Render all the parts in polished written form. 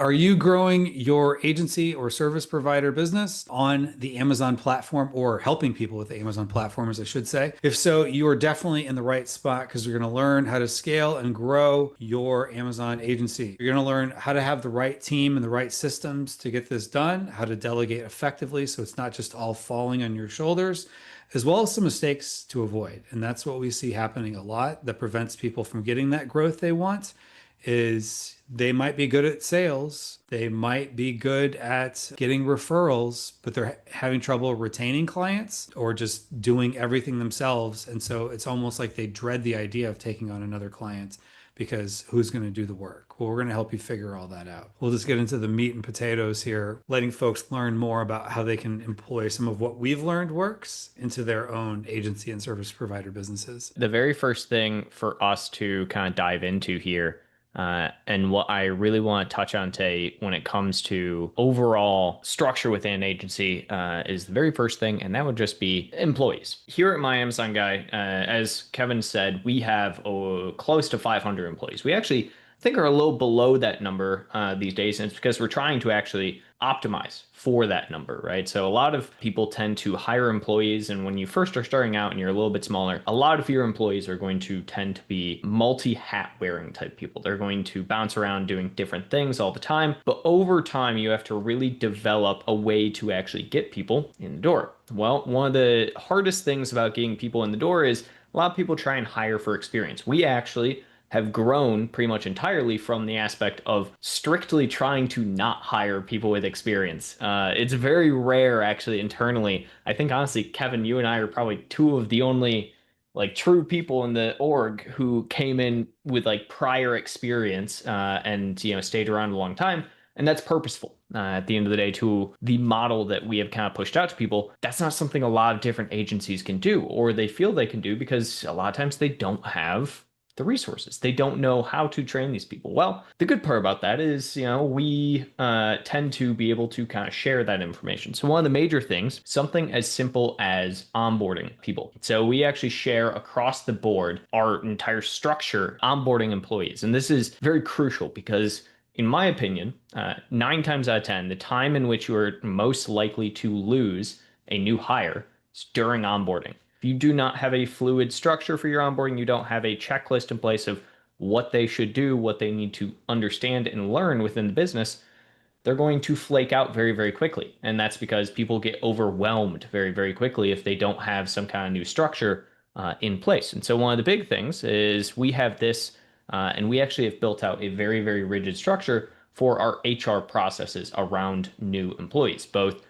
Are you growing your agency or service provider business on the Amazon platform or helping people with the Amazon platform, as I should say? If so, you are definitely in the right spot because you're going to learn how to scale and grow your Amazon agency. You're going to learn how to have the right team and the right systems to get this done, how to delegate effectively so it's not just all falling on your shoulders, as well as some mistakes to avoid. And that's what we see happening a lot that prevents people from getting that growth they want is they might be good at sales, they might be good at getting referrals, but they're having trouble retaining clients or just doing everything themselves. And so it's almost like they dread the idea of taking on another client because who's going to do the work? Well, we're going to help you figure all that out. We'll just get into the meat and potatoes here, letting folks learn more about how they can employ some of what we've learned works into their own agency and service provider businesses. The very first thing for us to kind of dive into here, and what I really want to touch on today when it comes to overall structure within an agency, is the very first thing, and that would just be employees. Here at My Amazon Guy, as Kevin said, we have close to 500 employees. We actually think are a little below that number these days, and it's because we're trying to actually optimize for that number, right? So a lot of people tend to hire employees, and when you first are starting out and you're a little bit smaller, a lot of your employees are going to tend to be multi-hat wearing type people. They're going to bounce around doing different things all the time, but over time you have to really develop a way to actually get people in the door. Well, one of the hardest things about getting people in the door is a lot of people try and hire for experience. We actually have grown pretty much entirely from the aspect of strictly trying to not hire people with experience. It's very rare, actually, internally. I think, honestly, Kevin, you and I are probably two of the only like true people in the org who came in with like prior experience and stayed around a long time. And that's purposeful. At the end of the day, to the model that we have kind of pushed out to people, that's not something a lot of different agencies can do, or they feel they can do because a lot of times they don't have the resources. They don't know how to train these people. Well, the good part about that is, we tend to be able to kind of share that information. So one of the major things, something as simple as onboarding people. So we actually share across the board our entire structure onboarding employees. And this is very crucial because in my opinion, 9 times out of 10, the time in which you are most likely to lose a new hire is during onboarding. If you do not have a fluid structure for your onboarding, you don't have a checklist in place of what they should do, what they need to understand and learn within the business, they're going to flake out very, very quickly. And that's because people get overwhelmed very, very quickly if they don't have some kind of new structure in place. And so one of the big things is we have this, and we actually have built out a very, very rigid structure for our HR processes around new employees, both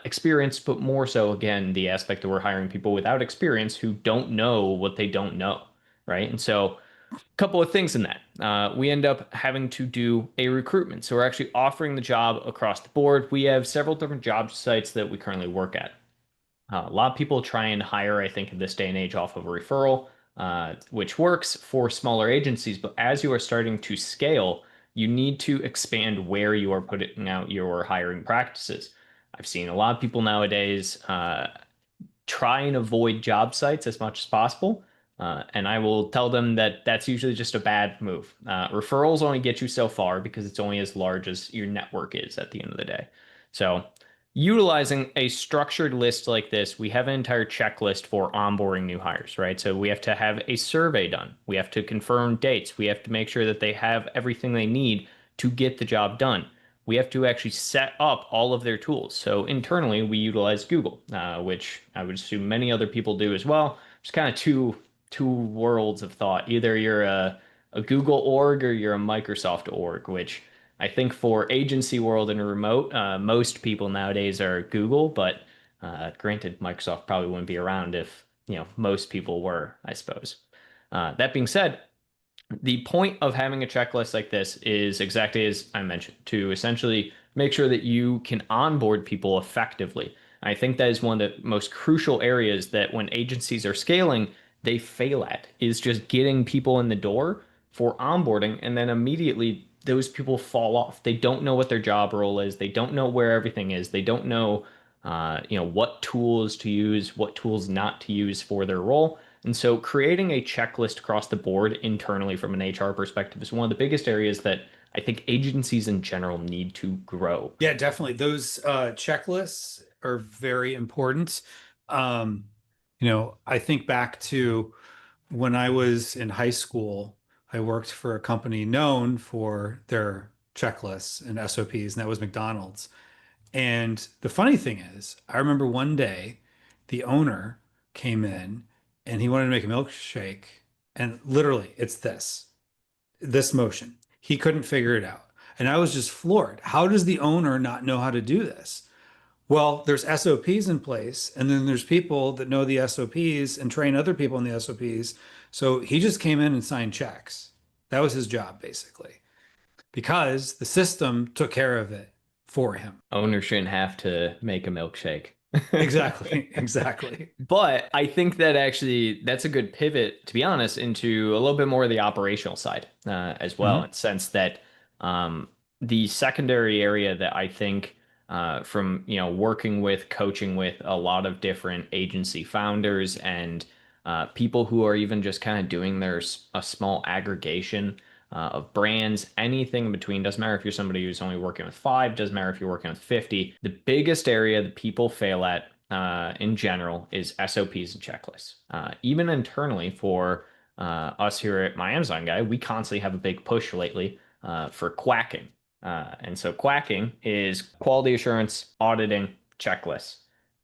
experience, but more so, again, the aspect that we're hiring people without experience who don't know what they don't know, right? And so a couple of things in that. We end up having to do a recruitment. So we're actually offering the job across the board. We have several different job sites that we currently work at. A lot of people try and hire, I think, in this day and age off of a referral, which works for smaller agencies. But as you are starting to scale, you need to expand where you are putting out your hiring practices. I've seen a lot of people nowadays try and avoid job sites as much as possible. And I will tell them that that's usually just a bad move. Referrals only get you so far because it's only as large as your network is at the end of the day. So utilizing a structured list like this, we have an entire checklist for onboarding new hires, right? So we have to have a survey done. We have to confirm dates. We have to make sure that they have everything they need to get the job done. We have to actually set up all of their tools. So internally, we utilize Google, which I would assume many other people do as well. It's kind of two worlds of thought. Either you're a Google org or you're a Microsoft org, which I think for agency world and remote, most people nowadays are Google, but granted, Microsoft probably wouldn't be around if most people were, I suppose. That being said, the point of having a checklist like this is exactly as I mentioned, to essentially make sure that you can onboard people effectively. I think that is one of the most crucial areas that when agencies are scaling, they fail at, is just getting people in the door for onboarding, and then immediately those people fall off. They don't know what their job role is. They don't know where everything is. They don't know, what tools to use, what tools not to use for their role. And so creating a checklist across the board internally from an HR perspective is one of the biggest areas that I think agencies in general need to grow. Yeah, definitely. Those checklists are very important. Um, I think back to when I was in high school, I worked for a company known for their checklists and SOPs, and that was McDonald's. And the funny thing is, I remember one day the owner came in and he wanted to make a milkshake. And literally, it's this motion. He couldn't figure it out. And I was just floored. How does the owner not know how to do this? Well, there's SOPs in place, and then there's people that know the SOPs and train other people in the SOPs. So he just came in and signed checks. That was his job, basically, because the system took care of it for him. Owner shouldn't have to make a milkshake. Exactly. Exactly. But I think that actually that's a good pivot, to be honest, into a little bit more of the operational side as well, in Mhm. the sense that the secondary area that I think from working with, coaching with a lot of different agency founders and people who are even just kind of doing a small aggregation of brands, anything in between. Doesn't matter if you're somebody who's only working with five, doesn't matter if you're working with 50. The biggest area that people fail at in general is SOPs and checklists. Even internally for us here at My Amazon Guy, we constantly have a big push lately for quacking. And so quacking is quality assurance, auditing, checklists.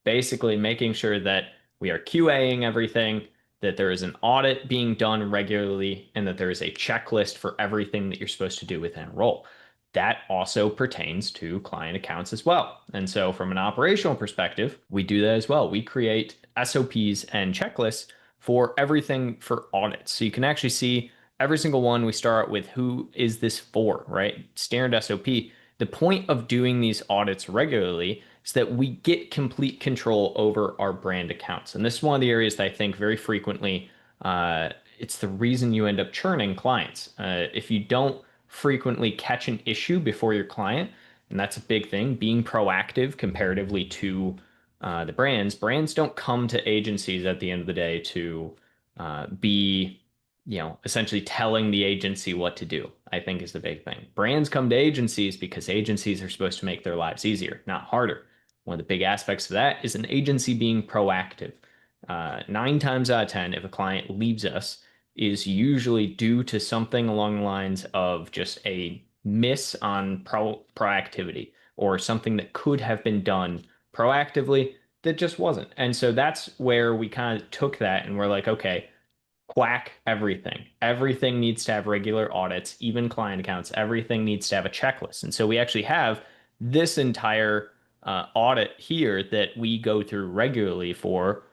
Basically making sure that we are QAing everything, that there is an audit being done regularly, and that there is a checklist for everything that you're supposed to do within a role. That also pertains to client accounts as well. And so, from an operational perspective, we do that as well. We create SOPs and checklists for everything for audits. So, you can actually see every single one. We start with who is this for, right? Standard SOP. The point of doing these audits regularly is that we get complete control over our brand accounts. And this is one of the areas that I think very frequently it's the reason you end up churning clients. If you don't frequently catch an issue before your client, and that's a big thing, being proactive comparatively to the brands. Brands don't come to agencies at the end of the day to be, essentially telling the agency what to do, I think is the big thing. Brands come to agencies because agencies are supposed to make their lives easier, not harder. One of the big aspects of that is an agency being proactive. 9 times out of 10, if a client leaves us, is usually due to something along the lines of just a miss on proactivity or something that could have been done proactively that just wasn't. And so that's where we kind of took that and we're like, okay, quack everything. Everything needs to have regular audits, even client accounts. Everything needs to have a checklist. And so we actually have this entire audit here that we go through regularly for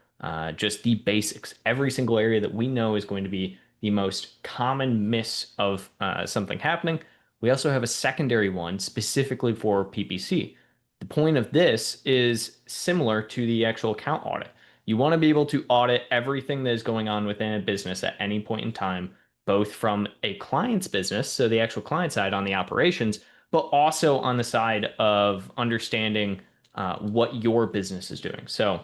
just the basics. Every single area that we know is going to be the most common miss of something happening. We also have a secondary one specifically for PPC. The point of this is similar to the actual account audit. You want to be able to audit everything that is going on within a business at any point in time, both from a client's business, so the actual client side on the operations, but also on the side of understanding what your business is doing. So,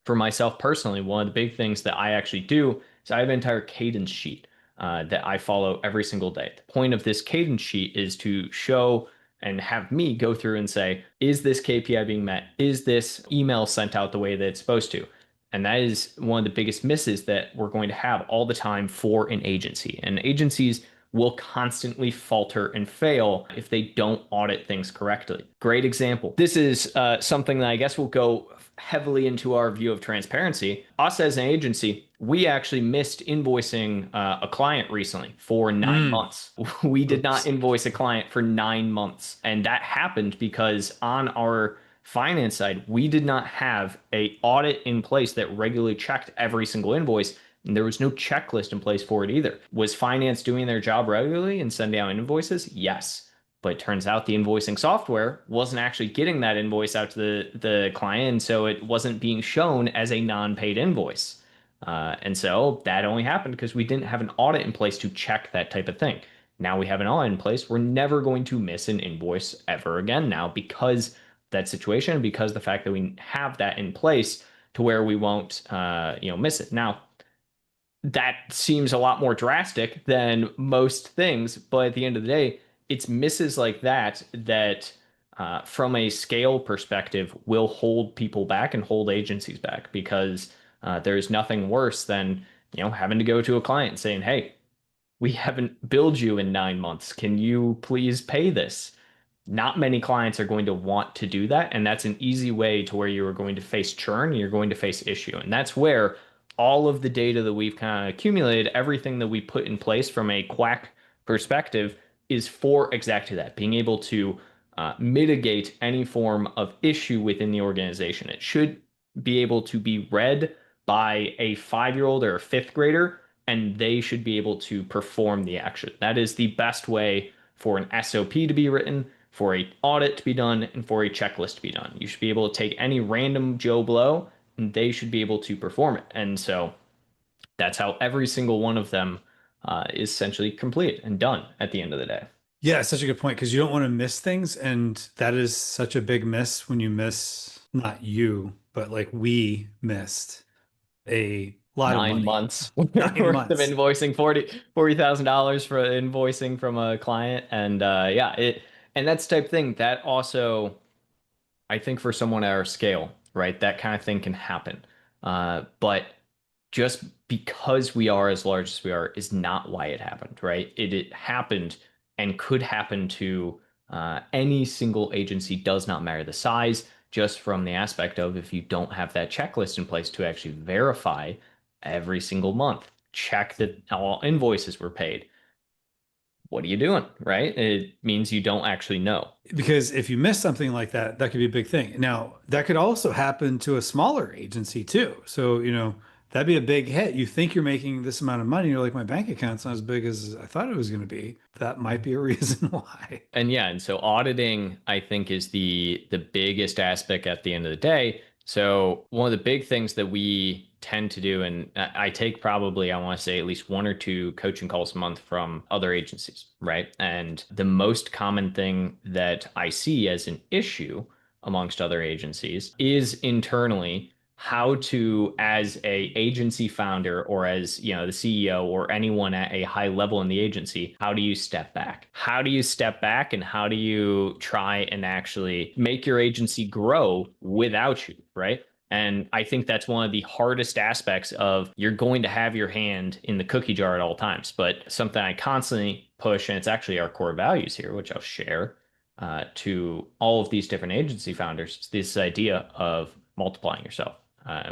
for myself personally, one of the big things that I actually do is I have an entire cadence sheet that I follow every single day. The point of this cadence sheet is to show and have me go through and say, is this KPI being met? Is this email sent out the way that it's supposed to? And that is one of the biggest misses that we're going to have all the time for an agency. And agencies will constantly falter and fail if they don't audit things correctly. Great example. This is something that I guess will go heavily into our view of transparency. Us as an agency, we actually missed invoicing a client recently for 9 months. We did not Oops. invoice a client for 9 months. And that happened because on our finance side, we did not have a audit in place that regularly checked every single invoice. And there was no checklist in place for it either. Was finance doing their job regularly and sending out invoices? Yes. But it turns out the invoicing software wasn't actually getting that invoice out to the client. And so it wasn't being shown as a non-paid invoice. And so that only happened because we didn't have an audit in place to check that type of thing. Now we have an audit in place. We're never going to miss an invoice ever again now because that situation, because the fact that we have that in place to where we won't, miss it. Now, that seems a lot more drastic than most things, but at the end of the day, it's misses like that that from a scale perspective will hold people back and hold agencies back because there's nothing worse than having to go to a client saying, "Hey, we haven't billed you in 9 months. Can you please pay this?" Not many clients are going to want to do that. And that's an easy way to where you are going to face churn and you're going to face issue. And that's where all of the data that we've kind of accumulated, everything that we put in place from a quack perspective is for exactly that, being able to mitigate any form of issue within the organization. It should be able to be read by a 5-year old or a fifth grader, and they should be able to perform the action. That is the best way for an SOP to be written, for a audit to be done, and for a checklist to be done. You should be able to take any random Joe Blow and they should be able to perform it. And so that's how every single one of them is essentially complete and done at the end of the day. Yeah, it's such a good point because you don't want to miss things. And that is such a big miss when you miss, not you, but like we missed a lot of 9 money. months 9 worth of months. invoicing, $40,000 for invoicing from a client. And yeah, and that's the type of thing that also, I think for someone at our scale, right, that kind of thing can happen. But just because we are as large as we are is not why it happened, right? It happened and could happen to any single agency, does not matter the size, just from the aspect of if you don't have that checklist in place to actually verify every single month, check that all invoices were paid. What are you doing, right? It means you don't actually know. Because if you miss something like that, that could be a big thing. Now, that could also happen to a smaller agency too. So, that'd be a big hit. You think you're making this amount of money, you're like, my bank account's not as big as I thought it was going to be. That might be a reason why. And yeah, and so auditing, I think, is the biggest aspect at the end of the day. So one of the big things that we tend to do, and I take probably, I want to say at least 1 or 2 coaching calls a month from other agencies, right? And the most common thing that I see as an issue amongst other agencies is internally how to, as a agency founder or as the CEO or anyone at a high level in the agency, how do you step back? How do you step back and how do you try and actually make your agency grow without you, right? And I think that's one of the hardest aspects of, you're going to have your hand in the cookie jar at all times. But something I constantly push, and it's actually our core values here, which I'll share to all of these different agency founders, is this idea of multiplying yourself.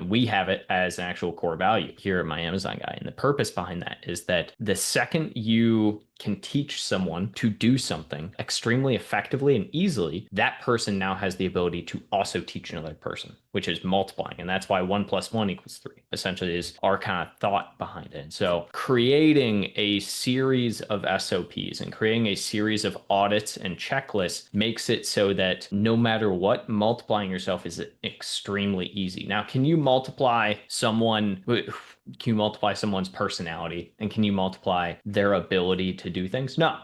We have it as an actual core value here at My Amazon Guy. And the purpose behind that is that the second you can teach someone to do something extremely effectively and easily, that person now has the ability to also teach another person, which is multiplying. And that's why 1 + 1 = 3, essentially, is our kind of thought behind it. And so creating a series of SOPs and creating a series of audits and checklists makes it so that no matter what, multiplying yourself is extremely easy. Now, can you multiply someone's personality, and can you multiply their ability to do things? No.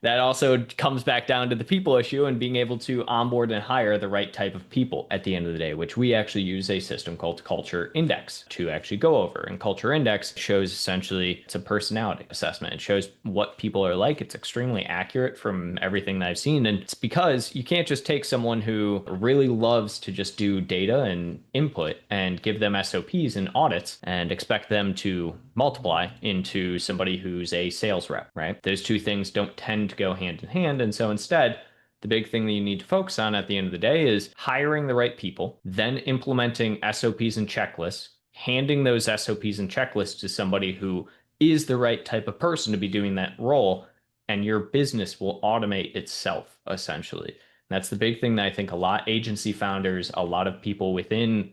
That also comes back down to the people issue and being able to onboard and hire the right type of people at the end of the day, which we actually use a system called Culture Index to actually go over. And Culture Index shows, essentially, it's a personality assessment. It shows what people are like. It's extremely accurate from everything that I've seen. And it's because you can't just take someone who really loves to just do data and input and give them SOPs and audits and expect them to multiply into somebody who's a sales rep, right? Those two things don't tend to go hand in hand. And so instead, the big thing that you need to focus on at the end of the day is hiring the right people, then implementing SOPs and checklists, handing those SOPs and checklists to somebody who is the right type of person to be doing that role, and your business will automate itself, essentially. And that's the big thing that I think a lot agency founders, a lot of people within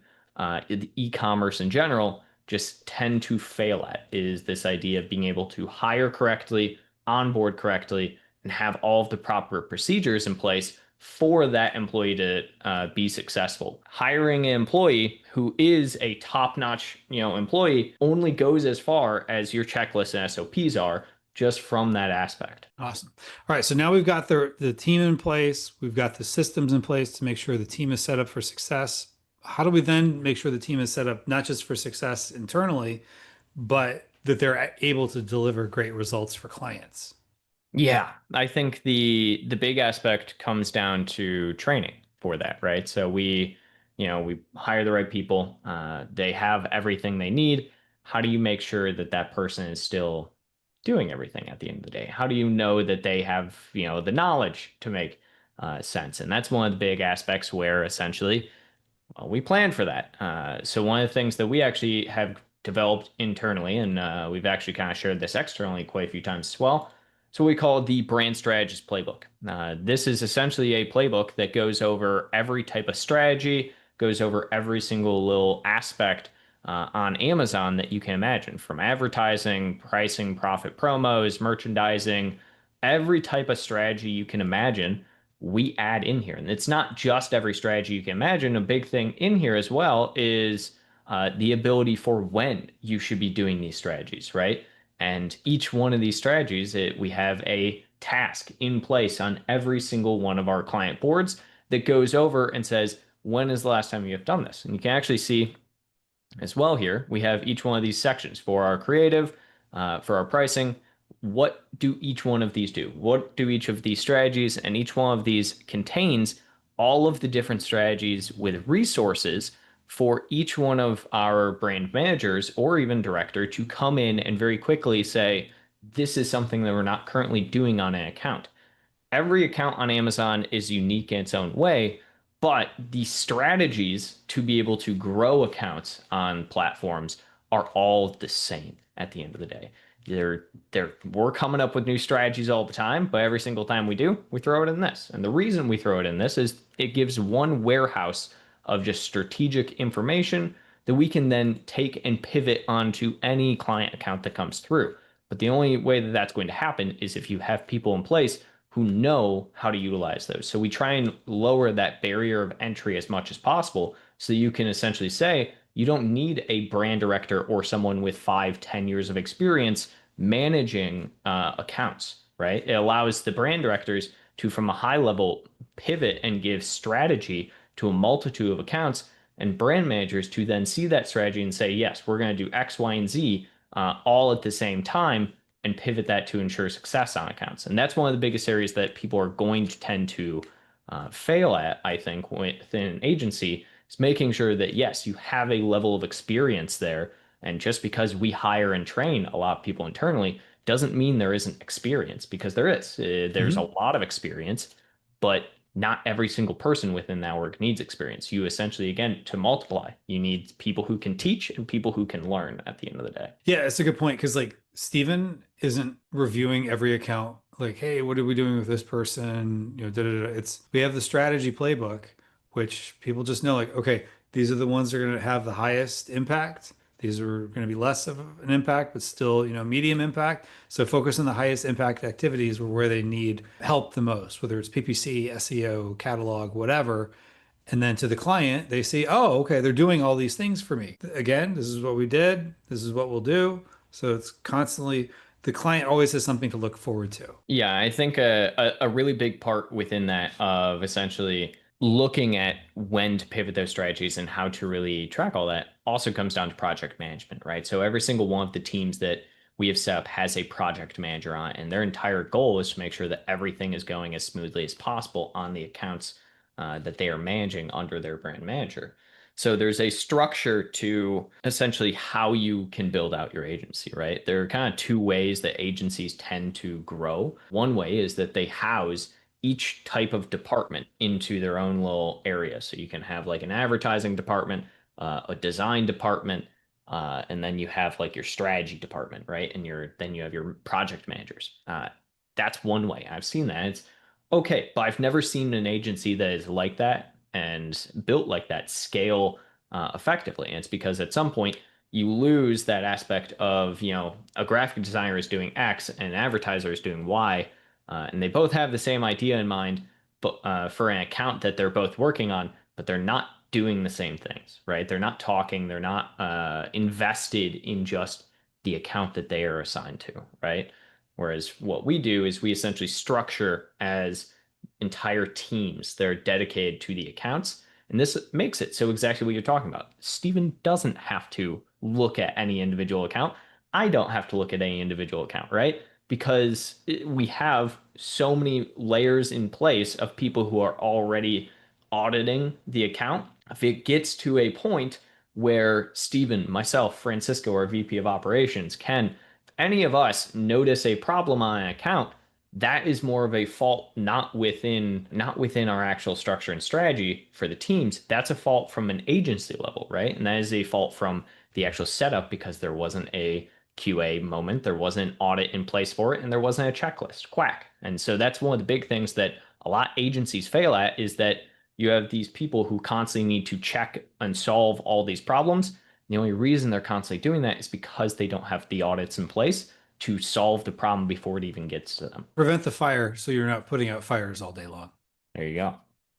e-commerce in general, just tend to fail at, is this idea of being able to hire correctly, onboard correctly, and have all of the proper procedures in place for that employee to be successful. Hiring an employee who is a top-notch, employee only goes as far as your checklists and SOPs are, just from that aspect. Awesome. All right. So now we've got the team in place. We've got the systems in place to make sure the team is set up for success. How do we then make sure the team is set up not just for success internally, but that they're able to deliver great results for clients? Yeah, I think the big aspect comes down to training for that, right? So we hire the right people. They have everything they need. How do you make sure that that person is still doing everything at the end of the day? How do you know that they have, the knowledge to make sense? And that's one of the big aspects where essentially well, we planned for that. So one of the things that we actually have developed internally, and we've actually kind of shared this externally quite a few times as well. So we call it the Brand Strategist Playbook. This is essentially a playbook that goes over every type of strategy, goes over every single little aspect on Amazon that you can imagine, from advertising, pricing, profit promos, merchandising, every type of strategy you can imagine we add in here. And it's not just every strategy you can imagine. A big thing in here as well is the ability for when you should be doing these strategies, right? And each one of these strategies, we have a task in place on every single one of our client boards that goes over and says, when is the last time you have done this? And you can actually see as well here, we have each one of these sections for our creative, for our pricing. What do each one of these do? What do each of these strategies? And each one of these contains all of the different strategies with resources for each one of our brand managers or even director to come in and very quickly say, this is something that we're not currently doing on an account. Every account on Amazon is unique in its own way, but the strategies to be able to grow accounts on platforms are all the same at the end of the day. We're coming up with new strategies all the time, but every single time we do, we throw it in this. And the reason we throw it in this is it gives one warehouse of just strategic information that we can then take and pivot onto any client account that comes through. But the only way that that's going to happen is if you have people in place who know how to utilize those. So we try and lower that barrier of entry as much as possible so you can essentially say you don't need a brand director or someone with 5, 10 years of experience managing accounts, right? It allows the brand directors to, from a high level, pivot and give strategy to a multitude of accounts, and brand managers to then see that strategy and say, yes, we're going to do X, Y, and Z all at the same time and pivot that to ensure success on accounts. And that's one of the biggest areas that people are going to tend to fail at, I think, within an agency is making sure that, yes, you have a level of experience there. And just because we hire and train a lot of people internally doesn't mean there isn't experience, because there is. There's a lot of experience, but not every single person within that org needs experience. You essentially, again, to multiply, you need people who can teach and people who can learn at the end of the day. Yeah, it's a good point because like Steven isn't reviewing every account like, hey, what are we doing with this person? Da, da, da. It's we have the strategy playbook, which people just know like, okay, these are the ones that are going to have the highest impact. These are going to be less of an impact, but still, medium impact. So focus on the highest impact activities where they need help the most, whether it's PPC, SEO, catalog, whatever. And then to the client, they see, oh, okay, they're doing all these things for me. Again, this is what we did. This is what we'll do. So it's constantly, the client always has something to look forward to. Yeah, I think a really big part within that of essentially looking at when to pivot those strategies and how to really track all that also comes down to project management, right? So every single one of the teams that we have set up has a project manager on it, and their entire goal is to make sure that everything is going as smoothly as possible on the accounts that they are managing under their brand manager. So there's a structure to essentially how you can build out your agency, right? There are kind of two ways that agencies tend to grow. One way is that they house each type of department into their own little area. So you can have like an advertising department, a design department, and then you have like your strategy department, right? And then you have your project managers. That's one way. I've seen that. It's okay, but I've never seen an agency that is like that and built like that scale effectively. And it's because at some point you lose that aspect of, a graphic designer is doing X and an advertiser is doing Y, and they both have the same idea in mind, but for an account that they're both working on, but they're not doing the same things, right? They're not talking, they're not invested in just the account that they are assigned to, right? Whereas what we do is we essentially structure as entire teams that are dedicated to the accounts. And this makes it so exactly what you're talking about. Steven doesn't have to look at any individual account. I don't have to look at any individual account, right? because we have so many layers in place of people who are already auditing the account. If it gets to a point where Stephen, myself, Francisco, our VP of operations, Ken, if any of us notice a problem on an account, that is more of a fault not within our actual structure and strategy for the teams. That's a fault from an agency level, right? And that is a fault from the actual setup because there wasn't a QA moment, there wasn't audit in place for it, and there wasn't a checklist. Quack. And so that's one of the big things that a lot agencies fail at is that you have these people who constantly need to check and solve all these problems. The only reason they're constantly doing that is because they don't have the audits in place to solve the problem before it even gets to them. Prevent the fire so you're not putting out fires all day long. There you go.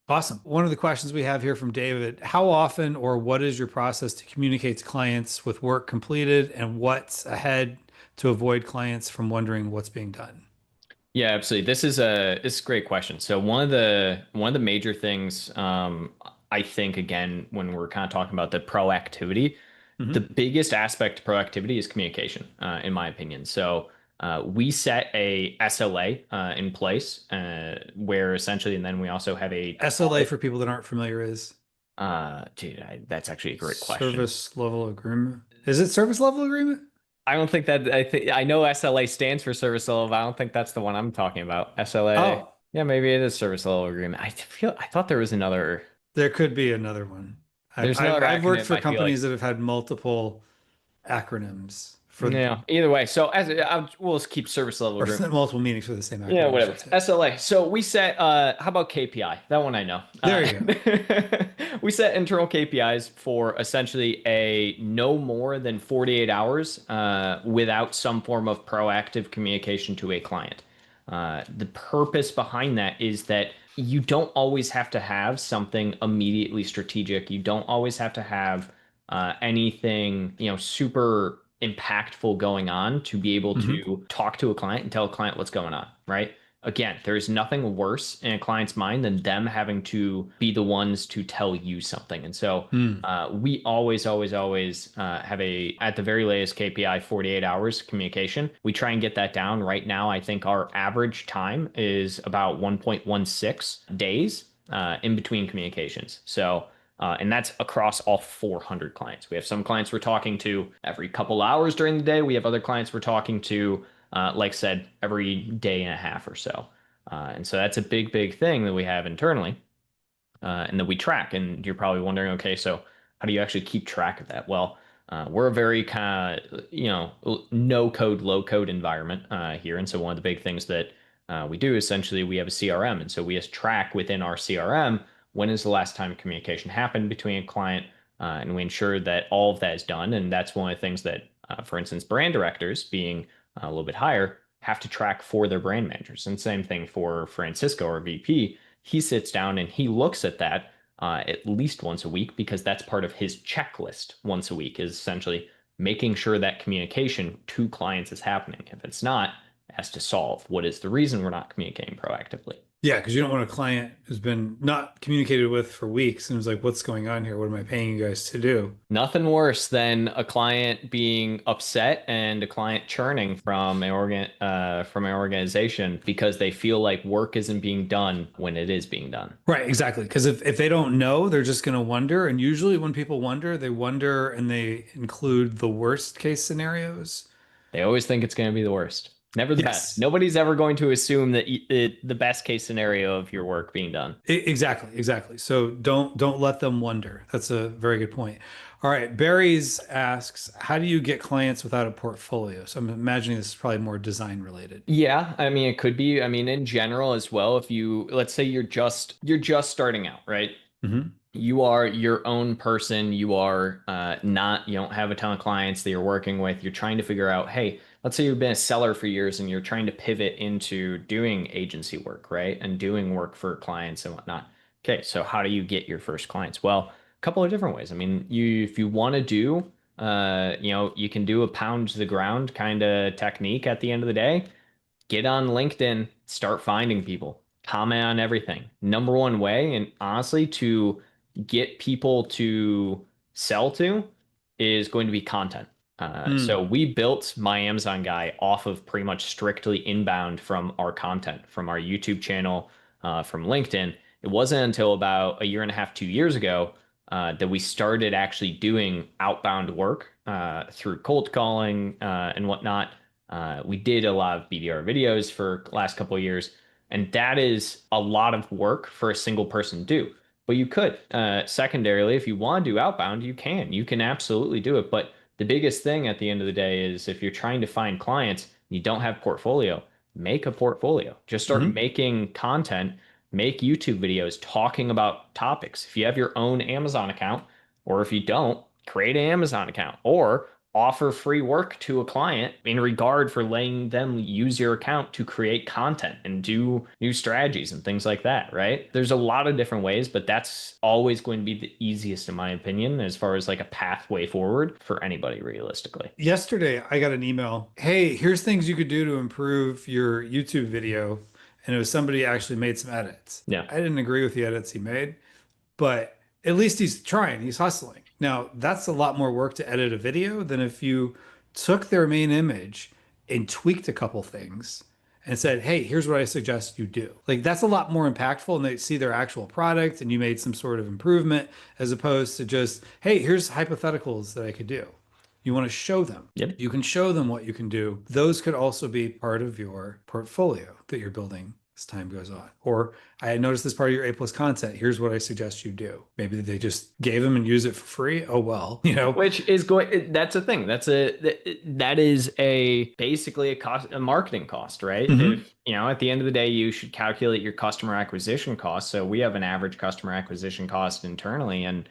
Awesome. One of the questions we have here from David, how often or what is your process to communicate to clients with work completed and what's ahead to avoid clients from wondering what's being done? Yeah, absolutely. This is a great question. So one of the major things I think again when we're kind of talking about the proactivity, the Mm-hmm. biggest aspect to proactivity is communication, in my opinion. So we set a SLA in place where essentially, and then we also have a SLA for people that aren't familiar is that's actually a great question. service level agreement. Is it service level agreement? I don't think that I know SLA stands for service level, but I don't think that's the one I'm talking about. SLA. Oh, Yeah, maybe it is service level agreement. I thought there was another. there could be another one. I've, There's I've, another I've worked acronym. for I feel like. companies that have had multiple acronyms for Yeah. Either way, so we'll just keep service level or agreement. multiple meanings for the same Yeah, acronym, I whatever. should say. SLA. So we set how about KPI? That one I know. There you go. We set internal KPIs for essentially a no more than 48 hours without some form of proactive communication to a client. The purpose behind that is that you don't always have to have something immediately strategic. You don't always have to have anything, super impactful going on to be able Hmm. to talk to a client and tell a client what's going on, right? Again, there's nothing worse in a client's mind than them having to be the ones to tell you something. And so Hmm. we always, always, always have at the very latest KPI, 48 hours communication. We try and get that down. Right now, I think our average time is about 1.16 days in between communications. So, and that's across all 400 clients. We have some clients we're talking to every couple hours during the day. We have other clients we're talking to, like I said, every day and a half or so. And so that's a big, big thing that we have internally and that we track. And you're probably wondering, okay, so how do you actually keep track of that? Well, we're a very kind of, no code, low code environment here. And so one of the big things that we do essentially, we have a CRM. And so we just track within our CRM when is the last time communication happened between a client, and we ensure that all of that is done. And that's one of the things that, for instance, brand directors being a little bit higher have to track for their brand managers. And same thing for Francisco, our VP. He sits down and he looks at that at least once a week because that's part of his checklist once a week is essentially making sure that communication to clients is happening. If it's not, it has to solve what is the reason we're not communicating proactively. Yeah, because you don't want a client who's been not communicated with for weeks and was like, what's going on here? What am I paying you guys to do? Nothing worse than a client being upset and a client churning from an organization because they feel like work isn't being done when it is being done. Right, exactly. Because if they don't know, they're just going to wonder. And usually when people wonder, they wonder and they include the worst case scenarios. They always think it's going to be the worst. Never the best. Yes. Nobody's ever going to assume that the best case scenario of your work being done. Exactly, exactly. So don't let them wonder. That's a very good point. All right, Barry's asks, how do you get clients without a portfolio? So I'm imagining this is probably more design related. Yeah, I mean it could be. I mean in general as well, if you let's say you're just starting out, right? Hmm. You are your own person. You are not, you don't have a ton of clients that you're working with. You're trying to figure out, hey, let's say you've been a seller for years and you're trying to pivot into doing agency work, right? And doing work for clients and whatnot. Okay, so how do you get your first clients? Well, a couple of different ways. I mean, if you want to do, you can do a pound to the ground kind of technique at the end of the day. Get on LinkedIn, start finding people, comment on everything. Number one way, and honestly, to get people to sell to is going to be content. So Mm. we built my Amazon guy off of pretty much strictly inbound from our content, from our YouTube channel, from LinkedIn. It wasn't until about a year and a half, 2 years ago, that we started actually doing outbound work through cold calling and whatnot. We did a lot of BDR videos for the last couple of years, and that is a lot of work for a single person to do. But you could, secondarily, if you want to do outbound, you can. You can absolutely do it. But the biggest thing at the end of the day is if you're trying to find clients, you don't have portfolio, make a portfolio. Just start Hmm. making content, make YouTube videos talking about topics. If you have your own Amazon account, or if you don't, create an Amazon account or offer free work to a client in regard for letting them use your account to create content and do new strategies and things like that, right? There's a lot of different ways, but that's always going to be the easiest, in my opinion, as far as like a pathway forward for anybody realistically. Yesterday, I got an email. Hey, here's things you could do to improve your YouTube video. And it was somebody actually made some edits. Yeah. I didn't agree with the edits he made, but at least he's trying, he's hustling. Now, that's a lot more work to edit a video than if you took their main image and tweaked a couple things and said, hey, here's what I suggest you do. Like, that's a lot more impactful, and they see their actual product and you made some sort of improvement as opposed to just, hey, here's hypotheticals that I could do. You want to show them. Yep. You can show them what you can do. Those could also be part of your portfolio that you're building as time goes on. Or I noticed this part of your A plus content. Here's what I suggest you do. Maybe they just gave them and use it for free. Oh well, Which is going, that's a thing. That is a basically a cost, a marketing cost, right? Hmm. If, at the end of the day, you should calculate your customer acquisition cost. So we have an average customer acquisition cost internally, and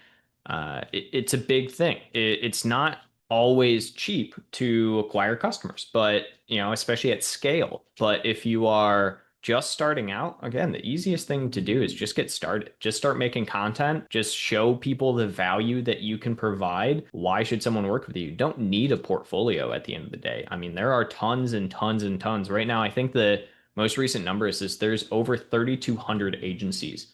it's a big thing. It's not always cheap to acquire customers, but especially at scale. But if you are just starting out, again, the easiest thing to do is just get started. Just start making content. Just show people the value that you can provide. Why should someone work with you? You don't need a portfolio at the end of the day. I mean, there are tons and tons and tons. Right now, I think the most recent number is there's over 3,200 agencies,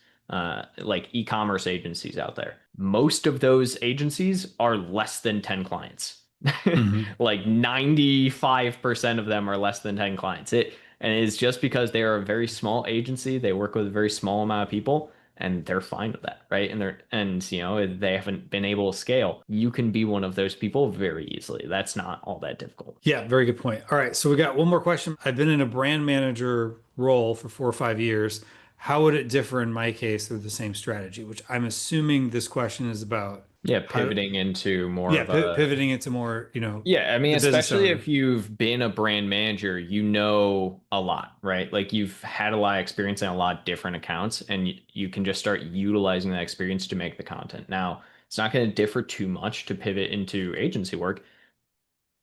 like e-commerce agencies out there. Most of those agencies are less than 10 clients. Hmm. Like 95% of them are less than 10 clients. And it's just because they are a very small agency, they work with a very small amount of people, and they're fine with that, right? They haven't been able to scale. You can be one of those people very easily. That's not all that difficult. Yeah, very good point. All right, so we got one more question. I've been in a brand manager role for 4 or 5 years. How would it differ in my case with the same strategy? Which I'm assuming this question is about Yeah, how to, pivoting into more yeah, of a pivoting into more, Yeah, I mean, the business especially owner. if you've been a brand manager, you know a lot, right? Like you've had a lot of experience in a lot of different accounts, and you can just start utilizing that experience to make the content. Now, it's not going to differ too much to pivot into agency work.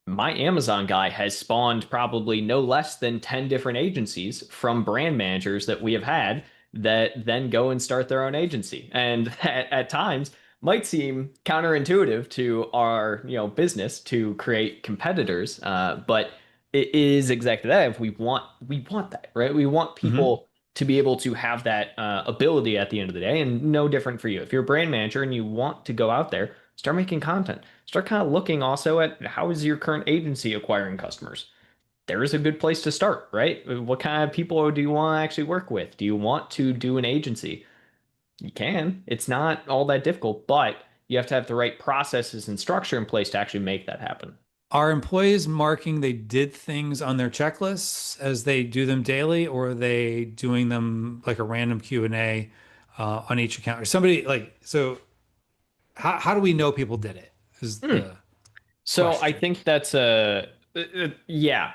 My Amazon guy has spawned probably no less than 10 different agencies from brand managers that we have had that then go and start their own agency. And at times might seem counterintuitive to our, business to create competitors, but it is exactly that. If we want that, right? We want Hmm. people to be able to have that ability at the end of the day, and no different for you. If you're a brand manager and you want to go out there, start making content. Start kind of looking also at how is your current agency acquiring customers. There is a good place to start, right? What kind of people do you want to actually work with? Do you want to do an agency? You can. It's not all that difficult, but you have to have the right processes and structure in place to actually make that happen. Are employees marking they did things on their checklists as they do them daily, or are they doing them like a random Q&A on each account? Or somebody like, so how do we know people did it is Hmm. the So I question. think that's yeah.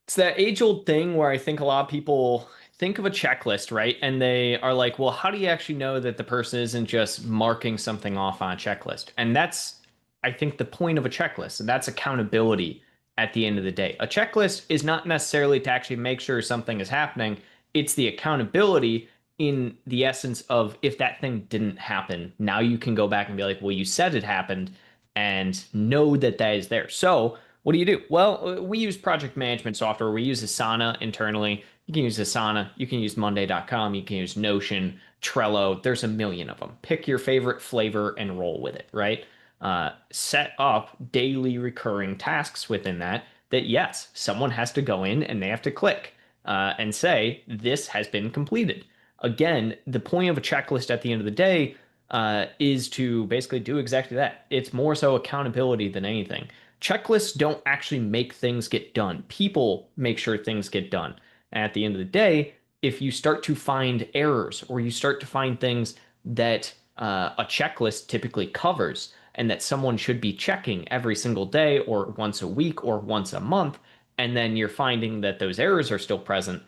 It's that age-old thing where I think a lot of people think of a checklist, right? And they are like, well, how do you actually know that the person isn't just marking something off on a checklist? And that's, I think, the point of a checklist. And that's accountability at the end of the day. A checklist is not necessarily to actually make sure something is happening. It's the accountability in the essence of if that thing didn't happen, now you can go back and be like, well, you said it happened and know that that is there. So what do you do? Well, we use project management software. We use Asana internally. You can use Asana. You can use Monday.com. You can use Notion, Trello. There's a million of them. Pick your favorite flavor and roll with it, right? set up daily recurring tasks within that, that yes, someone has to go in and they have to click and say, this has been completed. Again, the point of a checklist at the end of the day is to basically do exactly that. It's more so accountability than anything. Checklists don't actually make things get done. People make sure things get done. And at the end of the day, if you start to find errors or you start to find things that a checklist typically covers and that someone should be checking every single day or once a week or once a month, and then you're finding that those errors are still present,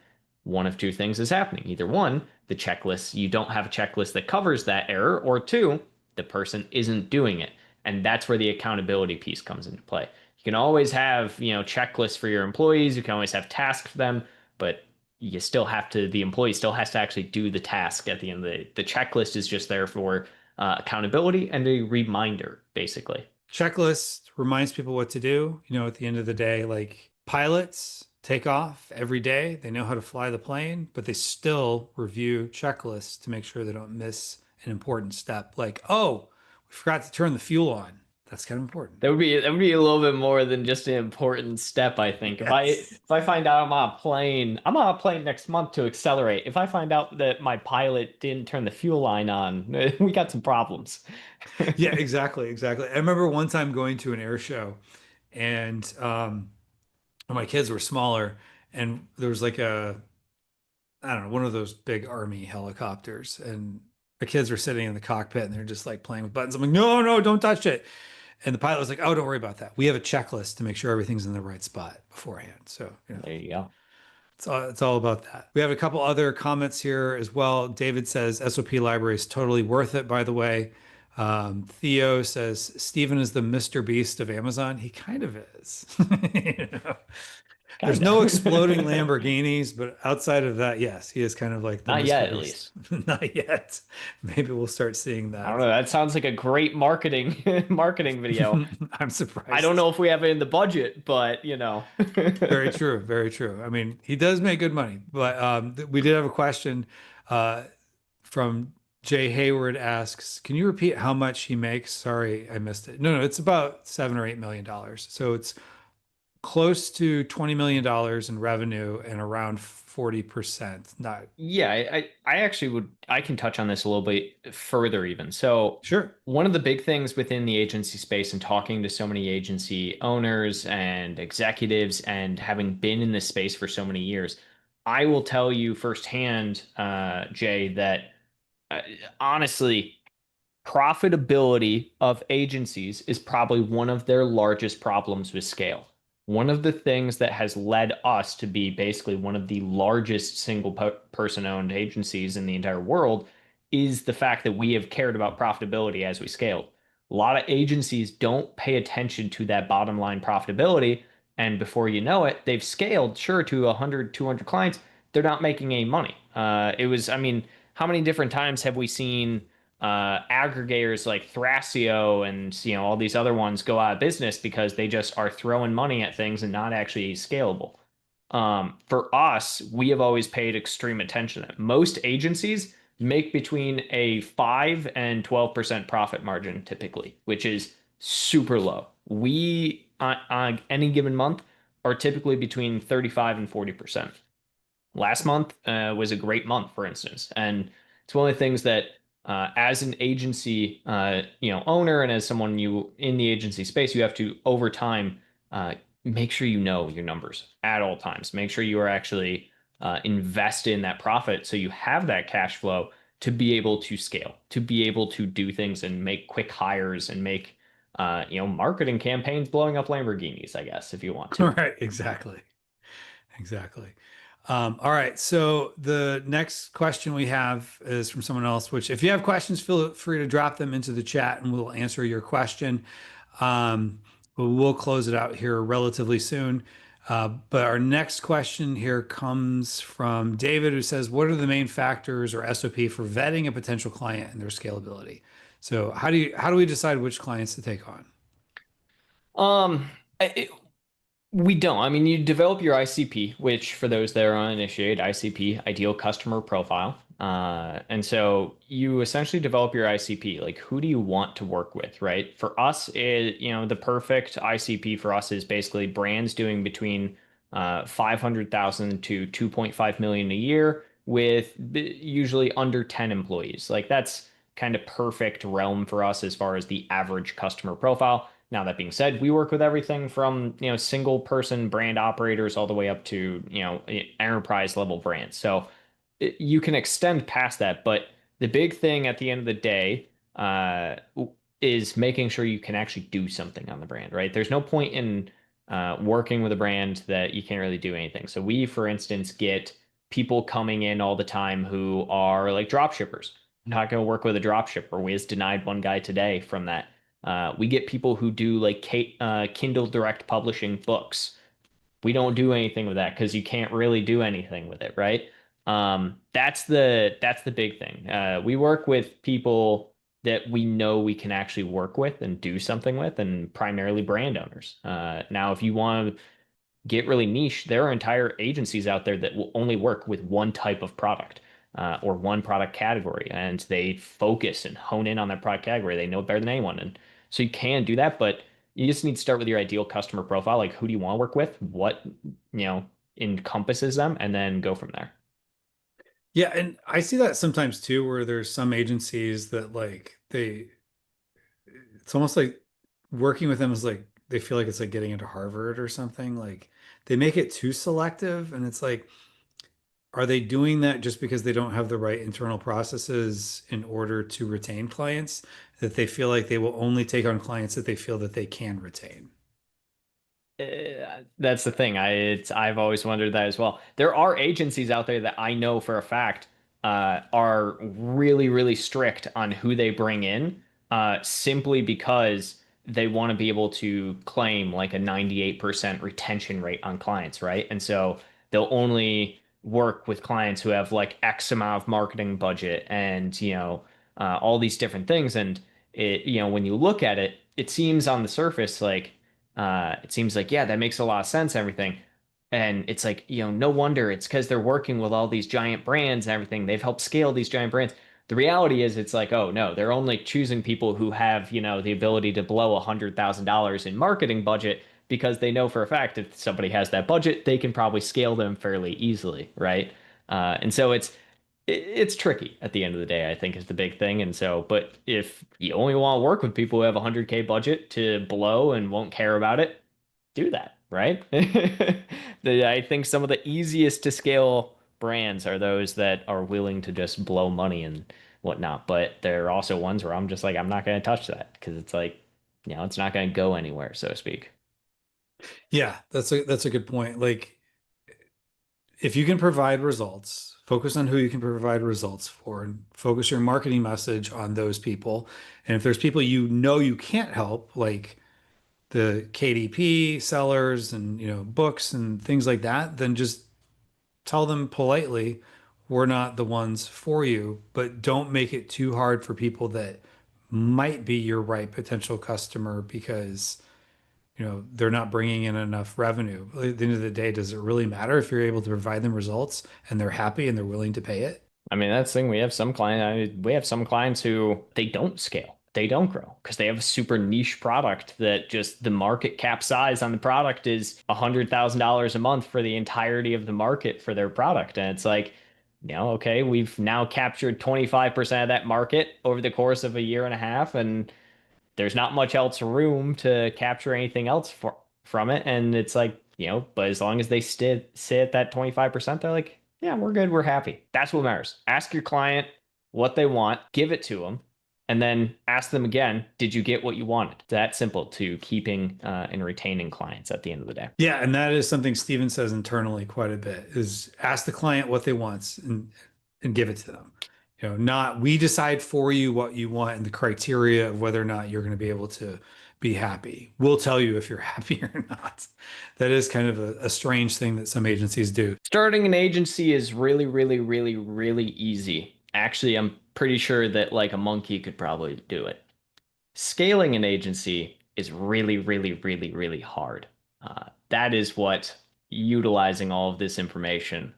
one of two things is happening. Either one, the checklist, you don't have a checklist that covers that error, or two, the person isn't doing it. And that's where the accountability piece comes into play. You can always have, checklists for your employees, you can always have tasks for them, but you still have to, the employee still has to actually do the task at the end of the day. The checklist is just there for accountability and a reminder, basically. Checklist reminds people what to do. At the end of the day, like pilots take off every day. They know how to fly the plane, but they still review checklists to make sure they don't miss an important step. Like, oh, we forgot to turn the fuel on. That's kind of important. That would be a little bit more than just an important step, I think. If I Yes. if I find out I'm on a plane next month to accelerate. If I find out that my pilot didn't turn the fuel line on, we got some problems. Yeah, exactly, exactly. I remember one time going to an air show, and my kids were smaller, and there was like I don't know, one of those big army helicopters, and the kids were sitting in the cockpit and they're just like playing with buttons. I'm like, no, no, don't touch it. And the pilot was like, oh, don't worry about that. We have a checklist to make sure everything's in the right spot beforehand. So, There you go. it's all about that. We have a couple other comments here as well. David says SOP library is totally worth it, by the way. Theo says Steven is the Mr. Beast of Amazon. He kind of is. You know? There's Kinda. no exploding Lamborghinis, but outside of that, yes, he is kind of like the Not yet, Mr. at Beast. least. Not yet. Maybe we'll start seeing I don't that. know. That sounds like a great marketing video. I'm I don't surprised. know if we have it in the budget, but Very true. Very true. I mean, he does make good money, but we did have a question from Jay Hayward asks, can you repeat how much he makes? Sorry, I missed it. No, no, it's about $7 or $8 million. So it's close to $20 million in revenue and around 40%. Not Yeah, I actually I can touch on this a little bit further even. So sure. one of the big things within the agency space and talking to so many agency owners and executives and having been in this space for so many years, I will tell you firsthand, Jay, that uh, honestly, profitability of agencies is probably one of their largest problems with scale. One of the things that has led us to be basically one of the largest single person owned agencies in the entire world is the fact that we have cared about profitability as we scaled. A lot of agencies don't pay attention to that bottom line profitability. And before you know it, they've scaled, sure, to 100, 200 clients. They're not making any money. I mean, how many different times have we seen aggregators like Thrasio and all these other ones go out of business because they just are throwing money at things and not actually scalable. For us, we have always paid extreme attention to that. Most agencies make between a 5 and 12% profit margin typically, which is super low. We on any given month are typically between 35 and 40%. Last month was a great month, for instance, and it's one of the things that, as an agency, owner, and as someone you in the agency space, you have to over time make sure you know your numbers at all times. Make sure you are actually invested in that profit, so you have that cash flow to be able to scale, to be able to do things and make quick hires and make marketing campaigns blowing up Lamborghinis, I guess, if you want to. Right, exactly. Exactly. All right. So the next question we have is from someone else, which if you have questions, feel free to drop them into the chat and we'll answer your question. But we'll close it out here relatively soon. But our next question here comes from David, who says, what are the main factors or SOP for vetting a potential client and their scalability? So how do we decide which clients to take on? Um, it, We don't. I mean, you develop your ICP, which for those that are uninitiated, ICP, ideal customer profile. And so you essentially develop your ICP. Like, who do you want to work with, right? For us, the perfect ICP for us is basically brands doing between 500,000 to 2.5 million a year with usually under 10 employees. Like, that's kind of perfect realm for us as far as the average customer profile. Now, that being said, we work with everything from, single person brand operators all the way up to, enterprise level brands. So you can extend past that, but the big thing at the end of the day is making sure you can actually do something on the brand, right? There's no point in working with a brand that you can't really do anything. So we, for instance, get people coming in all the time who are like drop shippers. Not going to work with a drop shipper. We just denied one guy today from that. We get people who do like Kindle Direct Publishing books. We don't do anything with that because you can't really do anything with it, right? That's the big thing. We work with people that we know we can actually work with and do something with, and primarily brand owners. Now, if you want to get really niche, there are entire agencies out there that will only work with one type of product or one product category, and they focus and hone in on that product category. They know it better than anyone, and so you can do that, but you just need to start with your ideal customer profile. Like, who do you want to work with? What, encompasses them, and then go from there. Yeah, and I see that sometimes too, where there's some agencies that like it's almost like working with them is like they feel like it's like getting into Harvard or something. Like they make it too selective, and it's like, are they doing that just because they don't have the right internal processes in order to retain clients, that they feel like they will only take on clients that they feel that they can retain? That's the thing. I've always wondered that as well. There are agencies out there that I know for a fact are really, really strict on who they bring in, simply because they want to be able to claim like a 98% retention rate on clients, right? And so they'll only work with clients who have like X amount of marketing budget and, all these different things. And when you look at it, it seems on the surface like it seems like, yeah, that makes a lot of sense, everything. And it's like, no wonder it's because they're working with all these giant brands and everything. They've helped scale these giant brands. The reality is, it's like, oh no, they're only choosing people who have, the ability to blow $100,000 in marketing budget because they know for a fact if somebody has that budget, they can probably scale them fairly easily, right? And so it's tricky at the end of the day, I think is the big thing. And so, but if you only want to work with people who have a 100K budget to blow and won't care about it, do that, right? I think some of the easiest to scale brands are those that are willing to just blow money and whatnot. But there are also ones where I'm just like, I'm not going to touch that because it's like, it's not going to go anywhere, so to speak. Yeah, that's a good point. Like if you can provide results, focus on who you can provide results for and focus your marketing message on those people. And if there's people you know you can't help, like the KDP sellers and books and things like that, then just tell them politely, we're not the ones for you, but don't make it too hard for people that might be your right potential customer because they're not bringing in enough revenue. At the end of the day, does it really matter if you're able to provide them results and they're happy and they're willing to pay it? I mean, that's the thing. We have some clients who they don't scale. They don't grow because they have a super niche product that just the market cap size on the product is $100,000 a month for the entirety of the market for their product. And it's like, okay, we've now captured 25% of that market over the course of a year and a half, and there's not much else room to capture anything else from it. And it's like, but as long as they stay at that 25%, they're like, yeah, we're good. We're happy. That's what matters. Ask your client what they want, give it to them, and then ask them again, did you get what you wanted? It's that simple to keeping and retaining clients at the end of the day. Yeah, and that is something Steven says internally quite a bit is ask the client what they want and give it to them. Not we decide for you what you want and the criteria of whether or not you're going to be able to be happy. We'll tell you if you're happy or not. That is kind of a strange thing that some agencies do. Starting an agency is really, really, really, really easy. Actually, I'm pretty sure that like a monkey could probably do it. Scaling an agency is really, really, really, really hard. That is what utilizing all of this information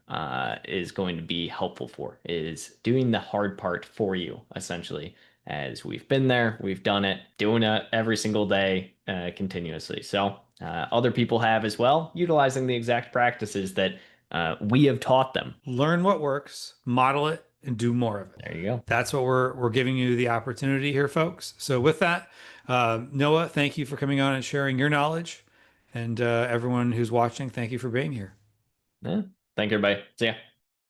is going to be helpful for, is doing the hard part for you, essentially, as we've been there, we've done it, doing it every single day continuously. So other people have as well, utilizing the exact practices that we have taught them. Learn what works, model it, and do more of it. There you go. That's what we're giving you the opportunity here, folks. So with that, Noah, thank you for coming on and sharing your knowledge. And everyone who's watching, thank you for being here. Yeah. Thank you, everybody. See ya.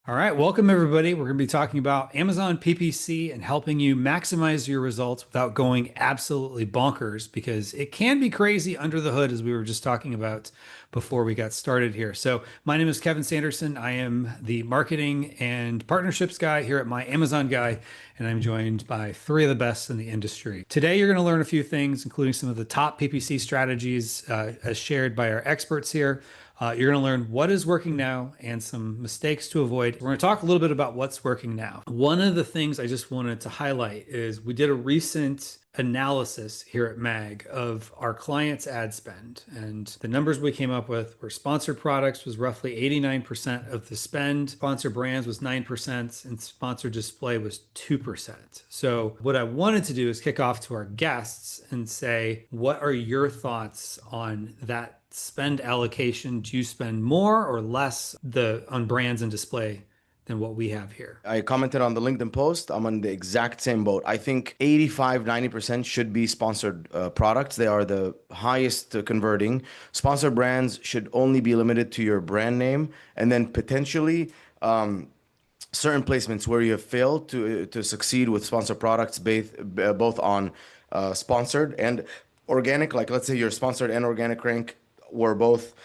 All right, welcome everybody. We're going to be talking about Amazon PPC and helping you maximize your results without going absolutely bonkers, because it can be crazy under the hood, as we were just talking about before we got started here. So my name is Kevin Sanderson. I am the marketing and partnerships guy here at My Amazon Guy, and I'm joined by three of the best in the industry. Today, you're going to learn a few things, including some of the top PPC strategies as shared by our experts here. You're going to learn what is working now and some mistakes to avoid. We're going to talk a little bit about what's working now. One of the things I just wanted to highlight is we did a recent analysis here at MAG of our clients' ad spend. And the numbers we came up with were sponsored products was roughly 89% of the spend, sponsored brands was 9%, and sponsored display was 2%. So what I wanted to do is kick off to our guests and say, what are your thoughts on that spend allocation? Do you spend more or less on brands and display than what we have here? I commented on the LinkedIn post. I'm on the exact same boat. I think 85-90% should be sponsored products. They are the highest converting. Sponsored brands should only be limited to your brand name, and then potentially certain placements where you have failed to succeed with sponsored products, both on sponsored and organic. Like, let's say your sponsored and organic rank were both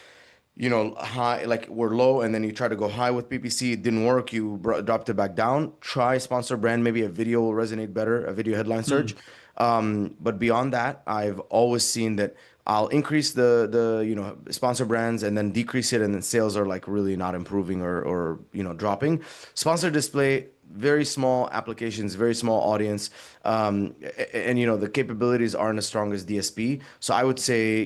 high, like were low, and then you try to go high with PPC, it didn't work, you dropped it back down. Try sponsor brand, maybe a video will resonate better, a video headline search. But beyond that, I've always seen that I'll increase the sponsor brands and then decrease it, and then sales are like really not improving or dropping. Sponsor display, very small applications, very small audience, and the capabilities aren't as strong as DSP. So I would say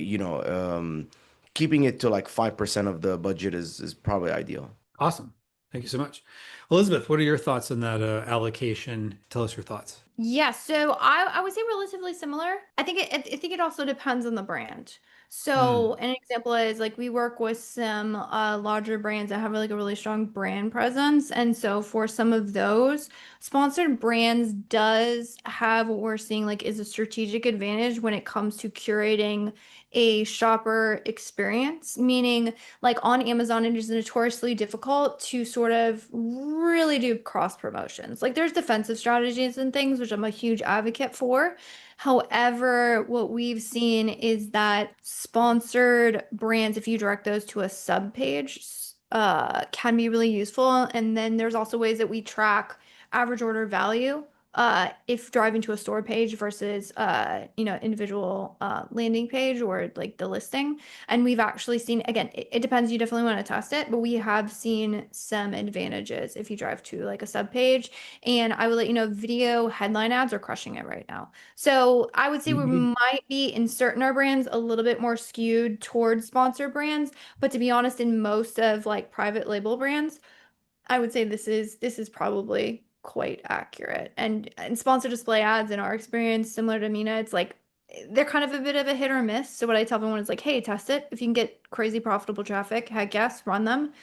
keeping it to like 5% of the budget is probably ideal. Awesome. Thank you so much. Elizabeth, what are your thoughts on that allocation? Tell us your thoughts. Yeah, so I would say relatively similar. I think it also depends on the brand. So an example is like we work with some larger brands that have like a really strong brand presence. And so for some of those, sponsored brands does have what we're seeing like is a strategic advantage when it comes to curating a shopper experience, meaning like on Amazon, it is notoriously difficult to sort of really do cross promotions. Like there's defensive strategies and things, which I'm a huge advocate for. However, what we've seen is that sponsored brands, if you direct those to a sub page, can be really useful. And then there's also ways that we track average order value if driving to a store page versus individual landing page or like the listing. And we've actually seen, again, it depends, you definitely want to test it, but we have seen some advantages if you drive to like a sub page. And I will let you know, video headline ads are crushing it right now. So I would say we might be in certain our brands a little bit more skewed towards sponsor brands, but to be honest, in most of like private label brands, I would say this is probably quite accurate. And sponsor display ads, in our experience, similar to Mina, it's like they're kind of a bit of a hit or miss. So what I tell everyone is like, hey, test it. If you can get crazy profitable traffic, heck yes, run them.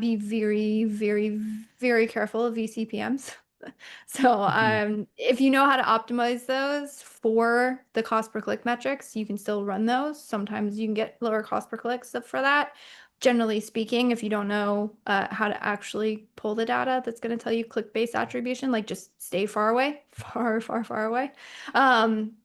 Be very, very, very careful of VCPMs. So if you know how to optimize those for the cost per click metrics, you can still run those. Sometimes you can get lower cost per click stuff for that. Generally speaking, if you don't know how to actually pull the data that's going to tell you click-based attribution, like just stay far away, far, far, far away.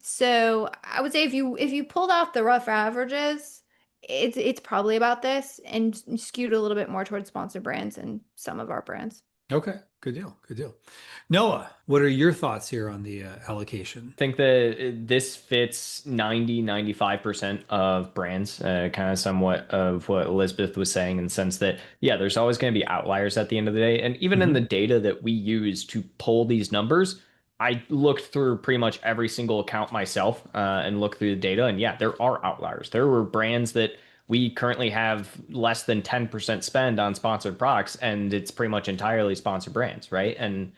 So I would say if you pulled off the rough averages, it's probably about this, and skewed a little bit more towards sponsor brands and some of our brands. Okay, good deal. Good deal. Noah, what are your thoughts here on the allocation? I think that this fits 95% of brands, kind of somewhat of what Elizabeth was saying, in the sense that, yeah, there's always going to be outliers at the end of the day. And even in the data that we use to pull these numbers, I looked through pretty much every single account myself and looked through the data. And yeah, there are outliers. There were brands that we currently have less than 10% spend on sponsored products, and it's pretty much entirely sponsored brands, right? And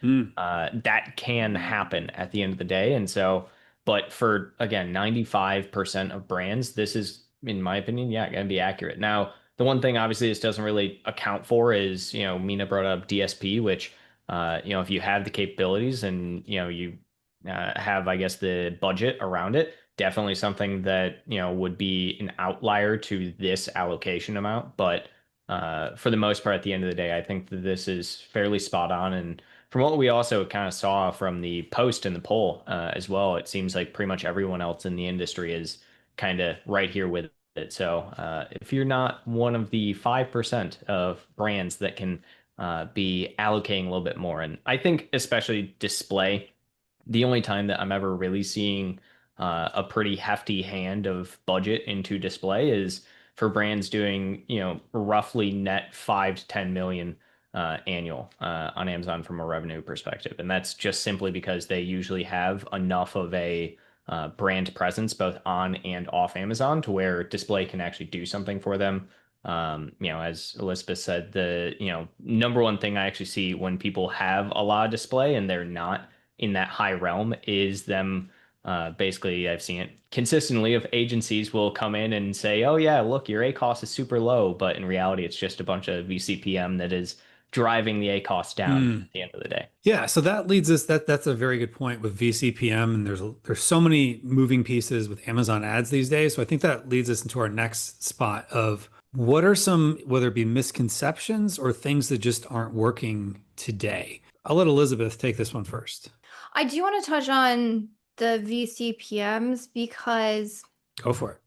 that can happen at the end of the day. And so, but for, again, 95% of brands, this is, in my opinion, yeah, going to be accurate. Now, the one thing obviously this doesn't really account for is, Mina brought up DSP, which, if you have the capabilities and, you have, I guess, the budget around it, definitely something that, would be an outlier to this allocation amount. But for the most part, at the end of the day, I think that this is fairly spot on. And from what we also kind of saw from the post and the poll as well, it seems like pretty much everyone else in the industry is kind of right here with it. So if you're not one of the 5% of brands that can be allocating a little bit more, and I think especially display, the only time that I'm ever really seeing a pretty hefty hand of budget into display is for brands doing, roughly net 5 to 10 million annual on Amazon from a revenue perspective. And that's just simply because they usually have enough of a brand presence both on and off Amazon to where display can actually do something for them. As Elizabeth said, the, number one thing I actually see when people have a lot of display and they're not in that high realm is them basically, I've seen it consistently, of agencies will come in and say, oh yeah, look, your ACoS is super low, but in reality it's just a bunch of VCPM that is driving the ACoS down at the end of the day. Yeah, so that leads us, that's a very good point with VCPM, and there's so many moving pieces with Amazon ads these days. So I think that leads us into our next spot of what are some, whether it be misconceptions or things that just aren't working today. I'll let Elizabeth take this one first. I do want to touch on the VCPMs because Go for it.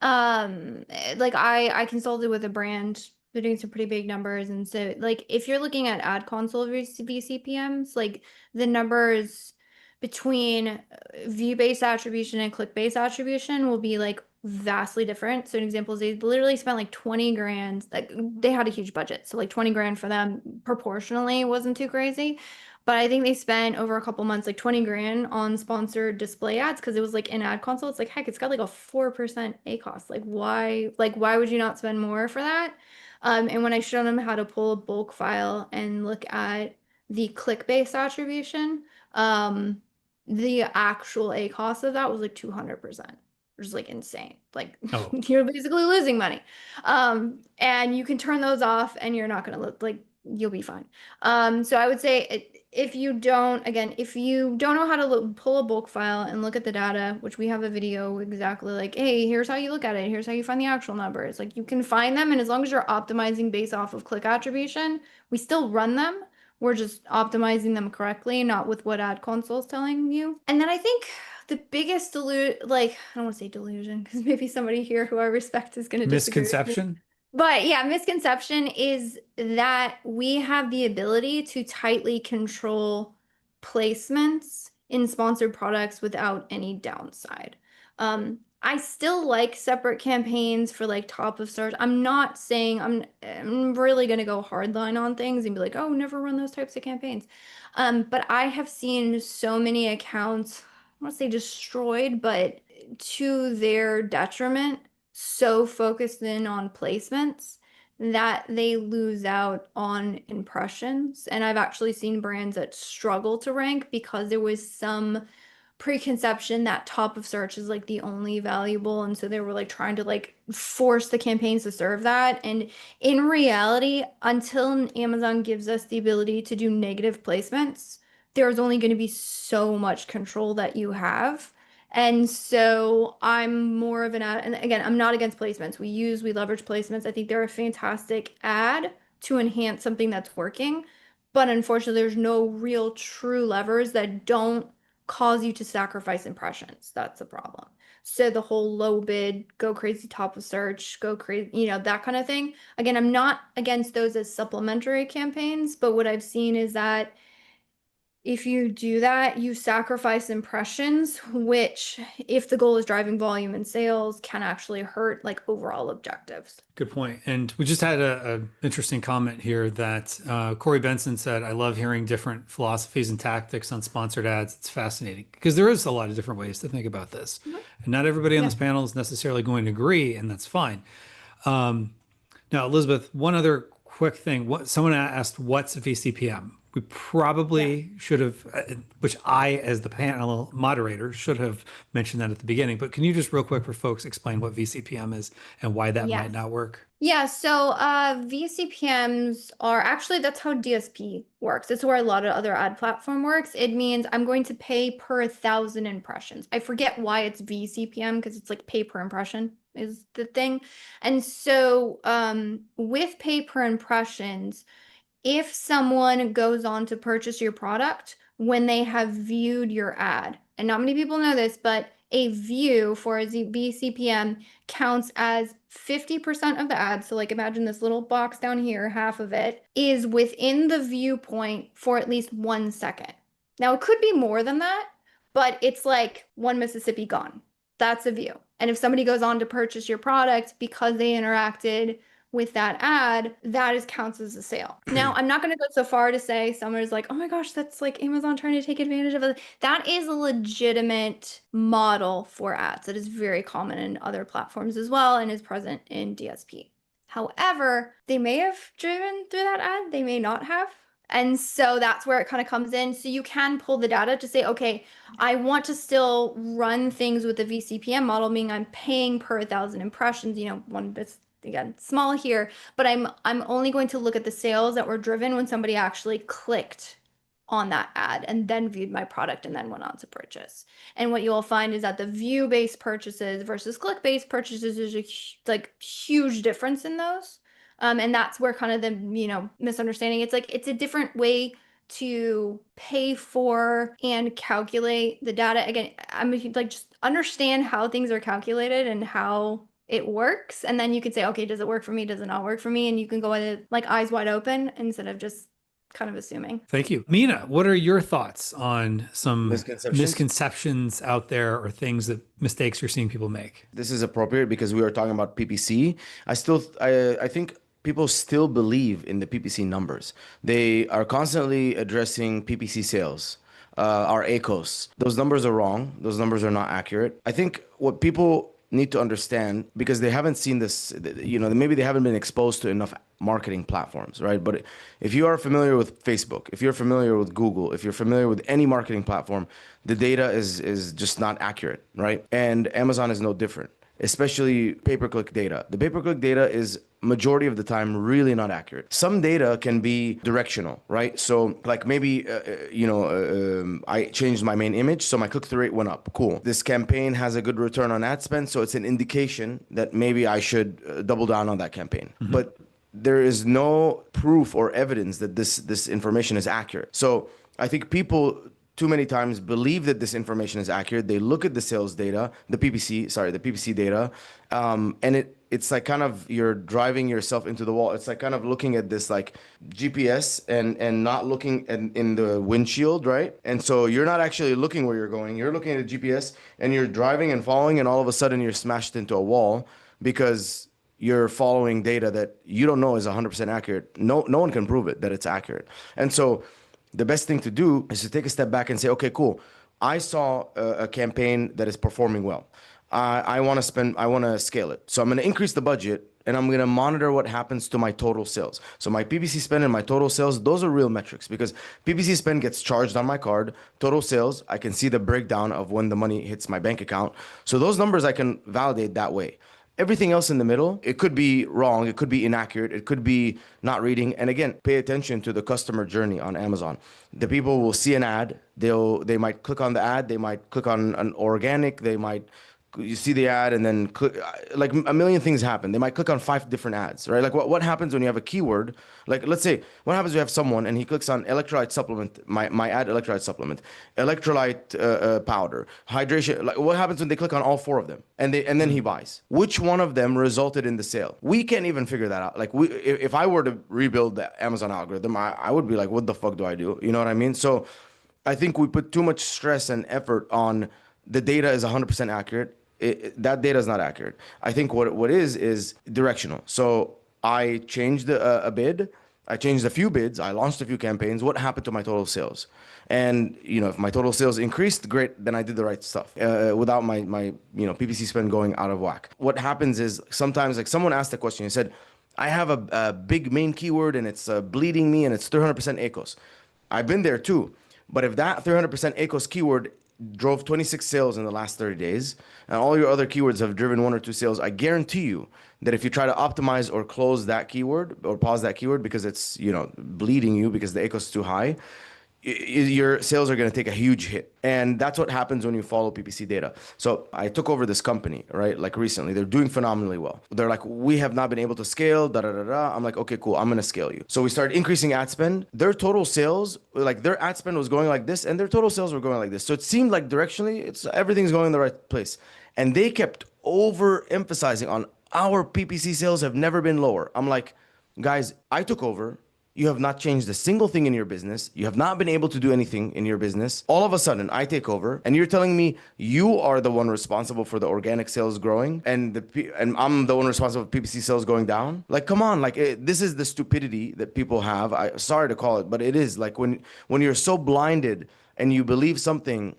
like I consulted with a brand. They're doing some pretty big numbers, and so like if you're looking at ad console VCPMs, like the numbers between view-based attribution and click-based attribution will be like vastly different. So an example is they literally spent like 20 grand, like they had a huge budget, so like 20 grand for them proportionally wasn't too crazy. But I think they spent over a couple months like 20 grand on sponsored display ads because it was like in ad console. It's like, heck, it's got like a 4% ACoS. Why would you not spend more for that? And when I showed them how to pull a bulk file and look at the click-based attribution, the actual ACoS of that was like 200%, which is like insane. Like you're basically losing money. And you can turn those off and you're not going to look like you'll be fine. So I would say if you don't know how to pull a bulk file and look at the data, which we have a video exactly like, hey, here's how you look at it. Here's how you find the actual numbers. Like you can find them. And as long as you're optimizing based off of click attribution, we still run them. We're just optimizing them correctly, not with what ad console is telling you. And then I think the biggest I don't want to say delusion because maybe somebody here who I respect is going to disagree with me. Misconception? But yeah, misconception is that we have the ability to tightly control placements in sponsored products without any downside. I still like separate campaigns for like top of search. I'm not saying I'm really going to go hardline on things and be like, oh, never run those types of campaigns. But I have seen so many accounts, I don't want to say destroyed, but to their detriment, so focused in on placements that they lose out on impressions. And I've actually seen brands that struggle to rank because there was some preconception that top of search is like the only valuable, and so they were like trying to like force the campaigns to serve that. And in reality, until Amazon gives us the ability to do negative placements, there's only going to be so much control that you have. And so I'm more of an ad, and again, I'm not against placements. We leverage placements. I think they're a fantastic ad to enhance something that's working. But unfortunately, there's no real true levers that don't cause you to sacrifice impressions. That's the problem. So the whole low bid, go crazy top of search, go crazy, that kind of thing. Again, I'm not against those as supplementary campaigns, but what I've seen is that if you do that, you sacrifice impressions, which, if the goal is driving volume and sales, can actually hurt like overall objectives. Good point. And we just had a interesting comment here that Corey Benson said, I love hearing different philosophies and tactics on sponsored ads. It's fascinating because there is a lot of different ways to think about this. And not everybody on this panel is necessarily going to agree, and that's fine. Now, Elizabeth, one other quick thing. Someone asked, what's VCPM? We probably should have, which I, as the panel moderator, should have mentioned that at the beginning. But can you just real quick for folks explain what VCPM is and why that might Yes. not work? Yeah, so VCPMs are actually, that's how DSP works. It's where a lot of other ad platform works. It means I'm going to pay per 1,000 impressions. I forget why it's VCPM because it's like pay per impression is the thing. And so with pay per impressions, if someone goes on to purchase your product when they have viewed your ad, and not many people know this, but a view for a VCPM counts as 50% of the ad. So, like, imagine this little box down here, half of it is within the viewpoint for at least 1 second. Now, it could be more than that, but it's like one Mississippi gone. That's a view. And if somebody goes on to purchase your product because they interacted with that ad, that is counts as a sale. Now, I'm not going to go so far to say someone's like, oh my gosh, that's like Amazon trying to take advantage of it. That is a legitimate model for ads that is very common in other platforms as well and is present in DSP. However, they may have driven through that ad, they may not have. And so that's where it kind of comes in. So you can pull the data to say, okay, I want to still run things with the VCPM model, meaning I'm paying per 1,000 impressions, one bit's again small here, but I'm only going to look at the sales that were driven when somebody actually clicked on that ad and then viewed my product and then went on to purchase. And what you'll find is that the view-based purchases versus click-based purchases, there's a huge difference in those. And that's where kind of the misunderstanding. It's like it's a different way to pay for and calculate the data. Again, I'm like just understand how things are calculated and how it works, and then you can say, okay, does it work for me? Does it not work for me? And you can go at it like eyes wide open instead of just kind of assuming. Thank you. Mina, what are your thoughts on some Misconceptions? misconceptions out there or mistakes you're seeing people make? This is appropriate because we are talking about PPC. I think people still believe in the PPC numbers. They are constantly addressing PPC sales, our ACoS. Those numbers are wrong. Those numbers are not accurate. I think what people need to understand, because they haven't seen this, maybe they haven't been exposed to enough marketing platforms, right? But if you are familiar with Facebook, if you're familiar with Google, if you're familiar with any marketing platform, the data is just not accurate, right? And Amazon is no different, especially pay-per-click data. The pay-per-click data is majority of the time really not accurate. Some data can be directional, right? So like maybe, I changed my main image, so my click-through rate went up. Cool. This campaign has a good return on ad spend, so it's an indication that maybe I should double down on that campaign. Mm-hmm. But there is no proof or evidence that this information is accurate. So I think people too many times believe that this information is accurate. They look at the sales data, the PPC data, and it's like kind of you're driving yourself into the wall. It's like kind of looking at this like GPS and not looking in the windshield, right? And so you're not actually looking where you're going. You're looking at the GPS and you're driving and following, and all of a sudden you're smashed into a wall because you're following data that you don't know is 100% accurate. No one can prove it that it's accurate. And so the best thing to do is to take a step back and say, okay, cool. I saw a campaign that is performing well. I want to scale it. So I'm going to increase the budget and I'm going to monitor what happens to my total sales. So my PPC spend and my total sales, those are real metrics because PPC spend gets charged on my card. Total sales, I can see the breakdown of when the money hits my bank account. So those numbers I can validate that way. Everything else in the middle, it could be wrong, it could be inaccurate, it could be not reading. And again, pay attention to the customer journey on Amazon. The people will see an ad, they might click on the ad, they might click on an organic, you see the ad and then click, like a million things happen. They might click on 5 different ads, right? Like what happens when you have a keyword? Like let's say, what happens when you have someone and he clicks on electrolyte supplement, my ad electrolyte supplement, electrolyte powder, hydration. Like what happens when they click on all 4 of them and then he buys? Which one of them resulted in the sale? We can't even figure that out. Like if I were to rebuild the Amazon algorithm, I would be like, what the fuck do I do? You know what I mean? So I think we put too much stress and effort on the data is 100% accurate. That data is not accurate. I think what is directional. So I changed a bid. I changed a few bids, I launched a few campaigns. What happened to my total sales? And if my total sales increased, great, then I did the right stuff without my PPC spend going out of whack. What happens is sometimes, like, someone asked a question, he said, I have a big main keyword and it's bleeding me and it's 300% ACoS. I've been there too. But if that 300% ACoS keyword drove 26 sales in the last 30 days, and all your other keywords have driven 1 or 2 sales, I guarantee you that if you try to optimize or close that keyword or pause that keyword because it's bleeding you because the ACoS is too high, your sales are going to take a huge hit. And that's what happens when you follow PPC data. So I took over this company, right? Like recently, they're doing phenomenally well. They're like, we have not been able to scale, da da da da. I'm like, okay, cool. I'm going to scale you. So we started increasing ad spend. Their total sales, like their ad spend was going like this and their total sales were going like this. So it seemed like directionally, everything's going in the right place. And they kept overemphasizing on our PPC sales have never been lower. I'm like, guys, I took over. You have not changed a single thing in your business. You have not been able to do anything in your business. All of a sudden, I take over, and you're telling me you are the one responsible for the organic sales growing, and I'm the one responsible for PPC sales going down. Like, come on! Like, this is the stupidity that people have. Sorry to call it, but it is. Like when you're so blinded and you believe something,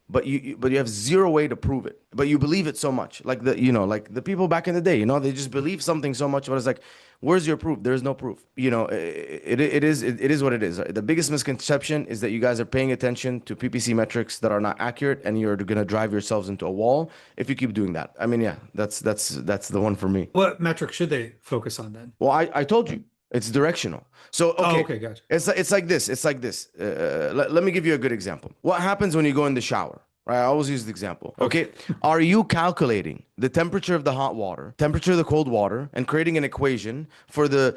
but you have zero way to prove it, but you believe it so much. Like the people back in the day, they just believe something so much, but it's like, where's your proof? There's no proof. It is what it is. The biggest misconception is that you guys are paying attention to PPC metrics that are not accurate, and you're gonna drive yourselves into a wall if you keep doing that. I mean, yeah, that's the one for me. What metric should they focus on then? Well, I told you. It's directional. So, okay. Okay, gotcha. It's like this. It's like this. Let me give you a good example. What happens when you go in the shower? Right? I always use the example. Okay. Are you calculating the temperature of the hot water, temperature of the cold water, and creating an equation for the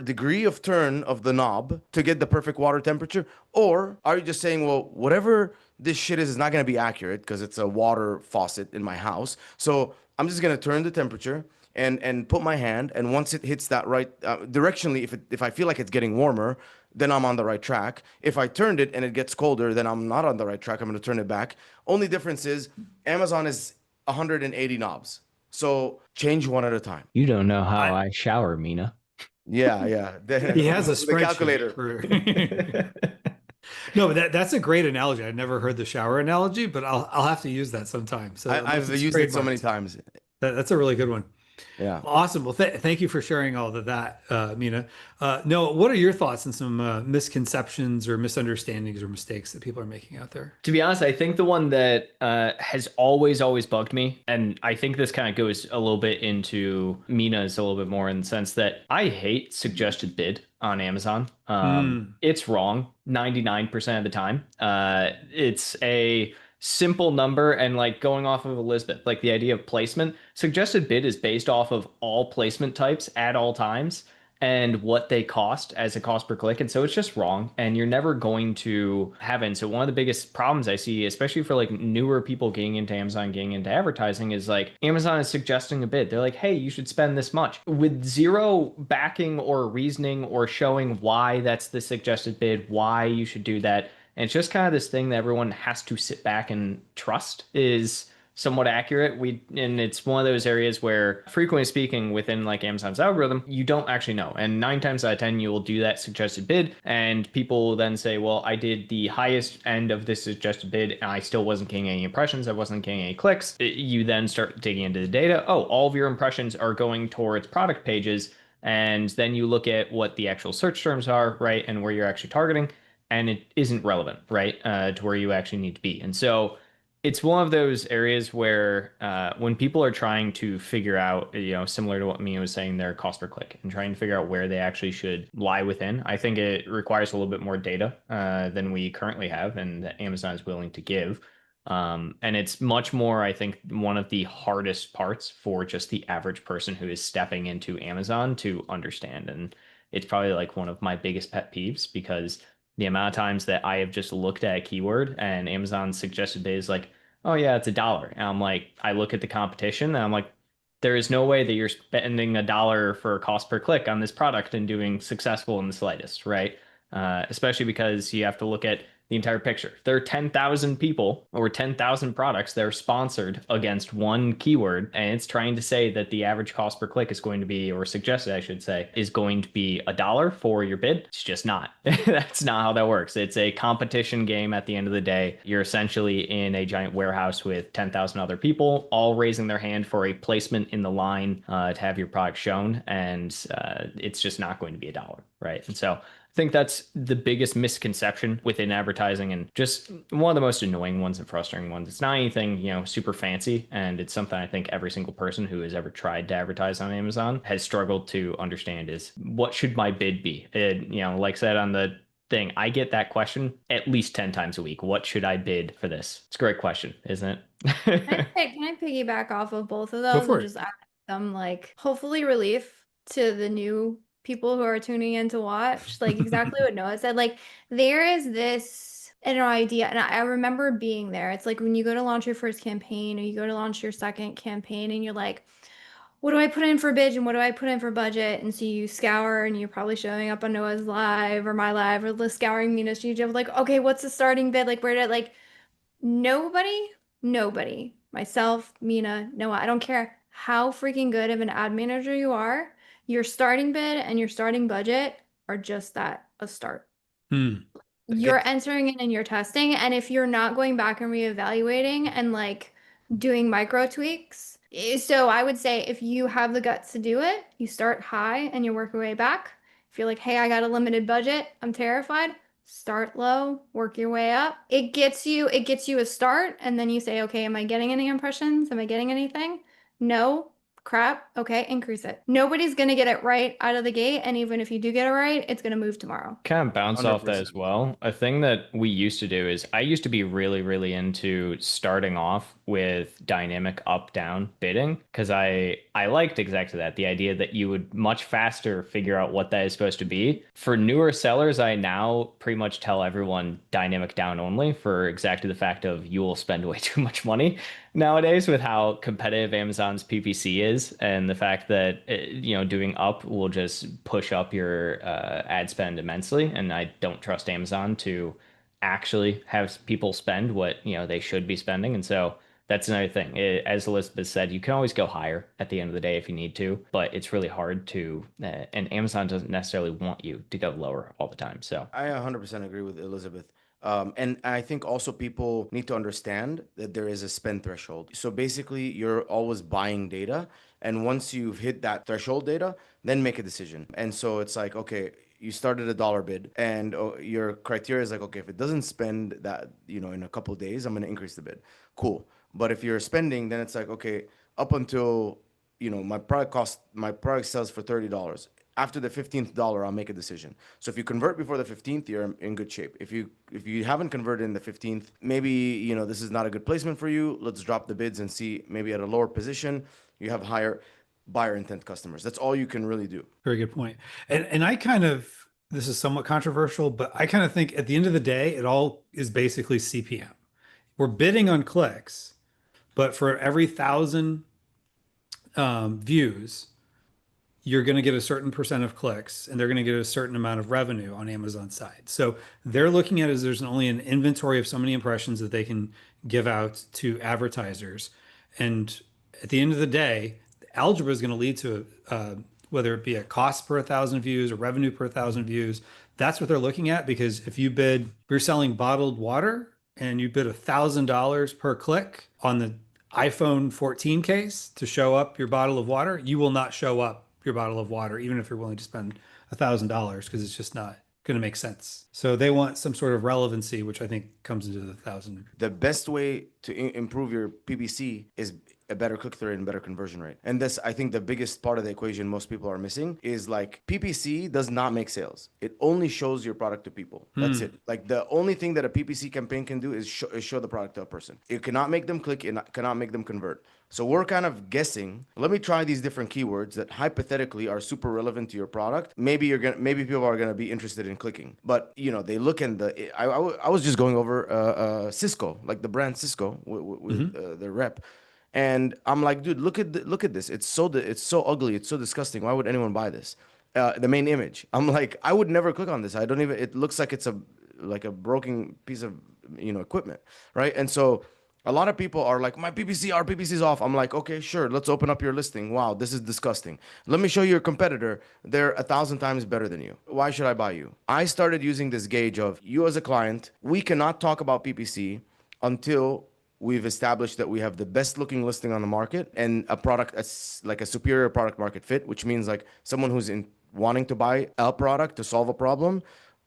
degree of turn of the knob to get the perfect water temperature? Or are you just saying, well, whatever this shit is not going to be accurate because it's a water faucet in my house. So I'm just going to turn the temperature and put my hand, and once it hits that right directionally, if I feel like it's getting warmer, then I'm on the right track. If I turned it and it gets colder, then I'm not on the right track. I'm going to turn it back. Only difference is Amazon is 180 knobs. So change one at a time. You don't know how I shower, Mina. Yeah. He has a the spreadsheet calculator. No, but that's a great analogy. I've never heard the shower analogy, but I'll have to use that sometime. So I've used it so many times. That's a really good one. Yeah. Awesome. Well, thank you for sharing all of that, Mina. Noah, what are your thoughts on some misconceptions or misunderstandings or mistakes that people are making out there? To be honest, I think the one that has always bugged me, and I think this kind of goes a little bit into Mina's a little bit more in the sense that I hate suggested bid on Amazon. It's wrong 99% of the time. It's a simple number, and like going off of Elizabeth, like the idea of placement, suggested bid is based off of all placement types at all times and what they cost as a cost per click. And so it's just wrong, and you're never going to have it. And so one of the biggest problems I see, especially for like newer people getting into Amazon, getting into advertising, is like Amazon is suggesting a bid. They're like, hey, you should spend this much, with zero backing or reasoning or showing why that's the suggested bid, why you should do that. And it's just kind of this thing that everyone has to sit back and trust is somewhat accurate. And it's one of those areas where, frequently speaking, within like Amazon's algorithm, you don't actually know. And 9 times out of 10, you will do that suggested bid, and people will then say, well, I did the highest end of this suggested bid and I still wasn't getting any impressions. I wasn't getting any clicks. You then start digging into the data. Oh, all of your impressions are going towards product pages. And then you look at what the actual search terms are, right? And where you're actually targeting, and it isn't relevant, right, to where you actually need to be. And so it's one of those areas where when people are trying to figure out, similar to what Mia was saying, their cost per click, and trying to figure out where they actually should lie within, I think it requires a little bit more data than we currently have and that Amazon is willing to give. And it's much more, I think, one of the hardest parts for just the average person who is stepping into Amazon to understand. And it's probably like one of my biggest pet peeves, because the amount of times that I have just looked at a keyword and Amazon suggested bid is like, oh yeah, it's $1. And I'm like, I look at the competition and I'm like, there is no way that you're spending $1 for cost per click on this product and doing successful in the slightest, right? Especially because you have to look at the entire picture. There are 10,000 people or 10,000 products that are sponsored against one keyword, and it's trying to say that the average cost per click is going to be, or suggested, I should say, is going to be $1 for your bid. It's just not. That's not how that works. It's a competition game at the end of the day. You're essentially in a giant warehouse with 10,000 other people, all raising their hand for a placement in the line to have your product shown, and it's just not going to be $1, right? And so I think that's the biggest misconception within advertising, and just one of the most annoying ones and frustrating ones. It's not anything, super fancy, and it's something I think every single person who has ever tried to advertise on Amazon has struggled to understand is, what should my bid be? Like I said on the thing, I get that question at least 10 times a week. What should I bid for this? It's a great question, isn't it? Can I piggyback off of both of Go those for and it. just add some hopefully relief to the new people who are tuning in to watch? Like exactly what Noah said. Like there is this idea, and I remember being there. It's like when you go to launch your first campaign or you go to launch your second campaign and you're like, what do I put in for bid and what do I put in for budget? And so you scour and you're probably showing up on Noah's live or my live or the scouring Mina's YouTube, like, okay, what's the starting bid? Like where did nobody, myself, Mina, Noah, I don't care how freaking good of an ad manager you are, your starting bid and your starting budget are just that, a start. You're entering it and you're testing. And if you're not going back and reevaluating and doing micro tweaks, so I would say if you have the guts to do it, you start high and you work your way back. If you're like, hey, I got a limited budget, I'm terrified. Start low, work your way up. It gets you a start, and then you say, okay, am I getting any impressions? Am I getting anything? No. Crap. Okay, increase it. Nobody's gonna get it right out of the gate, and even if you do get it right, it's gonna move tomorrow. Kind of bounce off that 100%. as well. A thing that we used to do is I used to be really, really into starting off with dynamic up-down bidding because I liked exactly that. The idea that you would much faster figure out what that is supposed to be. For newer sellers, I now pretty much tell everyone dynamic down only for exactly the fact of you will spend way too much money nowadays with how competitive Amazon's PPC is, and the fact that doing up will just push up your ad spend immensely. And I don't trust Amazon to actually have people spend what they should be spending. And so that's another thing. As Elizabeth said, you can always go higher at the end of the day if you need to, but it's really hard to, and Amazon doesn't necessarily want you to go lower all the time. So I 100% agree with Elizabeth. And I think also people need to understand that there is a spend threshold. So basically, you're always buying data. And once you've hit that threshold data, then make a decision. And so it's like, okay, you started $1 bid and your criteria is like, okay, if it doesn't spend that, in a couple of days, I'm going to increase the bid. Cool. But if you're spending, then it's like, okay, up until, my product sells for $30. After the $15th, I'll make a decision. So if you convert before the 15th, you're in good shape. If you haven't converted in the 15th, maybe this is not a good placement for you. Let's drop the bids and see, maybe at a lower position, you have higher buyer intent customers. That's all you can really do. Very good point. And this is somewhat controversial, but I kind of think at the end of the day, it all is basically CPM. We're bidding on clicks, but for every 1,000 views, you're going to get a certain percent of clicks, and they're going to get a certain amount of revenue on Amazon's side. So they're looking at it as there's only an inventory of so many impressions that they can give out to advertisers. And at the end of the day, the algebra is going to lead to whether it be a cost per 1,000 views or revenue per 1,000 views. That's what they're looking at, because if you're selling bottled water and you bid $1,000 per click on the iPhone 14 case to show up your bottle of water, you will not show up your bottle of water, even if you're willing to spend $1,000, because it's just not going to make sense. So they want some sort of relevancy, which I think comes into the 1,000. The best way to improve your PPC is a better click-through rate and better conversion rate. And this, I think the biggest part of the equation most people are missing is PPC does not make sales. It only shows your product to people. That's it. The only thing that a PPC campaign can do is show the product to a person. It cannot make them click, it cannot make them convert. So we're kind of guessing, let me try these different keywords that hypothetically are super relevant to your product. Maybe people are going to be interested in clicking. But, they look in I was just going over Cisco, the brand Cisco with their rep. And I'm like, dude, look at this. It's so ugly. It's so disgusting. Why would anyone buy this? The main image. I'm like, I would never click on this. It looks like it's like a broken piece of, equipment, right? And so a lot of people are like, our PPC is off. I'm like, okay, sure, let's open up your listing. Wow, this is disgusting. Let me show you your competitor. They're 1,000 times better than you. Why should I buy you? I started using this gauge of, you as a client, we cannot talk about PPC until we've established that we have the best looking listing on the market and a product that's like a superior product market fit, which means like someone who's wanting to buy a product to solve a problem.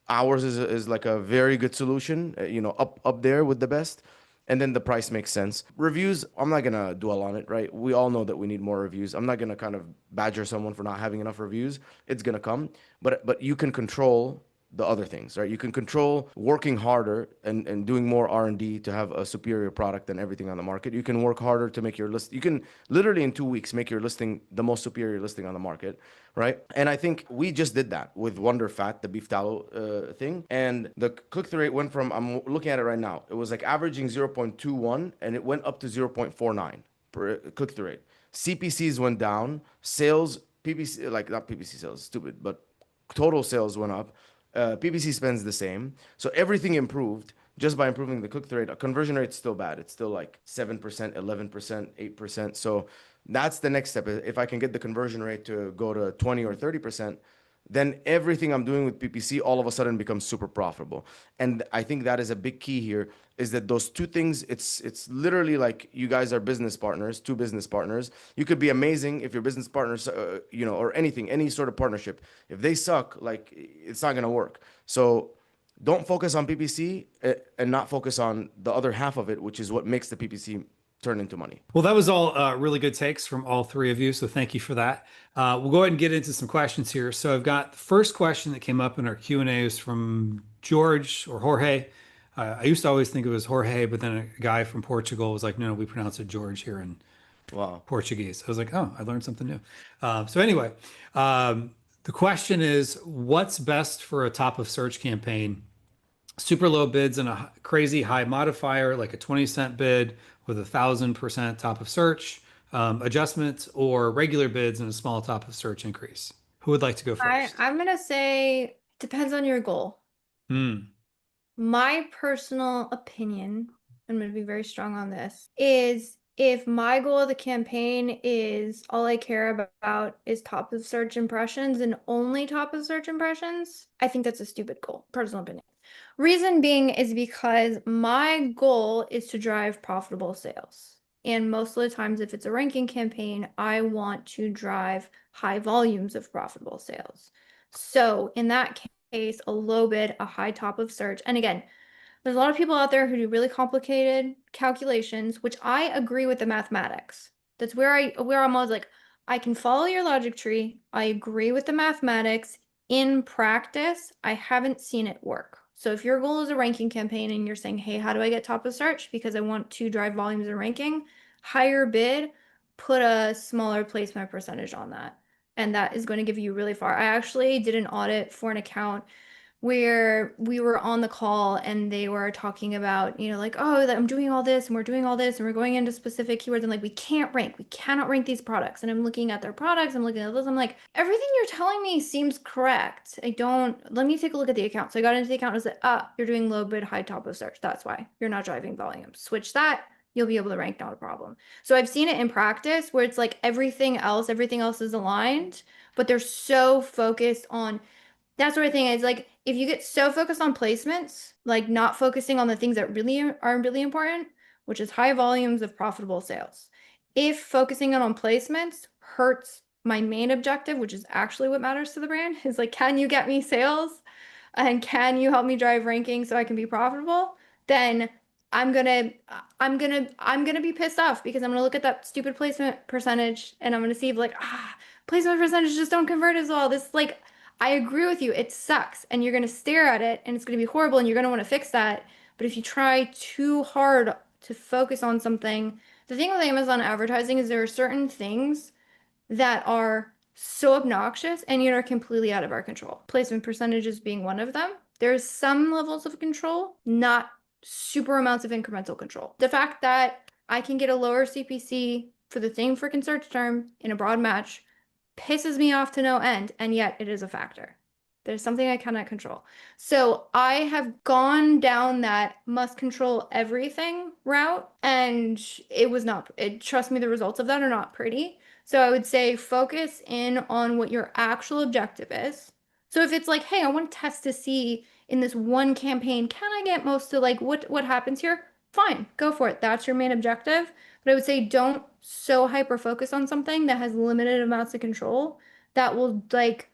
Ours is like a very good solution, up there with the best. And then the price makes sense. Reviews, I'm not gonna dwell on it, right? We all know that we need more reviews. I'm not gonna kind of badger someone for not having enough reviews. It's gonna come, but you can control the other things, right? You can control working harder and doing more R&D to have a superior product than everything on the market. You can work harder to make your list. You can literally in 2 weeks make your listing the most superior listing on the market, right? And I think we just did that with Wonder Fat, the beef tallow thing. And the click-through rate went from, I'm looking at it right now, it was like averaging 0.21 and it went up to 0.49 per click-through rate. CPCs went down, sales, PPC, like not PPC sales, stupid, but total sales went up. PPC spends the same. So everything improved just by improving the click-through rate. Conversion rate's still bad. It's still like 7%, 11%, 8%. So that's the next step. If I can get the conversion rate to go to 20 or 30%, then everything I'm doing with PPC all of a sudden becomes super profitable. And I think that is a big key here, is that those two things, it's literally like you guys are business partners, two business partners. You could be amazing if your business partners, or anything, any sort of partnership. If they suck, like it's not gonna work. So don't focus on PPC and not focus on the other half of it, which is what makes the PPC turn into money. Well, that was all really good takes from all three of you. So thank you for that. We'll go ahead and get into some questions here. So I've got the first question that came up in our Q&As from George or Jorge. I used to always think it was Jorge, but then a guy from Portugal was like, no, we pronounce it George here in Wow. Portuguese. I was like, oh, I learned something new. So anyway, the question is, what's best for a top of search campaign? Super low bids and a crazy high modifier, like a 20-cent bid with 1,000% top of search, adjustments, or regular bids and a small top of search increase. Who would like to go first? I'm gonna say depends on your goal. My personal opinion, I'm going to be very strong on this, is if my goal of the campaign is all I care about is top of search impressions and only top of search impressions, I think that's a stupid goal, personal opinion. Reason being is because my goal is to drive profitable sales. And most of the times, if it's a ranking campaign, I want to drive high volumes of profitable sales. So in that case, a low bid, a high top of search. And again, there's a lot of people out there who do really complicated calculations, which I agree with the mathematics. That's where I'm always like, I can follow your logic tree. I agree with the mathematics. In practice, I haven't seen it work. So if your goal is a ranking campaign and you're saying, hey, how do I get top of search? Because I want to drive volumes and ranking, higher bid, put a smaller placement percentage on that. And that is going to give you really far. I actually did an audit for an account where we were on the call and they were talking about, like, oh, I'm doing all this and we're doing all this and we're going into specific keywords and like, we cannot rank these products. And I'm looking at their products, I'm looking at this, I'm like, everything you're telling me seems correct. Let me take a look at the account. So I got into the account and I said, you're doing low bid, high top of search. That's why you're not driving volume. Switch that. You'll be able to rank, not a problem. So I've seen it in practice where it's like everything else is aligned, but they're so focused on that sort of thing. Is like, if you get so focused on placements, like not focusing on the things that really are really important, which is high volumes of profitable sales. If focusing on placements hurts my main objective, which is actually what matters to the brand, is like, can you get me sales and can you help me drive ranking so I can be profitable? Then I'm gonna be pissed off because I'm gonna look at that stupid placement percentage and I'm gonna see if like, placement percentage just don't convert as well. This like, I agree with you. It sucks. And you're going to stare at it and it's going to be horrible and you're going to want to fix that. But if you try too hard to focus on something, the thing with Amazon advertising is there are certain things that are so obnoxious and yet are completely out of our control. Placement percentages being one of them. There's some levels of control, not super amounts of incremental control. The fact that I can get a lower CPC for the same freaking search term in a broad match pisses me off to no end, and yet it is a factor. There's something I cannot control. So I have gone down that must control everything route, and trust me, the results of that are not pretty. So I would say focus in on what your actual objective is. So if it's like, hey, I want to test to see in this one campaign, can I get most of like what happens here? Fine, go for it. That's your main objective. But I would say don't so hyper focus on something that has limited amounts of control that will like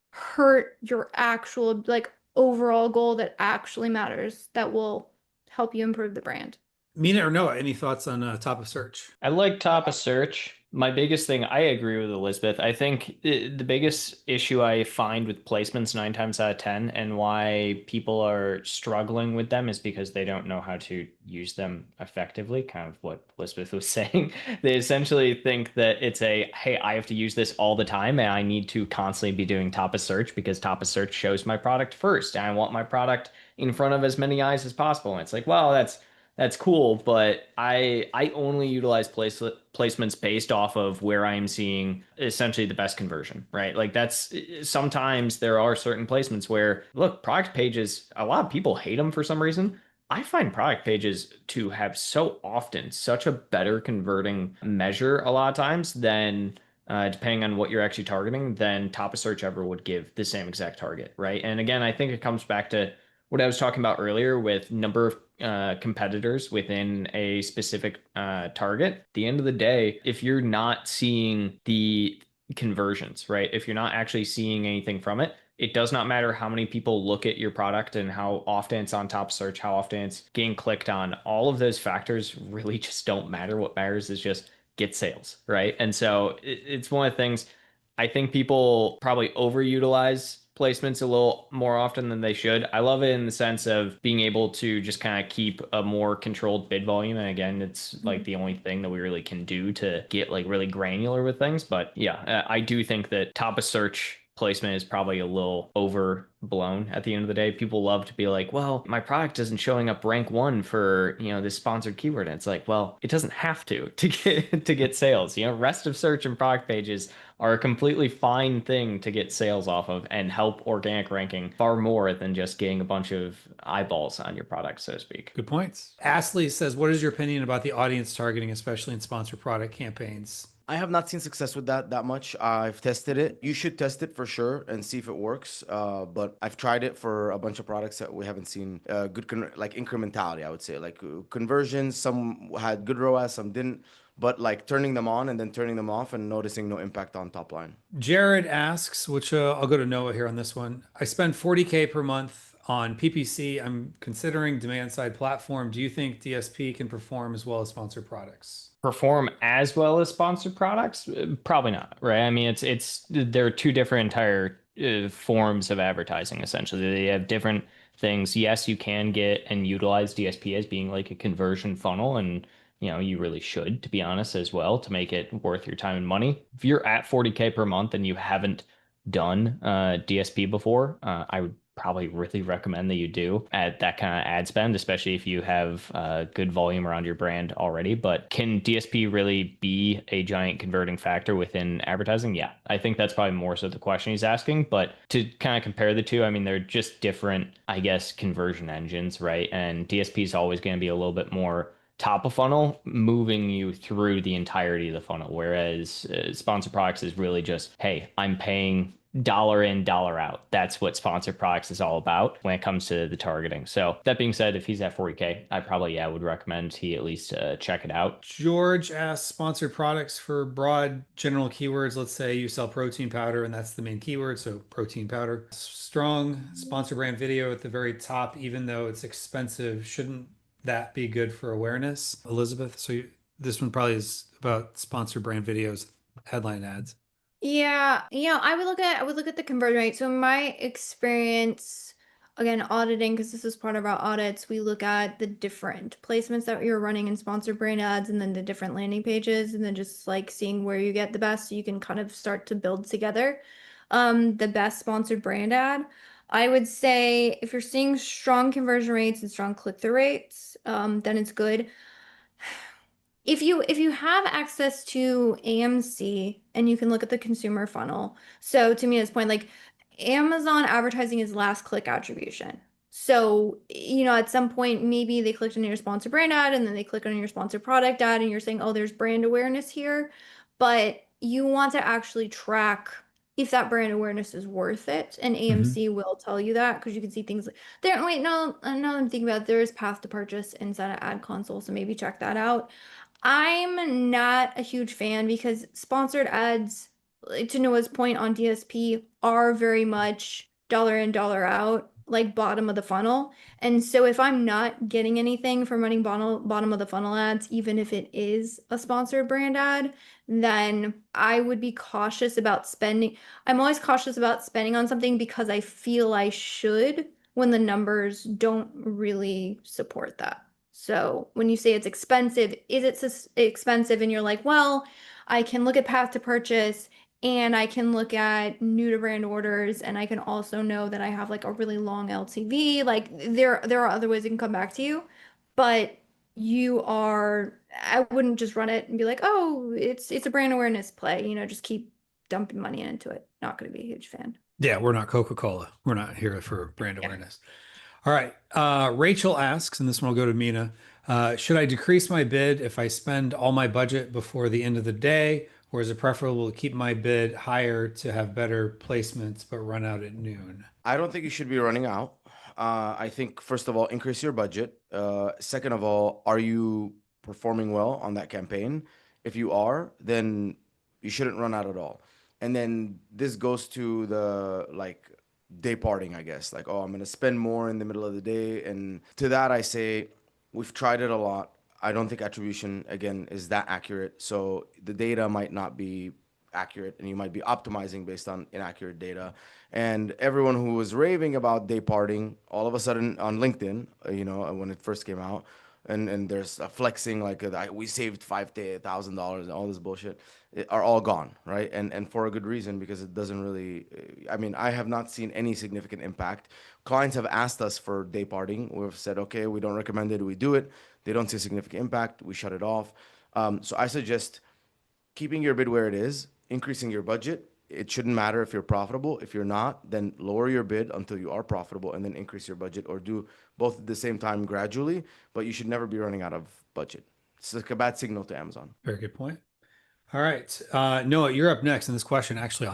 hurt your actual like overall goal that actually matters, that will help you improve the brand. Mina or Noah, any thoughts on top of search? I like top of search. My biggest thing, I agree with Elizabeth. I think the biggest issue I find with placements 9 times out of 10 and why people are struggling with them is because they don't know how to use them effectively, kind of what Elizabeth was saying. They essentially think that it's hey, I have to use this all the time and I need to constantly be doing top of search because top of search shows my product first and I want my product in front of as many eyes as possible. And it's like, well, that's cool, but I only utilize placements based off of where I'm seeing essentially the best conversion, right? Like that's sometimes there are certain placements where look, product pages, a lot of people hate them for some reason. I find product pages to have so often such a better converting measure a lot of times than depending on what you're actually targeting, than top of search ever would give the same exact target, right? And again, I think it comes back to what I was talking about earlier with number of competitors within a specific target. At the end of the day, if you're not seeing the conversions, right? If you're not actually seeing anything from it, it does not matter how many people look at your product and how often it's on top search, how often it's getting clicked on. All of those factors really just don't matter. What matters is just get sales, right? And so it's one of the things I think people probably overutilize placements a little more often than they should. I love it in the sense of being able to just kind of keep a more controlled bid volume. And again, it's like the only thing that we really can do to get like really granular with things. But yeah, I do think that top of search placement is probably a little overblown at the end of the day. People love to be like, well, my product isn't showing up rank 1 for, this sponsored keyword. And it's like, well, it doesn't have to get sales. Rest of search and product pages are a completely fine thing to get sales off of and help organic ranking far more than just getting a bunch of eyeballs on your product, so to speak. Good points. Astley says, what is your opinion about the audience targeting, especially in sponsored product campaigns? I have not seen success with that much. I've tested it. You should test it for sure and see if it works. But I've tried it for a bunch of products that we haven't seen good like incrementality. I would say like conversions. Some had good ROAS, some didn't. But like turning them on and then turning them off and noticing no impact on top line. Jared asks, which I'll go to Noah here on this one. I spend 40K per month on PPC. I'm considering demand side platform. Do you think DSP can perform as well as sponsored products? Perform as well as sponsored products? Probably not, right? I mean, there are two different entire forms of advertising. Essentially, they have different things. Yes, you can get and utilize DSP as being like a conversion funnel, and you really should, to be honest, as well, to make it worth your time and money. If you're at 40K per month and you haven't done DSP before, I would probably really recommend that you do at that kind of ad spend, especially if you have good volume around your brand already. But can DSP really be a giant converting factor within advertising? Yeah, I think that's probably more so the question he's asking. But to kind of compare the two, I mean, they're just different, I guess, conversion engines, right? And DSP is always going to be a little bit more top of funnel, moving you through the entirety of the funnel. Whereas sponsored products is really just, hey, I'm paying dollar in, dollar out. That's what sponsored products is all about when it comes to the targeting. So that being said, if he's at 40K, I probably, would recommend he at least check it out. George asks, sponsored products for broad general keywords. Let's say you sell protein powder and that's the main keyword. So protein powder. Strong sponsor brand video at the very top, even though it's expensive. Shouldn't that be good for awareness, Elizabeth? So this one probably is about sponsored brand videos, headline ads. Yeah, I would look at the conversion rate. So in my experience, again, auditing, because this is part of our audits, we look at the different placements that you're running in sponsored brand ads and then the different landing pages and then just like seeing where you get the best so you can kind of start to build together the best sponsored brand ad. I would say if you're seeing strong conversion rates and strong click-through rates, then it's good. If you have access to AMC and you can look at the consumer funnel, so to me, at this point, like Amazon advertising is last click attribution. So, at some point, maybe they clicked on your sponsored brand ad and then they click on your sponsored product ad and you're saying, oh, there's brand awareness here. But you want to actually track if that brand awareness is worth it. And AMC will tell you that because you can see things like there. Wait, no, now I'm thinking about it, there is path to purchase inside of ad console. So maybe check that out. I'm not a huge fan because sponsored ads, like, to Noah's point on DSP, are very much dollar in, dollar out, like bottom of the funnel. And so if I'm not getting anything from running bottom of the funnel ads, even if it is a sponsored brand ad, then I would be cautious about spending. I'm always cautious about spending on something because I feel I should when the numbers don't really support that. So when you say it's expensive, is it expensive? And you're like, well, I can look at path to purchase and I can look at new to brand orders and I can also know that I have like a really long LTV. Like there are other ways it can come back to you, but I wouldn't just run it and be like, oh, it's a brand awareness play, just keep dumping money into it. Not going to be a huge fan. Yeah, we're not Coca-Cola. We're not here for brand awareness. All right. Rachel asks, and this one will go to Mina. Should I decrease my bid if I spend all my budget before the end of the day, or is it preferable to keep my bid higher to have better placements but run out at noon? I don't think you should be running out. I think, first of all, increase your budget. Second of all, are you performing well on that campaign? If you are, then you shouldn't run out at all. And then this goes to the day parting, I guess. Like, oh, I'm going to spend more in the middle of the day. And to that, I say, we've tried it a lot. I don't think attribution, again, is that accurate. So the data might not be accurate and you might be optimizing based on inaccurate data. And everyone who was raving about day parting, all of a sudden on LinkedIn, when it first came out, and there's a flexing like we saved $5,000 and all this bullshit, are all gone, right? And for a good reason, because it doesn't really. I mean, I have not seen any significant impact. Clients have asked us for day parting. We've said, okay, we don't recommend it. We do it. They don't see significant impact. We shut it off. So I suggest keeping your bid where it is, increasing your budget. It shouldn't matter if you're profitable. If you're not, then lower your bid until you are profitable and then increase your budget, or do both at the same time gradually. But you should never be running out of budget. It's like a bad signal to Amazon. Very good point. All right. Noah, you're up next. And this question actually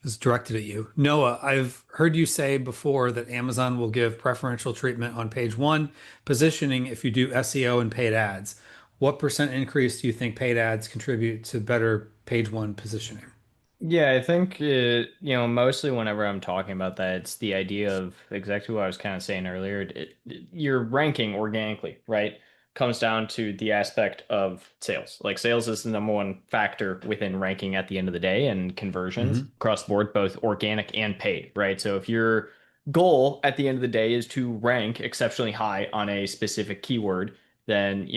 is directed at you. Noah, I've heard you say before that Amazon will give preferential treatment on page 1 positioning if you do SEO and paid ads. What % increase do you think paid ads contribute to better page 1 positioning? Yeah, I think mostly whenever I'm talking about that, it's the idea of exactly what I was kind of saying earlier. You're ranking organically, right? Comes down to the aspect of sales. Like sales is the number one factor within ranking at the end of the day, and conversions across the board, both organic and paid, right? So if your goal at the end of the day is to rank exceptionally high on a specific keyword, then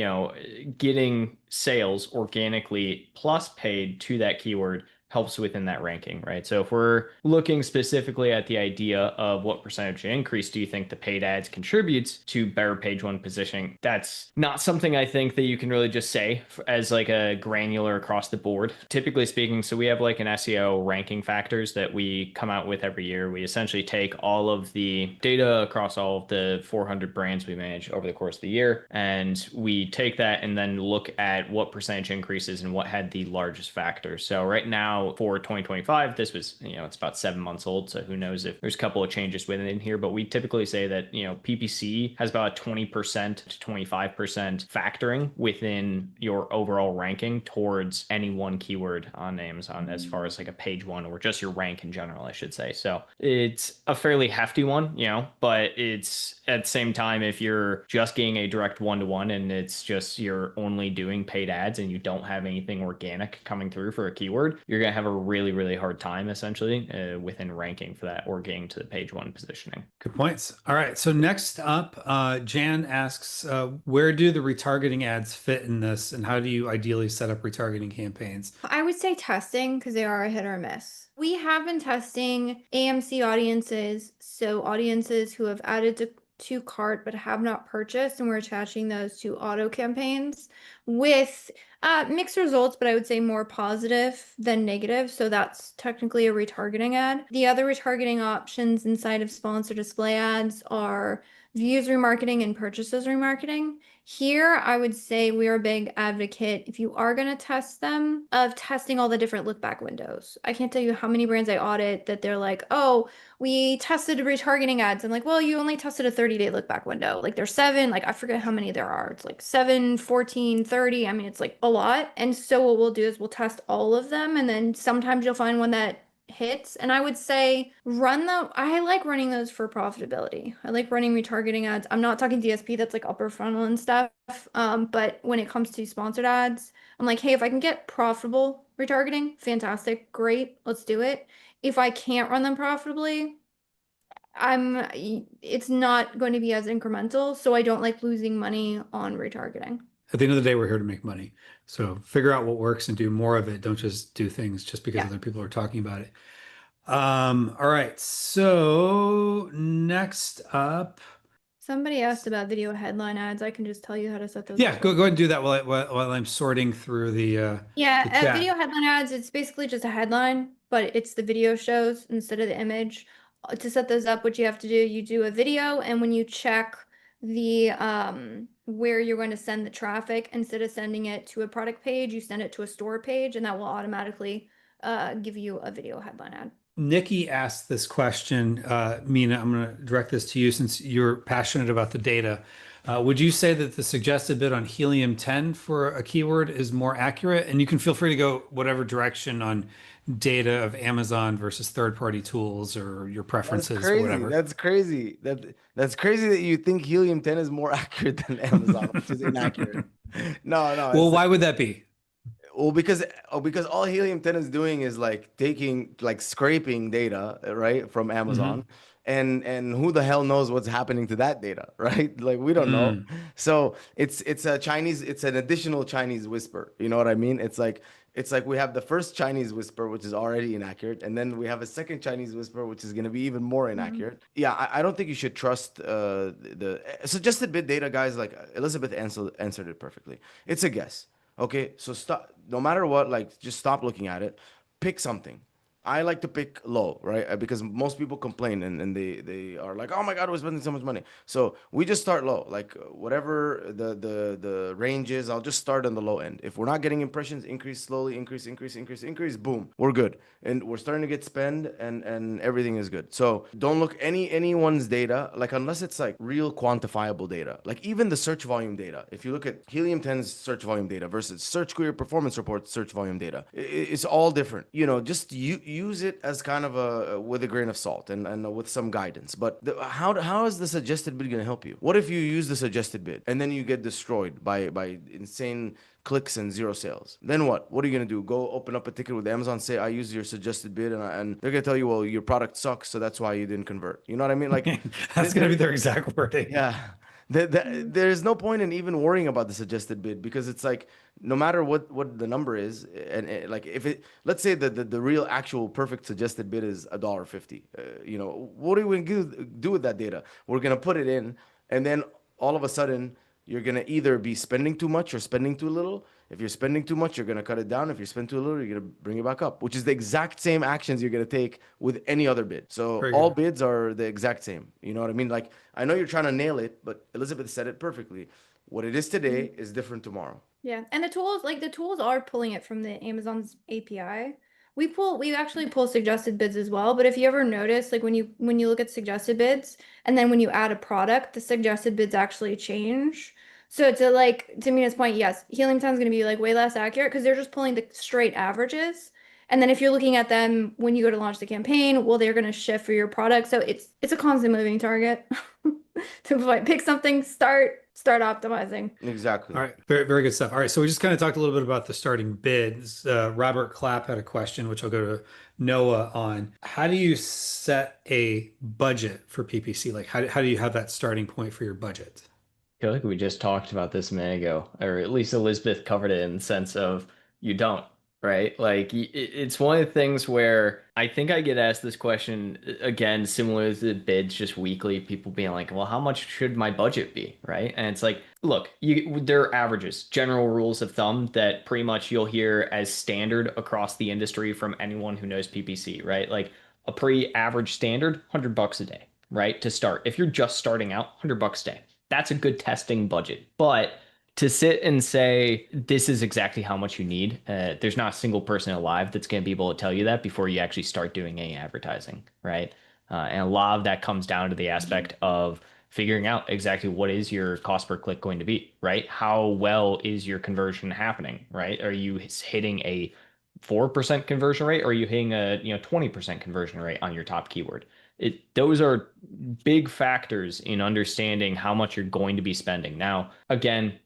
getting sales organically plus paid to that keyword helps within that ranking, right? So if we're looking specifically at the idea of what percentage increase do you think the paid ads contributes to better page 1 positioning, that's not something I think that you can really just say as like a granular across the board. Typically speaking, so we have like an SEO ranking factors that we come out with every year. We essentially take all of the data across all of the 400 brands we manage over the course of the year, and we take that and then look at what percentage increases and what had the largest factors. So right now, for 2025, this was, it's about 7 months old. So who knows if there's a couple of changes within here, but we typically say that, PPC has about a 20% to 25% factoring within your overall ranking towards any one keyword on Amazon, as far as like a page 1 or just your rank in general, I should say. So it's a fairly hefty one, but it's at the same time, if you're just getting a direct 1-to-1 and it's just you're only doing paid ads and you don't have anything organic coming through for a keyword, you're going to have a really, really hard time essentially within ranking for that or getting to the page 1 positioning. Good points. All right. So next up, Jan asks, where do the retargeting ads fit in this, and how do you ideally set up retargeting campaigns? I would say testing, because they are a hit or miss. We have been testing AMC audiences, so audiences who have added to cart but have not purchased, and we're attaching those to auto campaigns with mixed results, but I would say more positive than negative. So that's technically a retargeting ad. The other retargeting options inside of sponsored display ads are views remarketing and purchases remarketing. Here, I would say we are a big advocate, if you are going to test them, of testing all the different look back windows. I can't tell you how many brands I audit that they're like, oh, we tested retargeting ads. I'm like, well, you only tested a 30-day look back window. Like there's 7, like I forget how many there are. It's like 7, 14, 30. I mean, it's like a lot. And so what we'll do is we'll test all of them. And then sometimes you'll find one that hits. And I would say I like running those for profitability. I like running retargeting ads. I'm not talking DSP, that's like upper funnel and stuff. But when it comes to sponsored ads, I'm like, hey, if I can get profitable retargeting, fantastic, great, let's do it. If I can't run them profitably, it's not going to be as incremental. So I don't like losing money on retargeting. At the end of the day, we're here to make money. So figure out what works and do more of it. Don't just do things just because other people are talking about it. All right. So next up. Somebody asked about video headline ads. I can just tell you how to set those Yeah, up. go ahead and do that while I'm sorting through the chat. Video headline ads, it's basically just a headline, but it's the video shows instead of the image. To set those up, what you have to do, you do a video, and when you check the where you're going to send the traffic, instead of sending it to a product page, you send it to a store page, and that will automatically give you a video headline ad. Nikki asked this question. Mina, I'm going to direct this to you since you're passionate about the data. Would you say that the suggested bid on helium 10 for a keyword is more accurate? And you can feel free to go whatever direction on data of Amazon versus third-party tools or your preferences or whatever. That's crazy. That's crazy that you think helium 10 is more accurate than Amazon, which is inaccurate. No. Well, why would that be? Well, because all helium 10 is doing is like scraping data, right, from Amazon. And who the hell knows what's happening to that data, right? Like we don't know. So it's an additional Chinese whisper. You know what I mean? It's like we have the first Chinese whisper, which is already inaccurate, and then we have a second Chinese whisper, which is going to be even more inaccurate. Yeah, I don't think you should trust the suggested bid data, guys. Like Elizabeth answered it perfectly. It's a guess. Okay, so stop. No matter what, like just stop looking at it. Pick something. I like to pick low, right? Because most people complain and they are like, oh my God, we're spending so much money. So we just start low, like whatever the range is, I'll just start on the low end. If we're not getting impressions, increase slowly, increase, boom, we're good. And we're starting to get spend and everything is good. So don't look anyone's data, like unless it's like real quantifiable data, like even the search volume data. If you look at Helium 10's search volume data versus Search Query Performance Report's search volume data, it's all different. You know, just use it as kind of with a grain of salt and with some guidance. But how is the suggested bid going to help you? What if you use the suggested bid and then you get destroyed by insane clicks and zero sales? Then what are you going to do? Go open up a ticket with Amazon, say I use your suggested bid, and they're going to tell you, well, your product sucks, so that's why you didn't convert. You know what I mean? Like that's going to be their exact wording. Yeah. There's no point in even worrying about the suggested bid, because it's like no matter what the number is, and like if it, let's say that the real actual perfect suggested bid is $1.50, you know, what are we going to do with that data? We're going to put it in, and then all of a sudden you're going to either be spending too much or spending too little. If you're spending too much, you're going to cut it down. If you spend too little, you're going to bring it back up, which is the exact same actions you're going to take with any other bid. So all bids are the exact same. You know what I mean? Like, I know you're trying to nail it, but Elizabeth said it perfectly. What it is today is different tomorrow. Yeah. And the tools are pulling it from the Amazon's API. We actually pull suggested bids as well. But if you ever notice, like when you look at suggested bids and then when you add a product, the suggested bids actually change. So to Mina's point, yes, Helium 10 is going to be like way less accurate because they're just pulling the straight averages. And then if you're looking at them when you go to launch the campaign, well, they're going to shift for your product. So it's a constant moving target. To pick something, start optimizing. Exactly. All right. Very, very good stuff. All right. So we just kind of talked a little bit about the starting bids. Robert Clapp had a question, which I'll go to Noah on. How do you set a budget for PPC? Like how do you have that starting point for your budget? I feel like we just talked about this a minute ago, or at least Elizabeth covered it in the sense of you don't. right? Like it's one of the things where I think I get asked this question again, similar to the bids just weekly, people being like, well, how much should my budget be? Right. And it's like, look, there are averages, general rules of thumb that pretty much you'll hear as standard across the industry from anyone who knows PPC, right? Like a pretty average standard, $100 a day, right? To start. If you're just starting out, $100 a day. That's a good testing budget. But to sit and say this is exactly how much you need, there's not a single person alive that's going to be able to tell you that before you actually start doing any advertising, right? And a lot of that comes down to the aspect of figuring out exactly what is your cost per click going to be, right? How well is your conversion happening, right? Are you hitting a 4% conversion rate, or are you hitting a 20% conversion rate on your top keyword? Those are big factors in understanding how much you're going to be spending. Now, again,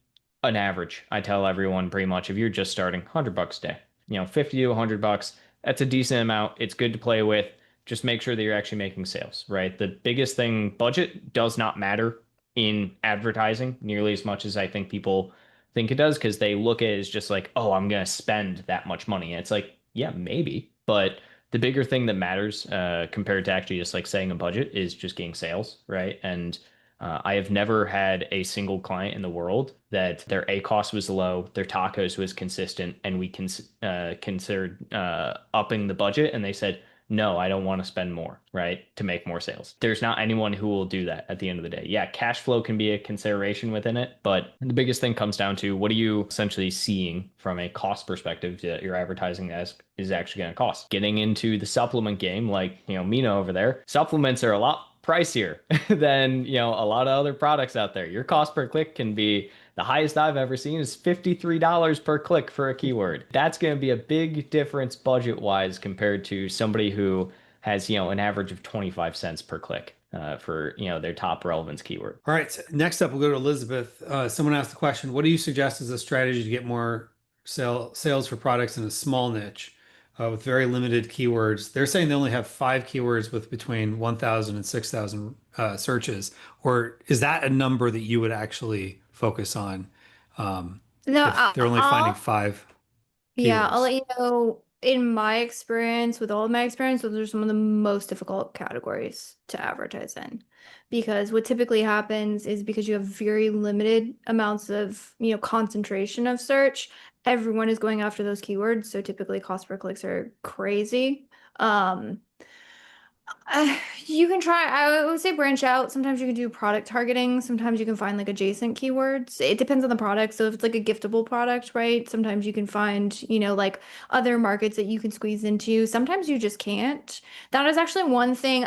an average. I tell everyone pretty much if you're just starting, $100 a day, 50 to $100, that's a decent amount. It's good to play with. Just make sure that you're actually making sales, right? The biggest thing, budget does not matter in advertising nearly as much as I think people think it does, because they look at it as just like, oh, I'm going to spend that much money. And it's like, yeah, maybe. But the bigger thing that matters compared to actually just like setting a budget is just getting sales, right? And I have never had a single client in the world that their ACoS was low, their tacos was consistent, and we considered upping the budget, and they said, no, I don't want to spend more, right, to make more sales. There's not anyone who will do that at the end of the day. Yeah, cash flow can be a consideration within it, but the biggest thing comes down to what are you essentially seeing from a cost perspective that your advertising is actually going to cost. Getting into the supplement game, like, Mina over there, supplements are a lot pricier than a lot of other products out there. Your cost per click can be the highest I've ever seen is $53 per click for a keyword. That's going to be a big difference budget wise compared to somebody who has an average of 25 cents per click for their top relevance keyword. All right, so next up we'll go to Elizabeth. Someone asked the question, what do you suggest as a strategy to get more sales for products in a small niche with very limited keywords? They're saying they only have 5 keywords with between 1,000 and 6,000 searches. Or is that a number that you would actually focus on No, if they're only finding 5 yeah, I'll keywords? let you know. In my experience, with all of my experience, those are some of the most difficult categories to advertise in. Because what typically happens is because you have very limited amounts of, concentration of search, everyone is going after those keywords. So typically cost per clicks are crazy. Um, you can try, I would say branch out. Sometimes you can do product targeting. Sometimes you can find like adjacent keywords. It depends on the product. So if it's like a giftable product, right? Sometimes you can find, like other markets that you can squeeze into. Sometimes you just can't. That is actually one thing.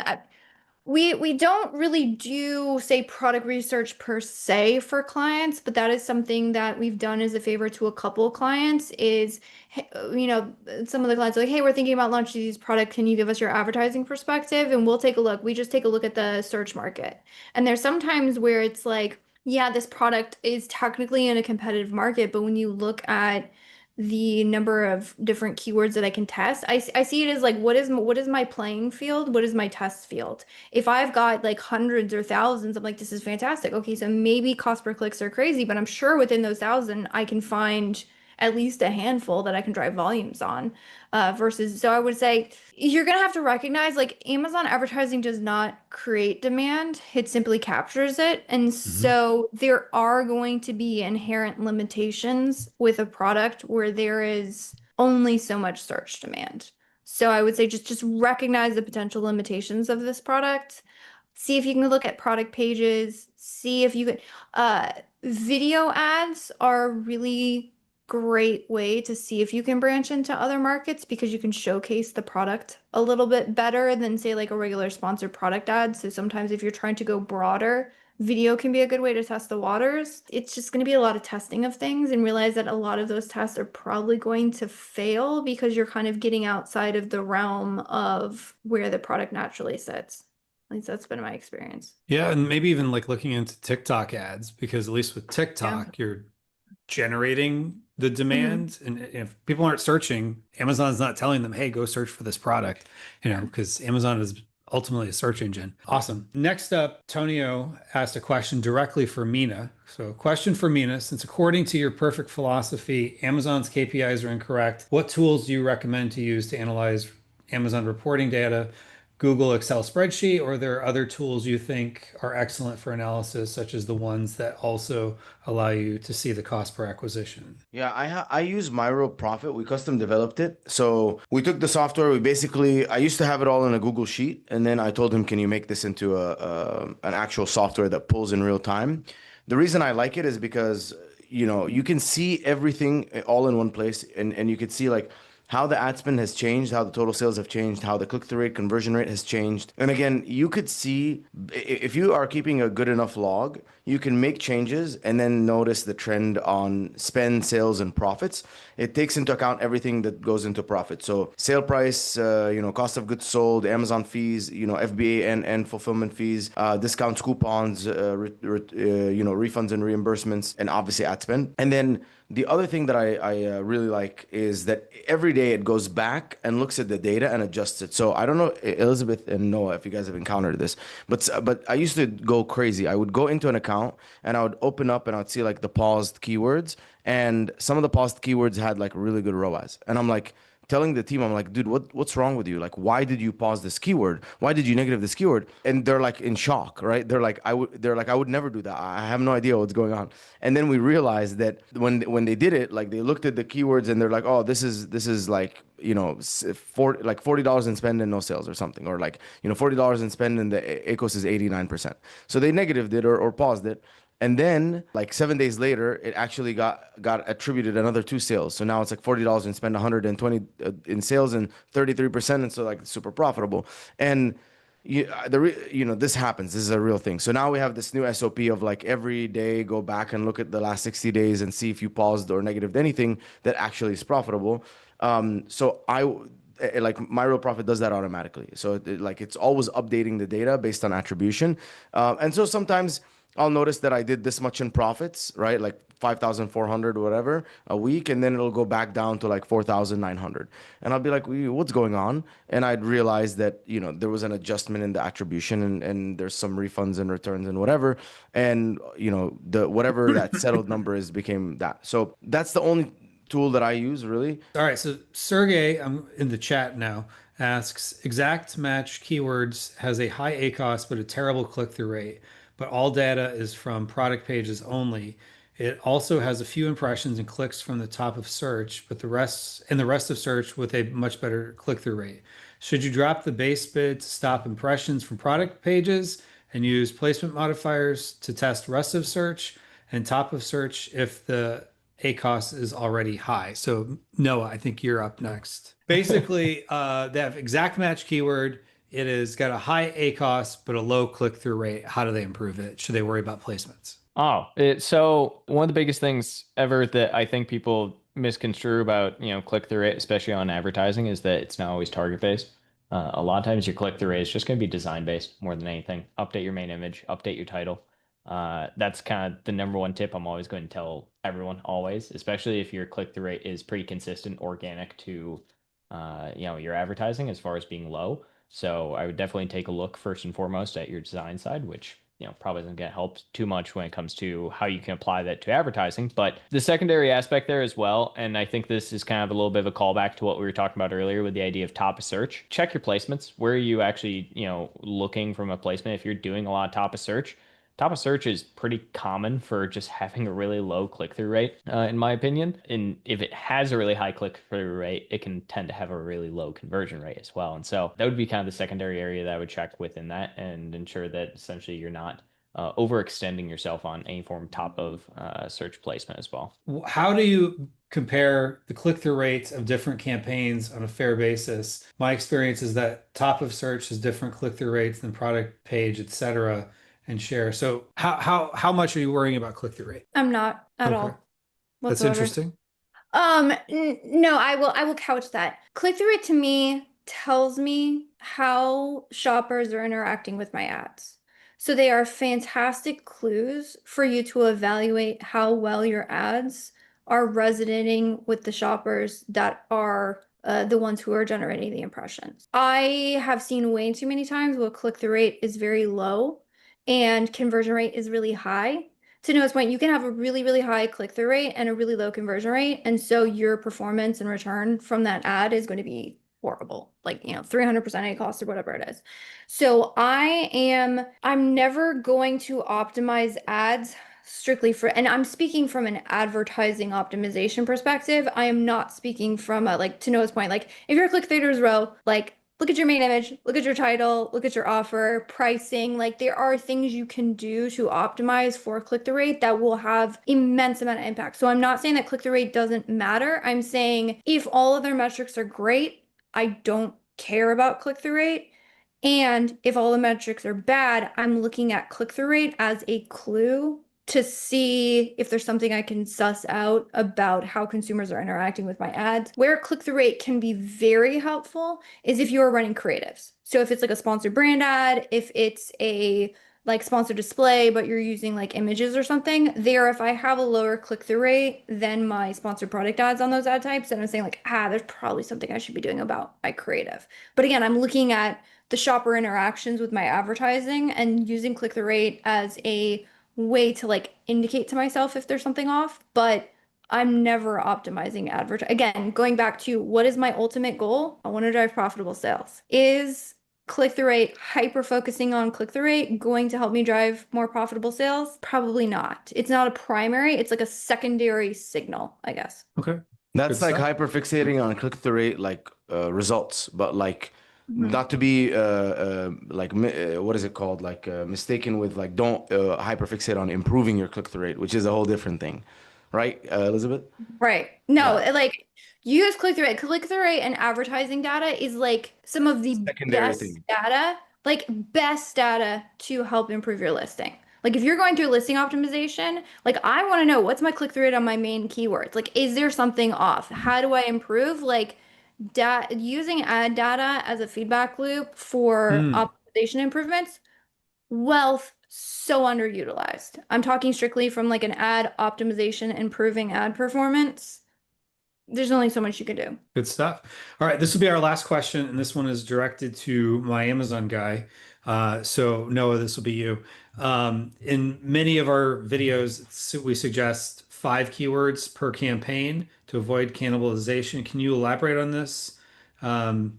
We don't really do, say, product research per se for clients, but that is something that we've done as a favor to a couple of clients is, some of the clients are like, hey, we're thinking about launching these products. Can you give us your advertising perspective? And we'll take a look. We just take a look at the search market. And there's sometimes where it's like, yeah, this product is technically in a competitive market, but when you look at the number of different keywords that I can test, I see it as like, what is my playing field? What is my test field? If I've got like hundreds or thousands, I'm like, this is fantastic. Okay, so maybe cost per clicks are crazy, but I'm sure within those 1,000, I can find at least a handful that I can drive volumes on. So I would say you're gonna have to recognize like Amazon advertising does not create demand, it simply captures it. And so there are going to be inherent limitations with a product where there is only so much search demand. So I would say just recognize the potential limitations of this product. See if you can look at product pages. See if you can. Video ads are a really great way to see if you can branch into other markets because you can showcase the product a little bit better than, say, like a regular sponsored product ad. So sometimes if you're trying to go broader, video can be a good way to test the waters. It's just going to be a lot of testing of things and realize that a lot of those tests are probably going to fail because you're kind of getting outside of the realm of where the product naturally sits. At least that's been my experience. Yeah, and maybe even like looking into TikTok ads, because at least with TikTok, you're generating the demand. And if people aren't searching, Amazon's not telling them, hey, go search for this product, because Amazon is ultimately a search engine. Awesome. Next up, Tonio asked a question directly for Mina. So, question for Mina: since according to your perfect philosophy, Amazon's KPIs are incorrect, what tools do you recommend to use to analyze Amazon reporting data? Google Excel spreadsheet, or are there other tools you think are excellent for analysis, such as the ones that also allow you to see the cost per acquisition? Yeah, I use Myro Profit. We custom developed it. So we took the software. I used to have it all in a Google Sheet, and then I told him, "Can you make this into an actual software that pulls in real time?" The reason I like it is because you can see everything all in one place, and you can see like how the ad spend has changed, how the total sales have changed, how the click-through rate, conversion rate has changed. And again, you could see if you are keeping a good enough log, you can make changes and then notice the trend on spend, sales, and profits. It takes into account everything that goes into profit. So sale price, cost of goods sold, Amazon fees, FBA and fulfillment fees, discounts, coupons, refunds and reimbursements, and obviously ad spend. And then the other thing that I really like is that every day it goes back and looks at the data and adjusts it. So I don't know, Elizabeth and Noah, if you guys have encountered this, but I used to go crazy. I would go into an account and I would open up and I would see like the paused keywords, and some of the paused keywords had like really good ROAS. And I'm like, telling the team, I'm like, dude, what's wrong with you? Like, why did you pause this keyword? Why did you negative this keyword? And they're like in shock, right? I would never do that. I have no idea what's going on. And then we realized that when they did it, like they looked at the keywords and they're like, oh, this is like, $40 in spend and no sales or something, or like, $40 in spend and the ACoS is 89%. So they negatived it or paused it. And then, like 7 days later, it actually got attributed another 2 sales. So now it's like $40 and spend 120 in sales and 33%, and so like super profitable. And this happens. This is a real thing. So now we have this new SOP of like every day go back and look at the last 60 days and see if you paused or negatived anything that actually is profitable. So like Myro Profit does that automatically. So it's always updating the data based on attribution. And so sometimes I'll notice that I did this much in profits, right? Like 5,400 or whatever a week. And then it'll go back down to like 4,900. And I'll be like, what's going on? And I'd realize that, there was an adjustment in the attribution and there's some refunds and returns and whatever. And, whatever that settled number is became that. So that's the only tool that I use, really. All right. So Sergey, I'm in the chat now, asks, exact match keywords has a high ACoS but a terrible click-through rate, but all data is from product pages only. It also has a few impressions and clicks from the top of search, but the rest of search with a much better click-through rate. Should you drop the base bid to stop impressions from product pages and use placement modifiers to test rest of search and top of search if the ACoS is already high? So Noah, I think you're up next. Basically, they have exact match keyword. It has got a high ACoS, but a low click-through rate. How do they improve it? Should they worry about placements? So one of the biggest things ever that I think people misconstrue about, click-through rate, especially on advertising, is that it's not always target-based. A lot of times your click-through rate is just going to be design-based more than anything. Update your main image, update your title. That's kind of the number one tip I'm always going to tell everyone, always, especially if your click-through rate is pretty consistent, organic to, your advertising as far as being low. So I would definitely take a look first and foremost at your design side, which probably isn't going to help too much when it comes to how you can apply that to advertising. But the secondary aspect there as well, and I think this is kind of a little bit of a callback to what we were talking about earlier with the idea of top of search. Check your placements. Where are you actually, looking from a placement? If you're doing a lot of top of search is pretty common for just having a really low click-through rate, in my opinion. And if it has a really high click-through rate, it can tend to have a really low conversion rate as well. And so that would be kind of the secondary area that I would check within that and ensure that essentially you're not overextending yourself on any form of top of search placement as well. How do you compare the click-through rates of different campaigns on a fair basis? My experience is that top of search has different click-through rates than product page, etc., and share. So how much are you worrying about click-through rate? I'm not at Okay. all That's whatsoever. interesting. No, I will couch that. Click-through rate to me tells me how shoppers are interacting with my ads. So they are fantastic clues for you to evaluate how well your ads are resonating with the shoppers that are the ones who are generating the impressions. I have seen way too many times where click-through rate is very low and conversion rate is really high. To Noah's point, you can have a really, really high click-through rate and a really low conversion rate. And so your performance and return from that ad is going to be horrible, like, 300% ACoS or whatever it is. So I'm never going to optimize ads strictly for, and I'm speaking from an advertising optimization perspective. I am not speaking from a, like, to Noah's point, like, if you're a click-through row, like, look at your main image, look at your title, look at your offer, pricing. Like, there are things you can do to optimize for click-through rate that will have immense amount of impact. So I'm not saying that click-through rate doesn't matter. I'm saying if all other metrics are great, I don't care about click-through rate. And if all the metrics are bad, I'm looking at click-through rate as a clue to see if there's something I can suss out about how consumers are interacting with my ads. Where click-through rate can be very helpful is if you are running creatives. So if it's like a sponsored brand ad, if it's a like sponsored display, but you're using like images or something, there, if I have a lower click-through rate than my sponsored product ads on those ad types, then I'm saying like, there's probably something I should be doing about my creative. But again, I'm looking at the shopper interactions with my advertising and using click-through rate as a way to like indicate to myself if there's something off, but I'm never optimizing Again, going back to what is my ultimate goal? I want to drive profitable sales. Is click-through rate, hyper focusing on click-through rate, going to help me drive more profitable sales? Probably not. It's not a primary, it's like a secondary signal, I guess. Okay. That's Good like stuff. hyper fixating on click-through rate, like results, but like not to be what is it called? Like mistaken with like don't hyper fixate on improving your click-through rate, which is a whole different thing, right, Elizabeth? Right. No, Yeah. like use click-through rate. Click-through rate and advertising data is like some of the Secondary best thing. data, like best data to help improve your listing. Like if you're going through listing optimization, like I want to know what's my click-through rate on my main keywords. Like, is there something off? How do I improve? Like using ad data as a feedback loop for optimization improvements, wealth so underutilized. I'm talking strictly from like an ad optimization, improving ad performance. There's only so much you can do. Good stuff. All right, this will be our last question, and this one is directed to my Amazon guy. So Noah, this will be you. In many of our videos, we suggest 5 keywords per campaign to avoid cannibalization. Can you elaborate on this? Um,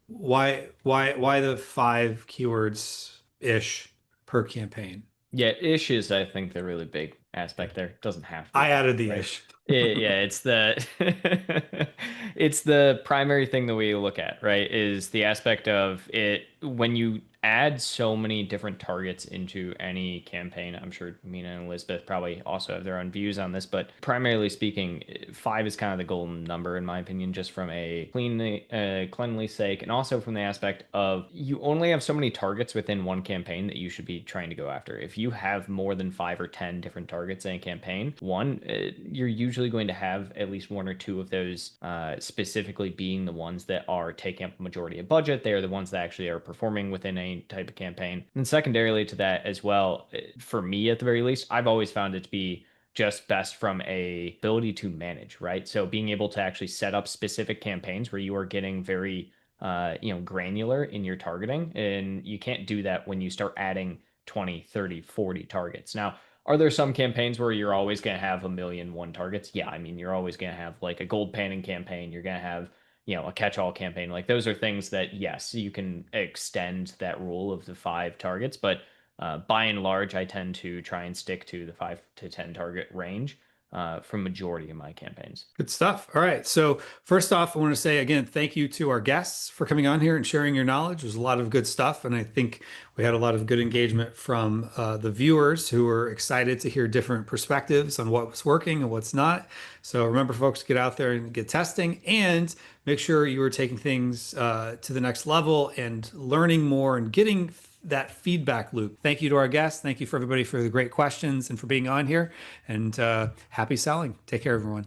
why the 5 keywords ish per campaign? Yeah, ish is, I think, the really big aspect there. It doesn't have to be, I added the right? ish. Yeah, it's the it's the primary thing that we look at, right? Is the aspect of it when you add so many different targets into any campaign. I'm sure Mina and Elizabeth probably also have their own views on this, but primarily speaking, 5 is kind of the golden number in my opinion, just from a cleanly sake, and also from the aspect of you only have so many targets within one campaign that you should be trying to go after. If you have more than 5 or 10 different targets in a campaign, you're usually going to have at least 1 or 2 of those specifically being the ones that are taking up the majority of budget. They are the ones that actually are performing within a type of campaign. And secondarily to that as well, for me at the very least, I've always found it to be just best from a ability to manage, right? So being able to actually set up specific campaigns where you are getting very granular in your targeting, and you can't do that when you start adding 20, 30, 40 targets. Now, are there some campaigns where you're always going to have 1,000,001 targets? Yeah, I mean, you're always going to have like a gold panning campaign. You're going to have, a catch-all campaign. Like those are things that, yes, you can extend that rule of the 5 targets, but by and large, I tend to try and stick to the 5 to 10 target range for majority of my campaigns. Good stuff. All right. So first off, I want to say again, thank you to our guests for coming on here and sharing your knowledge. There's a lot of good stuff. And I think we had a lot of good engagement from the viewers who were excited to hear different perspectives on what's working and what's not. So remember, folks, get out there and get testing and make sure you are taking things to the next level and learning more and getting that feedback loop. Thank you to our guests. Thank you for everybody for the great questions and for being on here. And happy selling. Take care, everyone.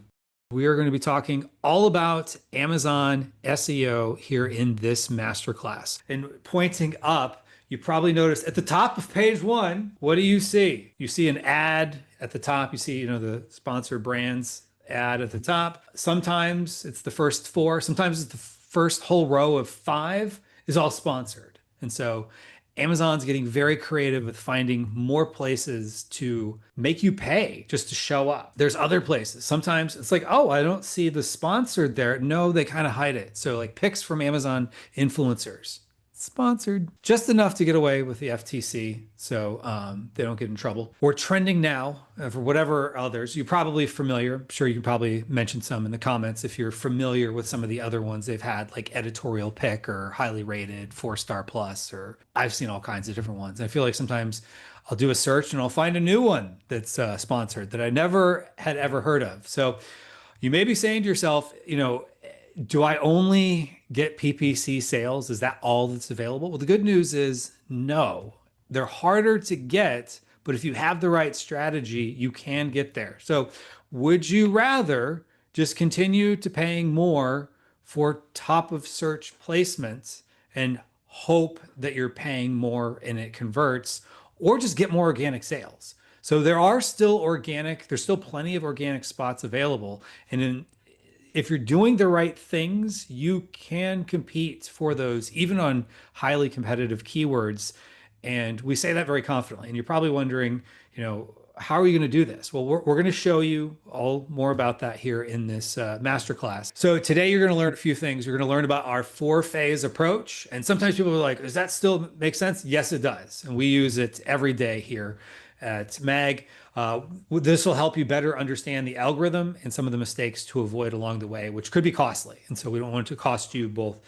We are going to be talking all about Amazon SEO here in this masterclass. And pointing up, you probably noticed at the top of page 1, what do you see? You see an ad at the top. You see, the sponsored brands ad at the top. Sometimes it's the first 4, sometimes it's the first whole row of 5 is all sponsored. And so Amazon's getting very creative with finding more places to make you pay just to show up. There's other places. Sometimes it's like, oh, I don't see the sponsored there. No, they kind of hide it. So like picks from Amazon influencers. Sponsored just enough to get away with the FTC so they don't get in trouble. We're trending now for whatever others. You're probably familiar. I'm sure you can probably mention some in the comments if you're familiar with some of the other ones they've had, like editorial pick or highly rated 4-star plus, or I've seen all kinds of different ones. I feel like sometimes I'll do a search and I'll find a new one that's sponsored that I never had ever heard of. So you may be saying to yourself, do I only get PPC sales? Is that all that's available? Well, the good news is no. They're harder to get, but if you have the right strategy, you can get there. So would you rather just continue to paying more for top of search placements and hope that you're paying more and it converts, or just get more organic sales? So there's still plenty of organic spots available. And if you're doing the right things, you can compete for those, even on highly competitive keywords. And we say that very confidently. And you're probably wondering, how are you going to do this? Well, we're going to show you all more about that here in this masterclass. So today you're going to learn a few things. You're going to learn about our 4-phase approach. And sometimes people are like, does that still make sense? Yes, it does. And we use it every day here at MAG. This will help you better understand the algorithm and some of the mistakes to avoid along the way, which could be costly. And so we don't want it to cost you both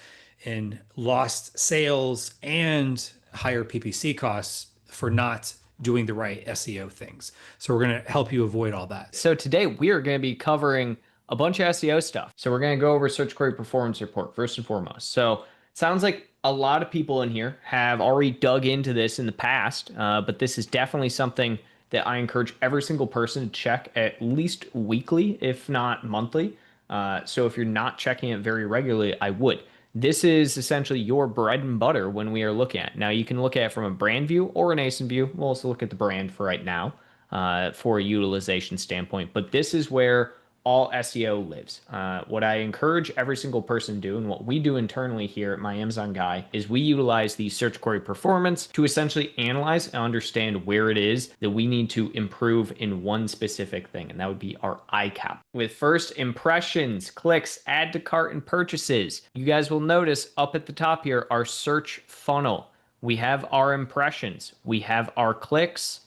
in lost sales and higher PPC costs for not doing the right SEO things. So we're going to help you avoid all that. So today we are going to be covering a bunch of SEO stuff. So we're going to go over Search Query Performance Report first and foremost. So it sounds like a lot of people in here have already dug into this in the past, but this is definitely something that I encourage every single person to check at least weekly, if not monthly. So if you're not checking it very regularly, I would. This is essentially your bread and butter when we are looking at it. Now, you can look at it from a brand view or an ASIN view. We'll also look at the brand for right now for a utilization standpoint. But this is where all SEO lives. What I encourage every single person to do, and what we do internally here at My Amazon Guy, is we utilize the search query performance to essentially analyze and understand where it is that we need to improve in one specific thing, and that would be our ICAP. With first impressions, clicks, add to cart, and purchases, you guys will notice up at the top here, our search funnel. We have our impressions, we have our clicks,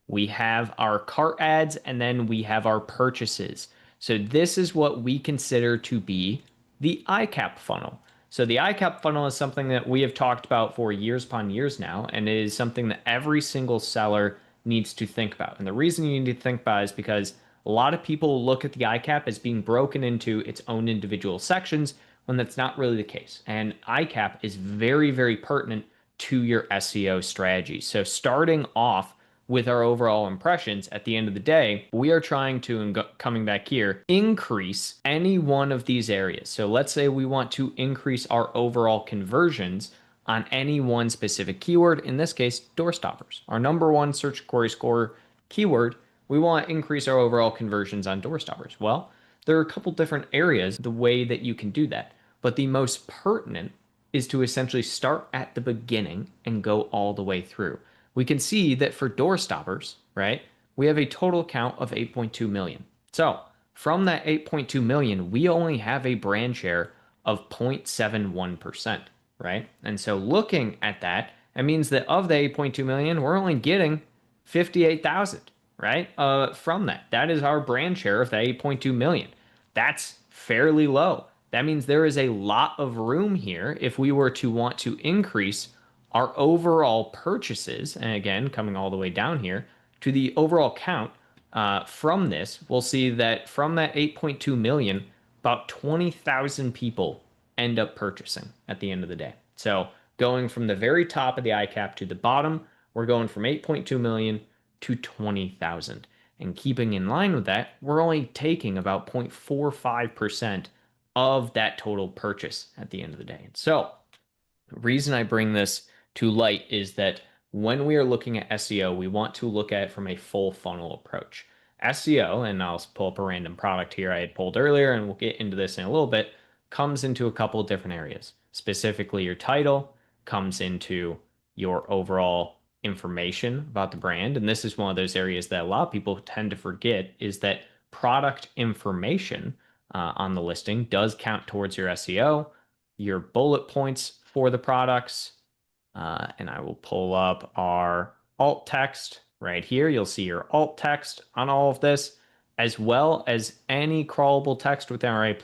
we have our cart ads, and then we have our purchases. So this is what we consider to be the ICAP funnel. So the ICAP funnel is something that we have talked about for years upon years now, and it is something that every single seller needs to think about. And the reason you need to think about it is because a lot of people look at the ICAP as being broken into its own individual sections, when that's not really the case. And ICAP is very, very pertinent to your SEO strategy. So starting off with our overall impressions, at the end of the day, we are trying to, coming back here, increase any one of these areas. So let's say we want to increase our overall conversions on any one specific keyword, in this case, door stoppers. Our number one search query score keyword, we want to increase our overall conversions on door stoppers. Well, there are a couple different areas, the way that you can do that. But the most pertinent is to essentially start at the beginning and go all the way through. We can see that for door stoppers, right, we have a total count of 8.2 million. So from that 8.2 million, we only have a brand share of 0.71%, right? And so looking at that, it means that of the 8.2 million, we're only getting 58,000, right? From that. That is our brand share of the 8.2 million. That's fairly low. That means there is a lot of room here if we were to want to increase our overall purchases, and again, coming all the way down here to the overall count from this, we'll see that from that 8.2 million, about 20,000 people end up purchasing at the end of the day. So going from the very top of the ICAP to the bottom, we're going from 8.2 million to 20,000. And keeping in line with that, we're only taking about 0.45% of that total purchase at the end of the day. So the reason I bring this to light is that when we are looking at SEO, we want to look at it from a full funnel approach. SEO, and I'll pull up a random product here I had pulled earlier, and we'll get into this in a little bit, comes into a couple of different areas. Specifically, your title comes into your overall information about the brand. And this is one of those areas that a lot of people tend to forget, is that product information on the listing does count towards your SEO, your bullet points for the products. And I will pull up our alt text right here. You'll see your alt text on all of this, as well as any crawlable text within our A+.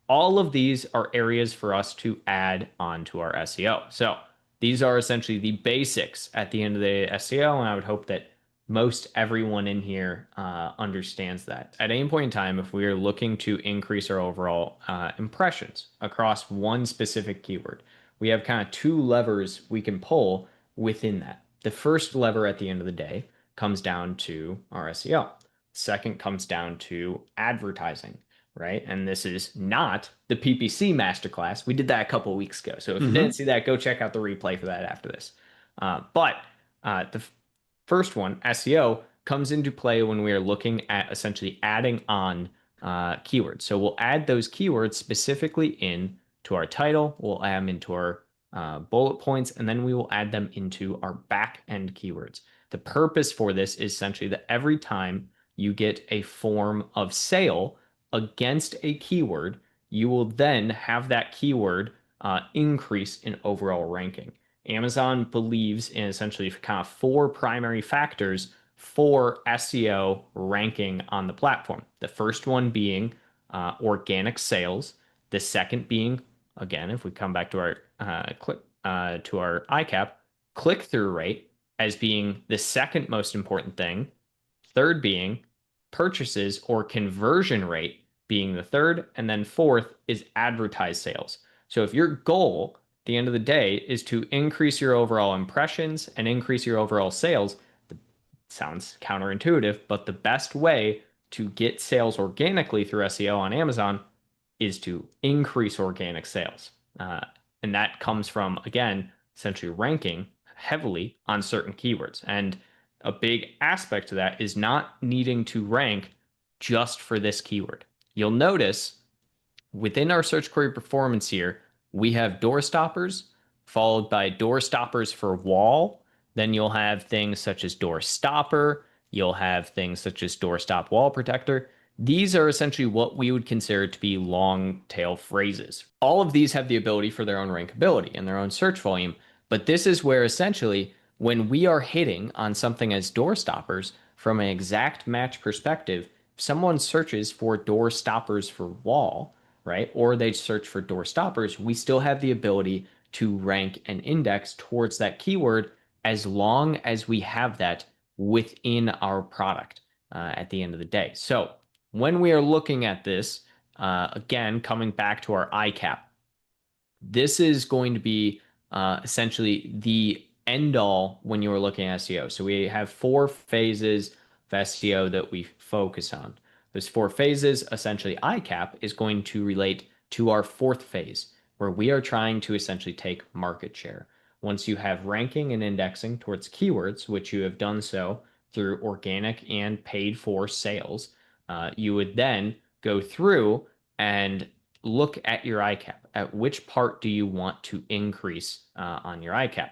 All of these are areas for us to add onto our SEO. So these are essentially the basics at the end of the SEO, and I would hope that most everyone in here understands that. At any point in time, if we are looking to increase our overall impressions across one specific keyword, we have kind of two levers we can pull within that. The first lever at the end of the day comes down to our SEO. Second comes down to advertising, right? And this is not the PPC masterclass. We did that a couple of weeks ago. So if you didn't see that, go check out the replay for that after this. But the first one, SEO, comes into play when we are looking at essentially adding on keywords. So we'll add those keywords specifically in to our title, we'll add them into our bullet points, and then we will add them into our back end keywords. The purpose for this is essentially that every time you get a form of sale against a keyword, you will then have that keyword increase in overall ranking. Amazon believes in essentially kind of four primary factors for SEO ranking on the platform. The first one being organic sales. The second being, again, if we come back to our ICAP, click-through rate as being the second most important thing. Third being purchases or conversion rate being the third. And then fourth is advertised sales. So if your goal at the end of the day is to increase your overall impressions and increase your overall sales, sounds counterintuitive, but the best way to get sales organically through SEO on Amazon is to increase organic sales. And that comes from, again, essentially ranking heavily on certain keywords. And a big aspect to that is not needing to rank just for this keyword. You'll notice within our search query performance here, we have door stoppers followed by door stoppers for wall. Then you'll have things such as door stopper. You'll have things such as door stop wall protector. These are essentially what we would consider to be long tail phrases. All of these have the ability for their own rankability and their own search volume, but this is where essentially when we are hitting on something as door stoppers from an exact match perspective, if someone searches for door stoppers for wall, right, or they search for door stoppers, we still have the ability to rank and index towards that keyword as long as we have that within our product at the end of the day. So when we are looking at this, again, coming back to our ICAP, this is going to be essentially the end all when you are looking at SEO. So we have four phases of SEO that we focus on. Those four phases, essentially ICAP is going to relate to our fourth phase, where we are trying to essentially take market share. Once you have ranking and indexing towards keywords, which you have done so through organic and paid for sales, you would then go through and look at your ICAP. At which part do you want to increase on your ICAP?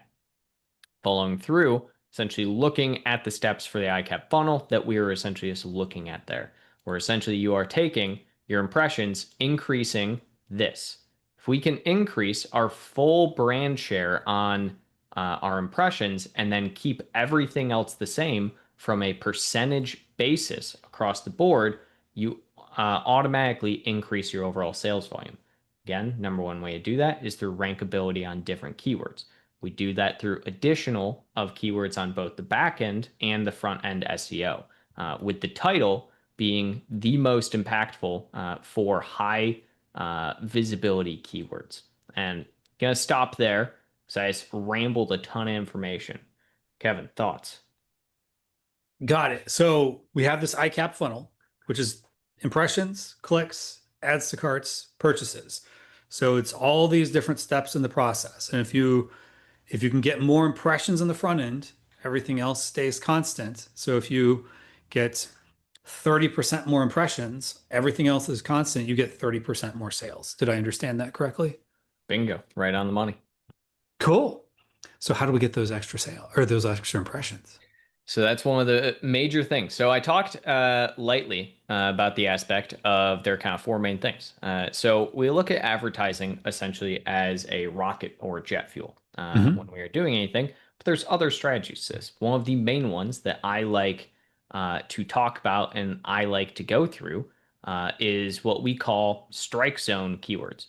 Following through, essentially looking at the steps for the ICAP funnel that we were essentially just looking at there, where essentially you are taking your impressions, increasing this. If we can increase our full brand share on our impressions and then keep everything else the same from a percentage basis across the board, you automatically increase your overall sales volume. Again, number one way to do that is through rankability on different keywords. We do that through additional of keywords on both the back end and the front end SEO, with the title being the most impactful for high visibility keywords. And gonna stop there because I just rambled a ton of information. Kevin, thoughts? Got it. So we have this ICAP funnel, which is impressions, clicks, adds to carts, purchases. So it's all these different steps in the process. And if you can get more impressions on the front end, everything else stays constant. So if you get 30% more impressions, everything else is constant, you get 30% more sales. Did I understand that correctly? Bingo, right on the money. Cool. So how do we get those extra sales or those extra impressions? So that's one of the major things. So I talked lightly about the aspect of their kind of four main things. So we look at advertising essentially as a rocket or jet fuel when we are doing anything. But there's other strategies to this. One of the main ones that I like to talk about and I like to go through is what we call strike zone keywords.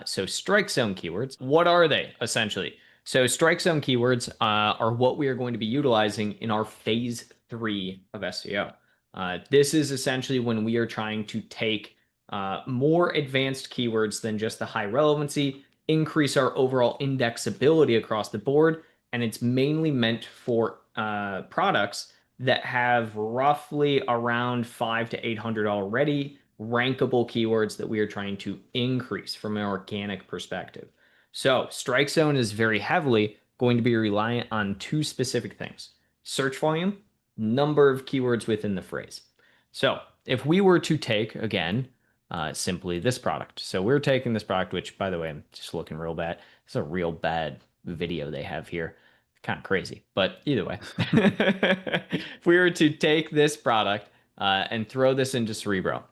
So strike zone keywords, what are they essentially? So strike zone keywords are what we are going to be utilizing in our phase 3 of SEO. This is essentially when we are trying to take more advanced keywords than just the high relevancy, increase our overall indexability across the board, and it's mainly meant for products that have roughly around 500 to 800 already rankable keywords that we are trying to increase from an organic perspective. So strike zone is very heavily going to be reliant on two specific things: search volume, number of keywords within the phrase. So if we were to take, again, simply this product. So we're taking this product, which, by the way, I'm just looking real bad. It's a real bad video they have here. Kind of crazy, but either way. If we were to take this product and throw this into Cerebro,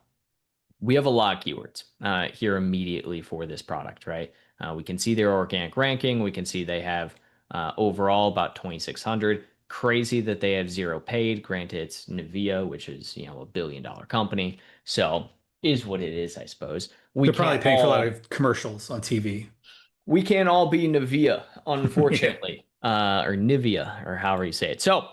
we have a lot of keywords here immediately for this product, right? We can see their organic ranking. We can see they have overall about 2,600. Crazy that they have 0 paid. Granted, it's Nvidia, which is, you know, $1 billion company. So is what it is, I suppose. They're probably paying for a lot of commercials on TV. We can't all be Nvidia, unfortunately. Or Nivea, or however you say it. So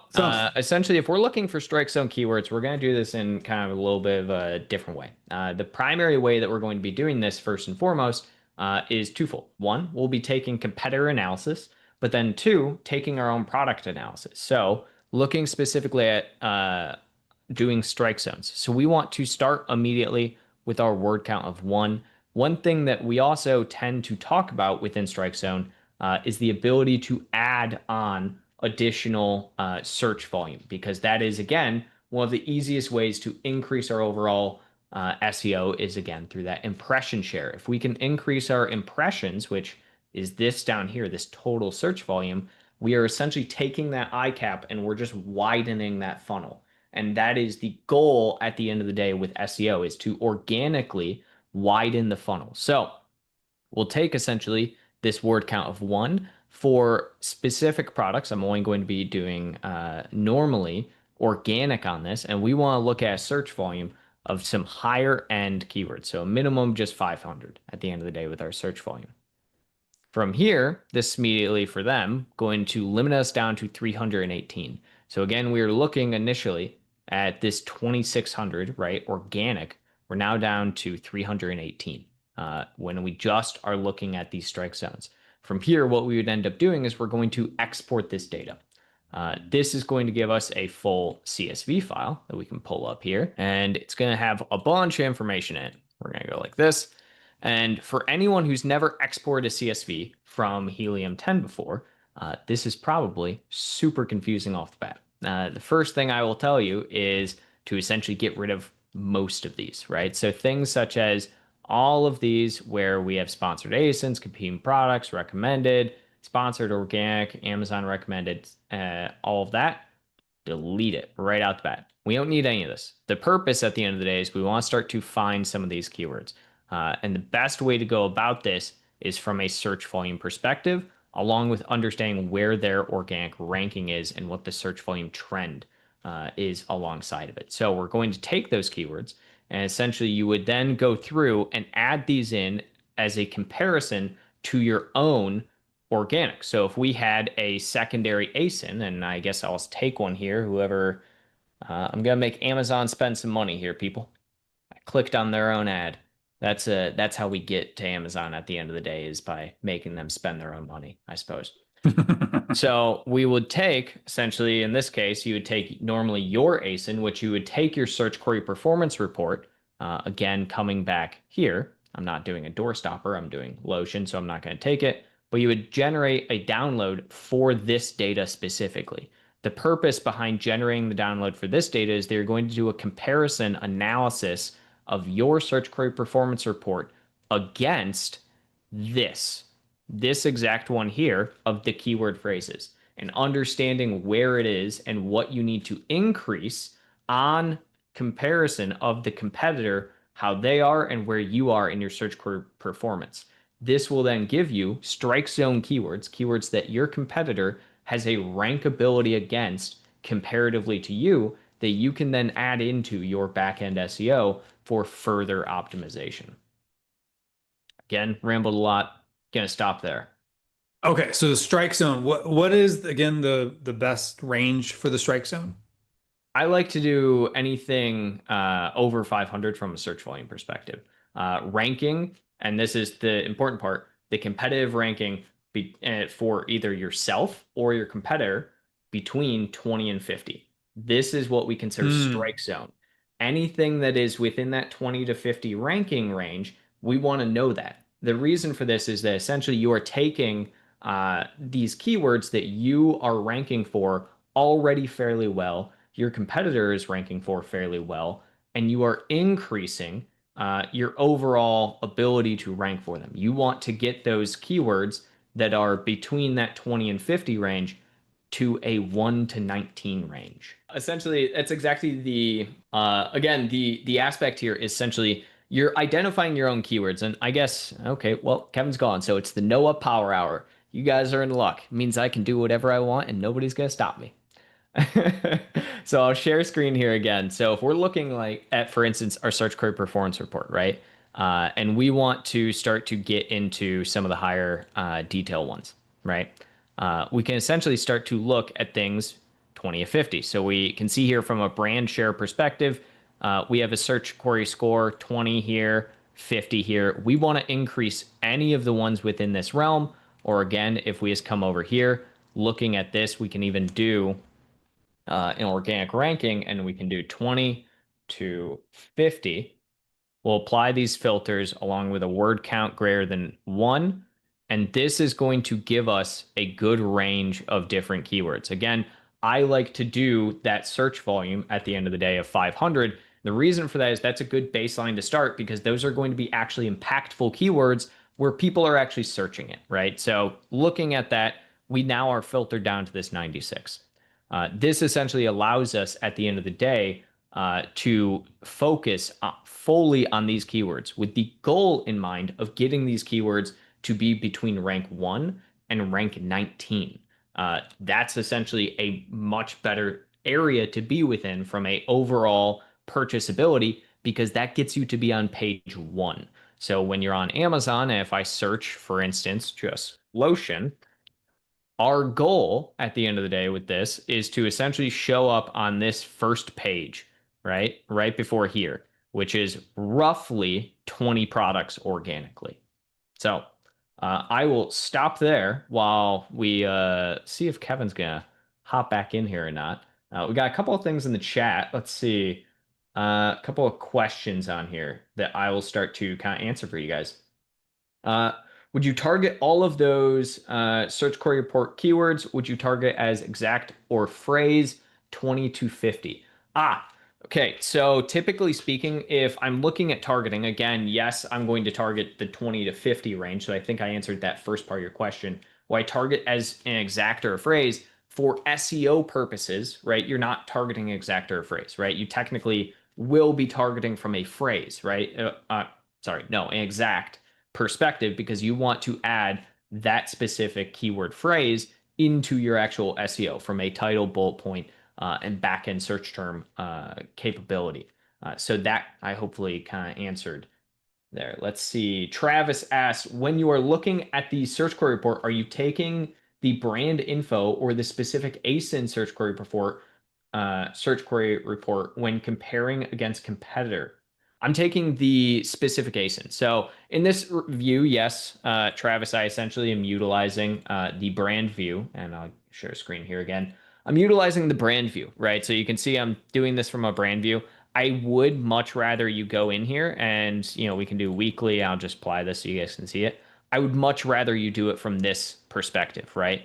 essentially, if we're looking for strike zone keywords, we're going to do this in kind of a little bit of a different way. The primary way that we're going to be doing this first and foremost is twofold. One, we'll be taking competitor analysis, but then two, taking our own product analysis. So looking specifically at doing strike zones. So we want to start immediately with our word count of 1. One thing that we also tend to talk about within strike zone is the ability to add on additional search volume, because that is, again, one of the easiest ways to increase our overall SEO is, again, through that impression share. If we can increase our impressions, which is this down here, this total search volume, we are essentially taking that ICAP and we're just widening that funnel. And that is the goal at the end of the day with SEO, is to organically widen the funnel. So we'll take essentially this word count of 1 for specific products. I'm only going to be doing normally organic on this, and we want to look at a search volume of some higher end keywords. So a minimum just 500 at the end of the day with our search volume. From here, this immediately for them going to limit us down to 318. So again, we were looking initially at this 2,600, right? Organic. We're now down to 318. When we just are looking at these strike zones. From here, what we would end up doing is we're going to export this data. This is going to give us a full CSV file that we can pull up here, and it's going to have a bunch of information in it. We're going to go like this. And for anyone who's never exported a CSV from Helium 10 before, this is probably super confusing off the bat. The first thing I will tell you is to essentially get rid of most of these, right? So things such as all of these where we have sponsored ASINs, competing products, recommended, sponsored organic, Amazon recommended, all of that, delete it right out the bat. We don't need any of this. The purpose at the end of the day is we want to start to find some of these keywords. And the best way to go about this is from a search volume perspective, along with understanding where their organic ranking is and what the search volume trend is alongside of it. So we're going to take those keywords, and essentially you would then go through and add these in as a comparison to your own organic. So if we had a secondary ASIN, and I guess I'll take one here, whoever, I'm going to make Amazon spend some money here, people. I clicked on their own ad. That's how we get to Amazon at the end of the day, is by making them spend their own money, I suppose. So we would take, essentially, in this case, you would take normally your ASIN, which you would take your search query performance report, again, coming back here. I'm not doing a door stopper, I'm doing Lotion, so I'm not going to take it. But you would generate a download for this data specifically. The purpose behind generating the download for this data is they're going to do a comparison analysis of your search query performance report against this exact one here of the keyword phrases, and understanding where it is and what you need to increase on comparison of the competitor, how they are and where you are in your search query performance. This will then give you strike zone keywords, keywords that your competitor has a rankability against comparatively to you, that you can then add into your backend SEO for further optimization. Again, rambled a lot. Gonna stop there. Okay, so the strike zone. What is again the best range for the strike zone? I like to do anything over 500 from a search volume perspective. Ranking, and this is the important part, the competitive ranking for either yourself or your competitor between 20 and 50. This is what we consider strike zone. Anything that is within that 20 to 50 ranking range, we want to know that. The reason for this is that essentially you are taking these keywords that you are ranking for already fairly well, your competitor is ranking for fairly well, and you are increasing your overall ability to rank for them. You want to get those keywords that are between that 20 and 50 range to a 1 to 19 range. Essentially, that's exactly the again, the aspect here is essentially you're identifying your own keywords. And I guess, okay, well, Kevin's gone, so it's the Noah Power Hour. You guys are in luck. It means I can do whatever I want and nobody's gonna stop me. So I'll share screen here again. So if we're looking like at, for instance, our search query performance report, right? And we want to start to get into some of the higher detail ones, right? We can essentially start to look at things 20 to 50. So we can see here from a brand share perspective, we have a search query score 20 here, 50 here. We want to increase any of the ones within this realm. Or again, if we just come over here, looking at this, we can even do an organic ranking, and we can do 20 to 50. We'll apply these filters along with a word count greater than 1. And this is going to give us a good range of different keywords. Again, I like to do that search volume at the end of the day of 500. The reason for that is that's a good baseline to start, because those are going to be actually impactful keywords where people are actually searching it, right? So looking at that, we now are filtered down to this 96. This essentially allows us at the end of the day to focus fully on these keywords with the goal in mind of getting these keywords to be between rank 1 and rank 19. That's essentially a much better area to be within from a overall purchasability, because that gets you to be on page 1. So when you're on Amazon, if I search, for instance, just lotion, our goal at the end of the day with this is to essentially show up on this first page, right? Right before here, which is roughly 20 products organically. So I will stop there while we see if Kevin's going to hop back in here or not. We got a couple of things in the chat. Let's see. A couple of questions on here that I will start to kind of answer for you guys. Would you target all of those search query report keywords? Would you target as exact or phrase 20 to 50? Okay. So typically speaking, if I'm looking at targeting, again, yes, I'm going to target the 20 to 50 range. So I think I answered that first part of your question. Will I target as an exact or a phrase? For SEO purposes, right? You're not targeting exact or a phrase, right? You technically will be targeting from a phrase, right? An exact perspective, because you want to add that specific keyword phrase into your actual SEO from a title, bullet point, and backend search term capability. So that I hopefully kind of answered there. Let's see. Travis asks, when you are looking at the search query report, are you taking the brand info or the specific ASIN search query report when comparing against competitor? I'm taking the specific ASIN. So in this view, yes, Travis, I essentially am utilizing the brand view, and I'll share a screen here again. I'm utilizing the brand view, right? So you can see I'm doing this from a brand view. I would much rather you go in here and, we can do weekly. I'll just apply this so you guys can see it. I would much rather you do it from this perspective, right?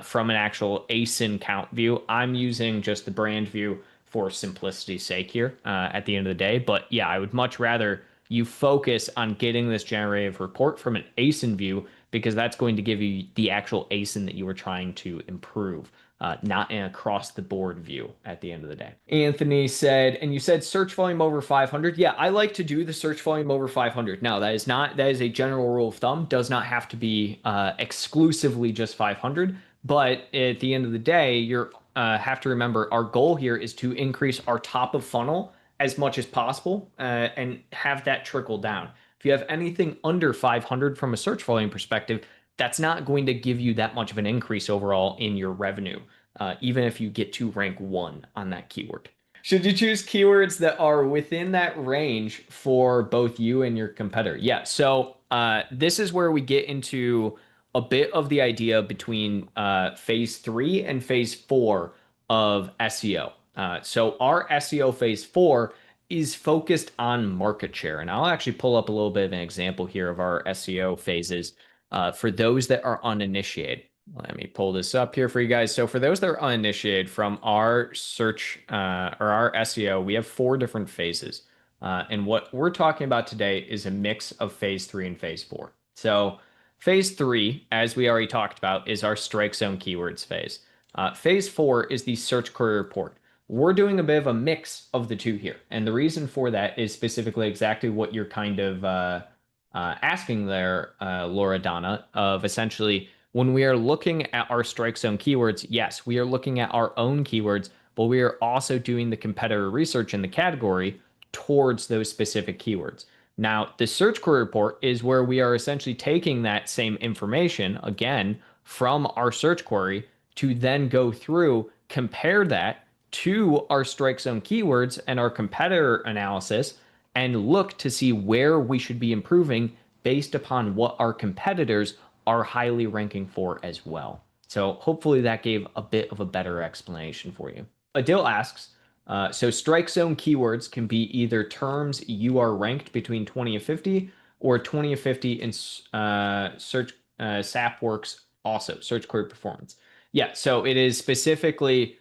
from an actual ASIN count view. I'm using just the brand view for simplicity's sake here at the end of the day. But yeah, I would much rather you focus on getting this generative report from an ASIN view, because that's going to give you the actual ASIN that you were trying to improve, not an across the board view at the end of the day. Anthony said, and you said search volume over 500. Yeah, I like to do the search volume over 500. Now, that is a general rule of thumb, does not have to be exclusively just 500. But at the end of the day, you have to remember our goal here is to increase our top of funnel as much as possible and have that trickle down. If you have anything under 500 from a search volume perspective, that's not going to give you that much of an increase overall in your revenue, even if you get to rank 1 on that keyword. Should you choose keywords that are within that range for both you and your competitor? Yeah, so this is where we get into a bit of the idea between phase 3 and phase 4 of SEO. So our SEO phase 4 is focused on market share. And I'll actually pull up a little bit of an example here of our SEO phases for those that are uninitiated. Let me pull this up here for you guys. So for those that are uninitiated from our search or our SEO, we have 4 different phases. And what we're talking about today is a mix of phase 3 and phase 4. So phase 3, as we already talked about, is our strike zone keywords phase. Phase 4 is the search query report. We're doing a bit of a mix of the two here. And the reason for that is specifically exactly what you're kind of asking there, Laura Donna, of essentially when we are looking at our strike zone keywords, yes, we are looking at our own keywords, but we are also doing the competitor research in the category towards those specific keywords. Now, the search query report is where we are essentially taking that same information, again, from our search query to then go through, compare that to our strike zone keywords and our competitor analysis, and look to see where we should be improving based upon what our competitors are highly ranking for as well. So hopefully that gave a bit of a better explanation for you. Adil asks, so strike zone keywords can be either terms you are ranked between 20 and 50 or 20 and 50 in search SAPworks also, search query performance. Yeah, so it is specifically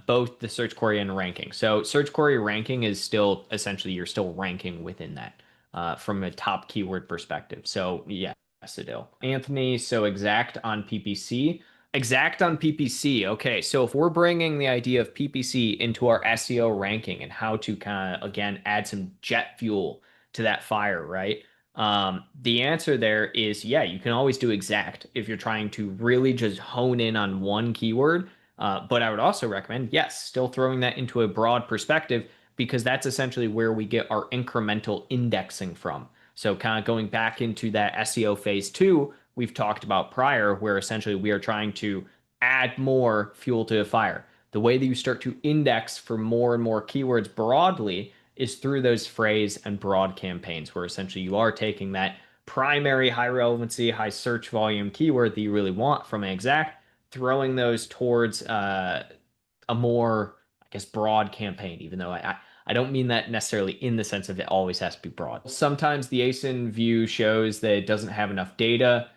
both the search query and ranking. So search query ranking is still essentially you're still ranking within that from a top keyword perspective. So yeah, Adil. Anthony, so exact on PPC. Exact on PPC. Okay, so if we're bringing the idea of PPC into our SEO ranking and how to kind of, again, add some jet fuel to that fire, right? The answer there is, yeah, you can always do exact if you're trying to really just hone in on one keyword. But I would also recommend, yes, still throwing that into a broad perspective, because that's essentially where we get our incremental indexing from. So kind of going back into that SEO phase 2 we've talked about prior, where essentially we are trying to add more fuel to the fire. The way that you start to index for more and more keywords broadly is through those phrase and broad campaigns, where essentially you are taking that primary high relevancy, high search volume keyword that you really want from an exact, throwing those towards a more, I guess, broad campaign, even though I don't mean that necessarily in the sense of it always has to be broad. Sometimes the ASIN view shows that it doesn't have enough data,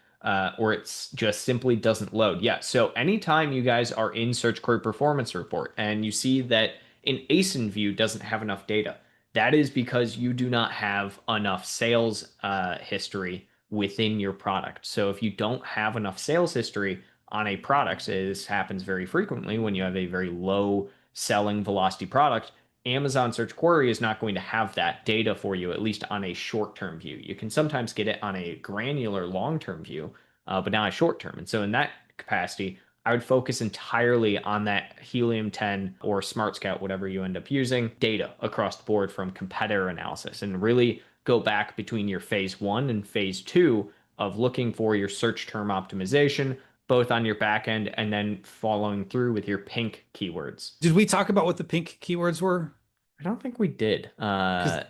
or it's just simply doesn't load. Yeah, so anytime you guys are in search query performance report and you see that an ASIN view doesn't have enough data, that is because you do not have enough sales history within your product. So if you don't have enough sales history on a product, this happens very frequently when you have a very low selling velocity product, Amazon search query is not going to have that data for you, at least on a short-term view. You can sometimes get it on a granular long-term view, but not a short-term. And so in that capacity, I would focus entirely on that Helium 10 or Smart Scout, whatever you end up using, data across the board from competitor analysis, and really go back between your phase 1 and phase 2 of looking for your search term optimization, both on your back end and then following through with your pink keywords. Did we talk about what the pink keywords were? I don't think we did,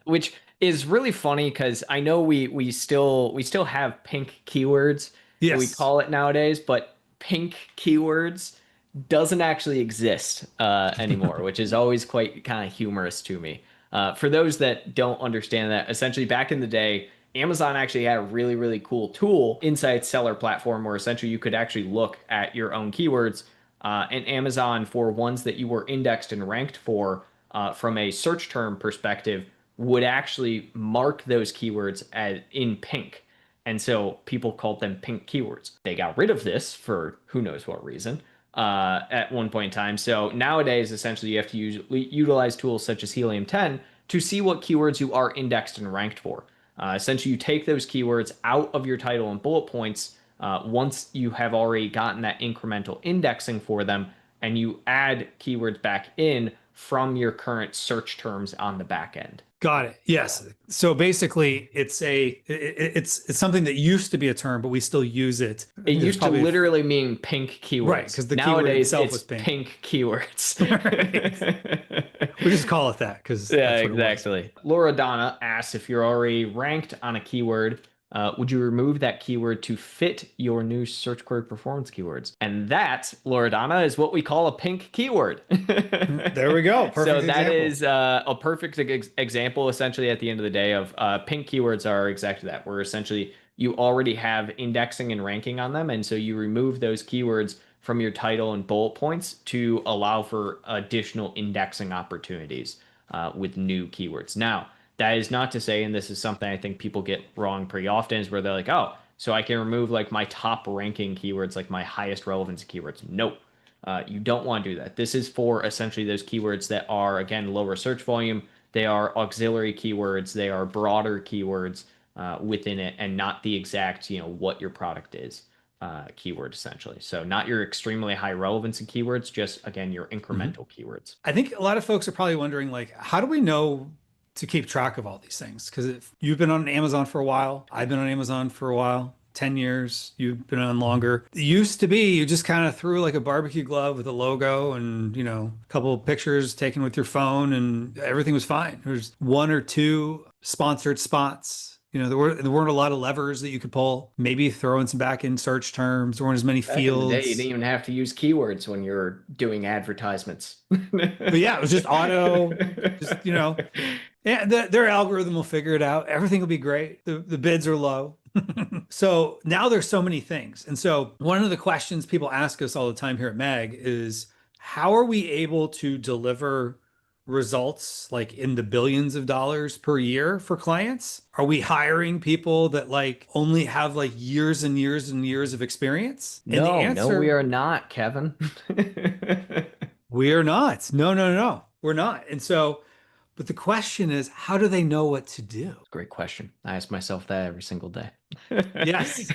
which is really funny because I know we still have pink keywords. Yes. We call it nowadays, but pink keywords doesn't actually exist anymore, which is always quite kind of humorous to me. For those that don't understand that, essentially back in the day, Amazon actually had a really, really cool tool inside its seller platform where essentially you could actually look at your own keywords and Amazon for ones that you were indexed and ranked for from a search term perspective would actually mark those keywords as in pink. And so people called them pink keywords. They got rid of this for who knows what reason at one point in time. So nowadays, essentially, you have to utilize tools such as Helium 10 to see what keywords you are indexed and ranked for. Essentially, you take those keywords out of your title and bullet points once you have already gotten that incremental indexing for them, and you add keywords back in from your current search terms on the back end. Got it. Yes. So basically, it's something that used to be a term, but we still use it. It used to literally mean pink keywords. Right, because the keyword nowadays itself it's was pink. Pink keywords. We just call it that because yeah, exactly. Laura Donna asks if you're already ranked on a keyword. Would you remove that keyword to fit your new search query performance keywords? And that, Loredana, is what we call a pink keyword. There we go. Perfect so that example. is a perfect example, essentially, at the end of the day, of pink keywords are exactly that, where essentially you already have indexing and ranking on them. And so you remove those keywords from your title and bullet points to allow for additional indexing opportunities with new keywords. Now, that is not to say, and this is something I think people get wrong pretty often, is where they're like, oh, so I can remove like my top ranking keywords, like my highest relevance keywords. Nope. You don't want to do that. This is for essentially those keywords that are, again, lower search volume. They are auxiliary keywords. They are broader keywords within it, and not the exact, what your product is keyword, essentially. So not your extremely high relevancy keywords, just, again, your incremental keywords. I think a lot of folks are probably wondering, like, how do we know to keep track of all these things? Because if you've been on Amazon for a while, I've been on Amazon for a while, 10 years, you've been on longer. It used to be you just kind of threw like a barbecue glove with a logo and, a couple of pictures taken with your phone and everything was fine. There's one or two sponsored spots. There weren't a lot of levers that you could pull. Maybe throw in some back end search terms. There weren't as many fields. Back in the day, you didn't even have to use keywords when you're doing advertisements. But yeah, it was just auto, yeah, their algorithm will figure it out. Everything will be great. The bids are low. So now there's so many things. And so one of the questions people ask us all the time here at Mag is, how are we able to deliver results like in the billions of dollars per year for clients? Are we hiring people that like only have like years and years and years of experience? And the answer, no, we are not, Kevin. We are not. No, we're not. And so, but the question is, how do they know what to do? Great question. I ask myself that every single day. Yes.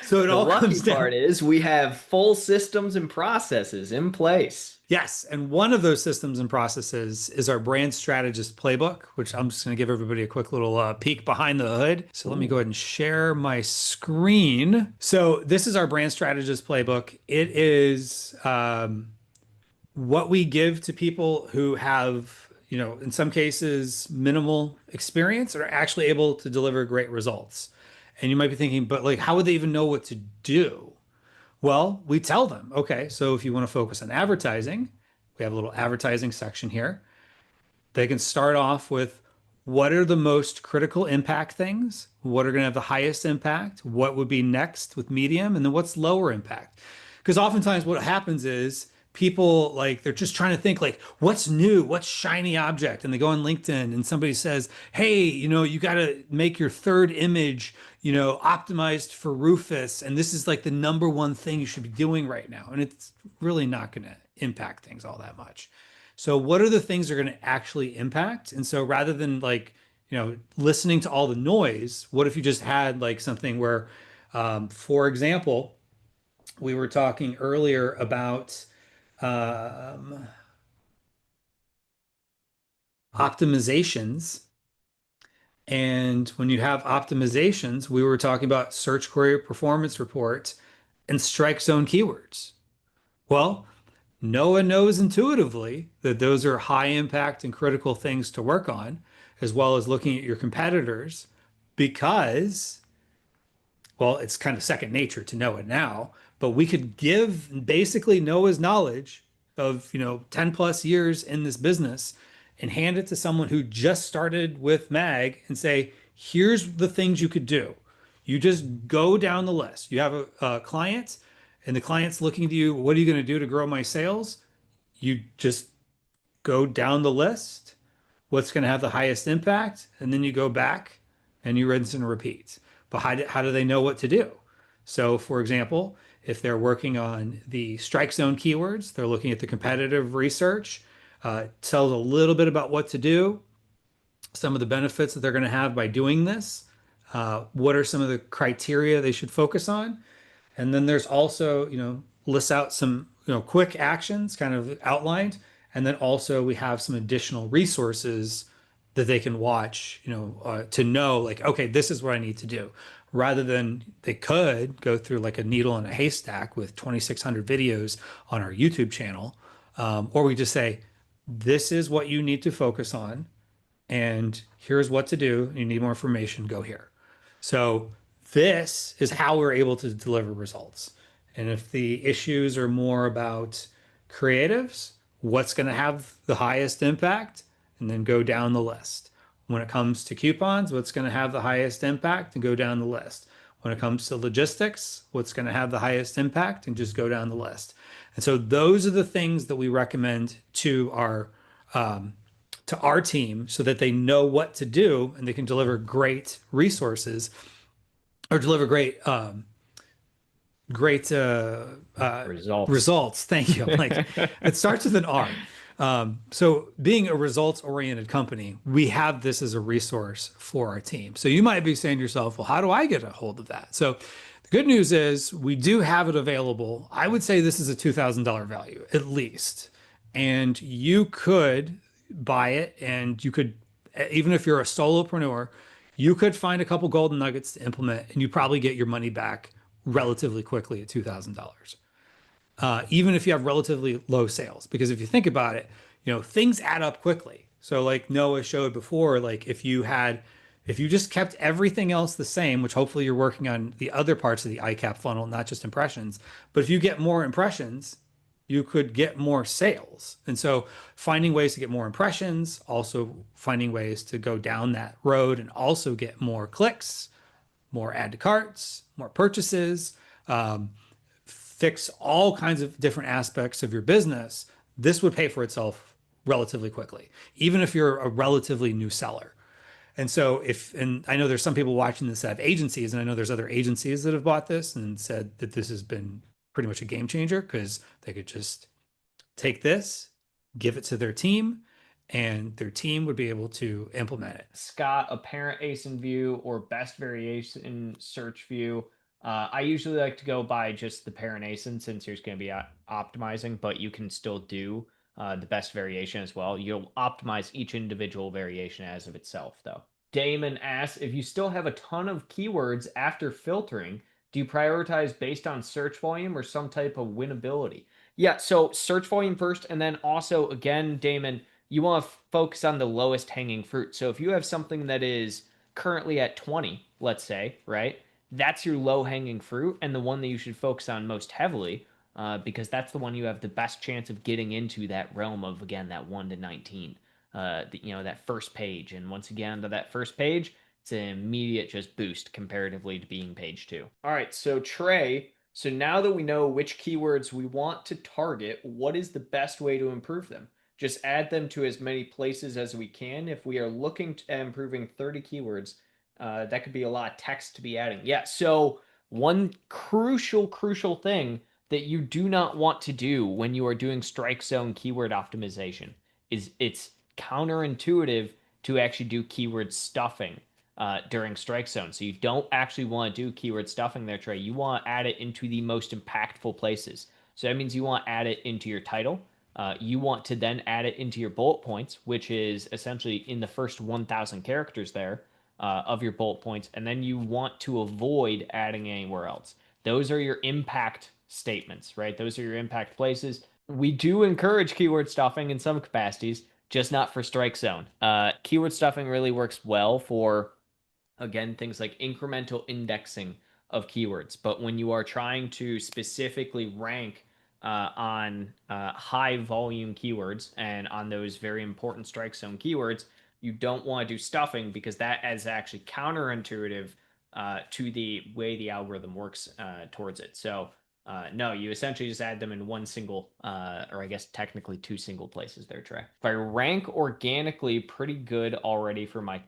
So the all lucky comes down. part is we have full systems and processes in place. Yes. And one of those systems and processes is our brand strategist playbook, which I'm just going to give everybody a quick little peek behind the hood. So let me go ahead and share my screen. So this is our brand strategist playbook. It is what we give to people who have, in some cases, minimal experience or are actually able to deliver great results. And you might be thinking, but like, how would they even know what to do? Well, we tell them, okay, so if you want to focus on advertising, we have a little advertising section here. They can start off with what are the most critical impact things? What are going to have the highest impact? What would be next with medium? And then what's lower impact? Because oftentimes what happens is people like, they're just trying to think like, what's new? What's shiny object? And they go on LinkedIn and somebody says, hey, you got to make your third image, optimized for Rufus. And this is like the number one thing you should be doing right now. And it's really not going to impact things all that much. So what are the things that are going to actually impact? And so rather than like, listening to all the noise, what if you just had like something where, for example, we were talking earlier about optimizations. And when you have optimizations, we were talking about search query performance reports and strike zone keywords. Well, Noah knows intuitively that those are high impact and critical things to work on, as well as looking at your competitors, because, well, it's kind of second nature to know it now, but we could give basically Noah's knowledge of 10 plus years in this business and hand it to someone who just started with Mag and say, here's the things you could do. You just go down the list. You have a client, and the client's looking to you, what are you going to do to grow my sales? You just go down the list, what's going to have the highest impact, and then you go back and you rinse and repeat. But how do they know what to do? So, for example, if they're working on the strike zone keywords, they're looking at the competitive research, tells a little bit about what to do, some of the benefits that they're going to have by doing this, what are some of the criteria they should focus on, and then there's also, lists out some, quick actions kind of outlined. And then also we have some additional resources that they can watch, to know like, okay, this is what I need to do. Rather than they could go through like a needle in a haystack with 2,600 videos on our YouTube channel. Or we just say, this is what you need to focus on. And here's what to do. You need more information, go here. So this is how we're able to deliver results. And if the issues are more about creatives, what's going to have the highest impact, and then go down the list. When it comes to coupons, what's going to have the highest impact, and go down the list. When it comes to logistics, what's going to have the highest impact, and just go down the list. And so those are the things that we recommend to our team so that they know what to do and they can deliver great resources or deliver great Results. results. Thank you. Like it starts with an R. So being a results-oriented company, we have this as a resource for our team. So you might be saying to yourself, well, how do I get a hold of that? So the good news is we do have it available. I would say this is a $2,000 value at least. And you could buy it and you could, even if you're a solopreneur, you could find a couple golden nuggets to implement and you probably get your money back relatively quickly at $2,000. Even if you have relatively low sales, because if you think about it, things add up quickly. So like Noah showed before, like if you just kept everything else the same, which hopefully you're working on the other parts of the ICAP funnel, not just impressions, but if you get more impressions, you could get more sales. And so finding ways to get more impressions, also finding ways to go down that road and also get more clicks, more add to carts, more purchases, fix all kinds of different aspects of your business, this would pay for itself relatively quickly, even if you're a relatively new seller. And so and I know there's some people watching this that have agencies, and I know there's other agencies that have bought this and said that this has been pretty much a game changer because they could just take this, give it to their team, and their team would be able to implement it. Scott, apparent ASIN view or best variation search view. I usually like to go by just the parent ASIN since you're going to be optimizing, but you can still do the best variation as well. You'll optimize each individual variation as of itself, though. Damon asks, if you still have a ton of keywords after filtering, do you prioritize based on search volume or some type of winnability? Yeah, so search volume first, and then also, again, Damon, you want to focus on the lowest hanging fruit. So if you have something that is currently at 20, let's say, right? That's your low hanging fruit and the one that you should focus on most heavily because that's the one you have the best chance of getting into that realm of, again, that 1 to 19, that first page. And once again, to that first page, it's an immediate just boost comparatively to being page 2. All right, so Trey, so now that we know which keywords we want to target, what is the best way to improve them? Just add them to as many places as we can. If we are looking at improving 30 keywords, that could be a lot of text to be adding. Yeah, so one crucial thing that you do not want to do when you are doing strike zone keyword optimization is it's counterintuitive to actually do keyword stuffing during strike zone. So you don't actually want to do keyword stuffing there, Trey. You want to add it into the most impactful places. So that means you want to add it into your title. You want to then add it into your bullet points, which is essentially in the first 1,000 characters there of your bullet points. And then you want to avoid adding anywhere else. Those are your impact statements, right? Those are your impact places. We do encourage keyword stuffing in some capacities, just not for strike zone. Keyword stuffing really works well for, again, things like incremental indexing of keywords. But when you are trying to specifically rank on high volume keywords and on those very important strike zone keywords, You don't want to do stuffing because that is actually counterintuitive to the way the algorithm works towards it. So no, you essentially just add them in one single, or I guess technically two single places there, Trey. If I rank organically pretty good already for my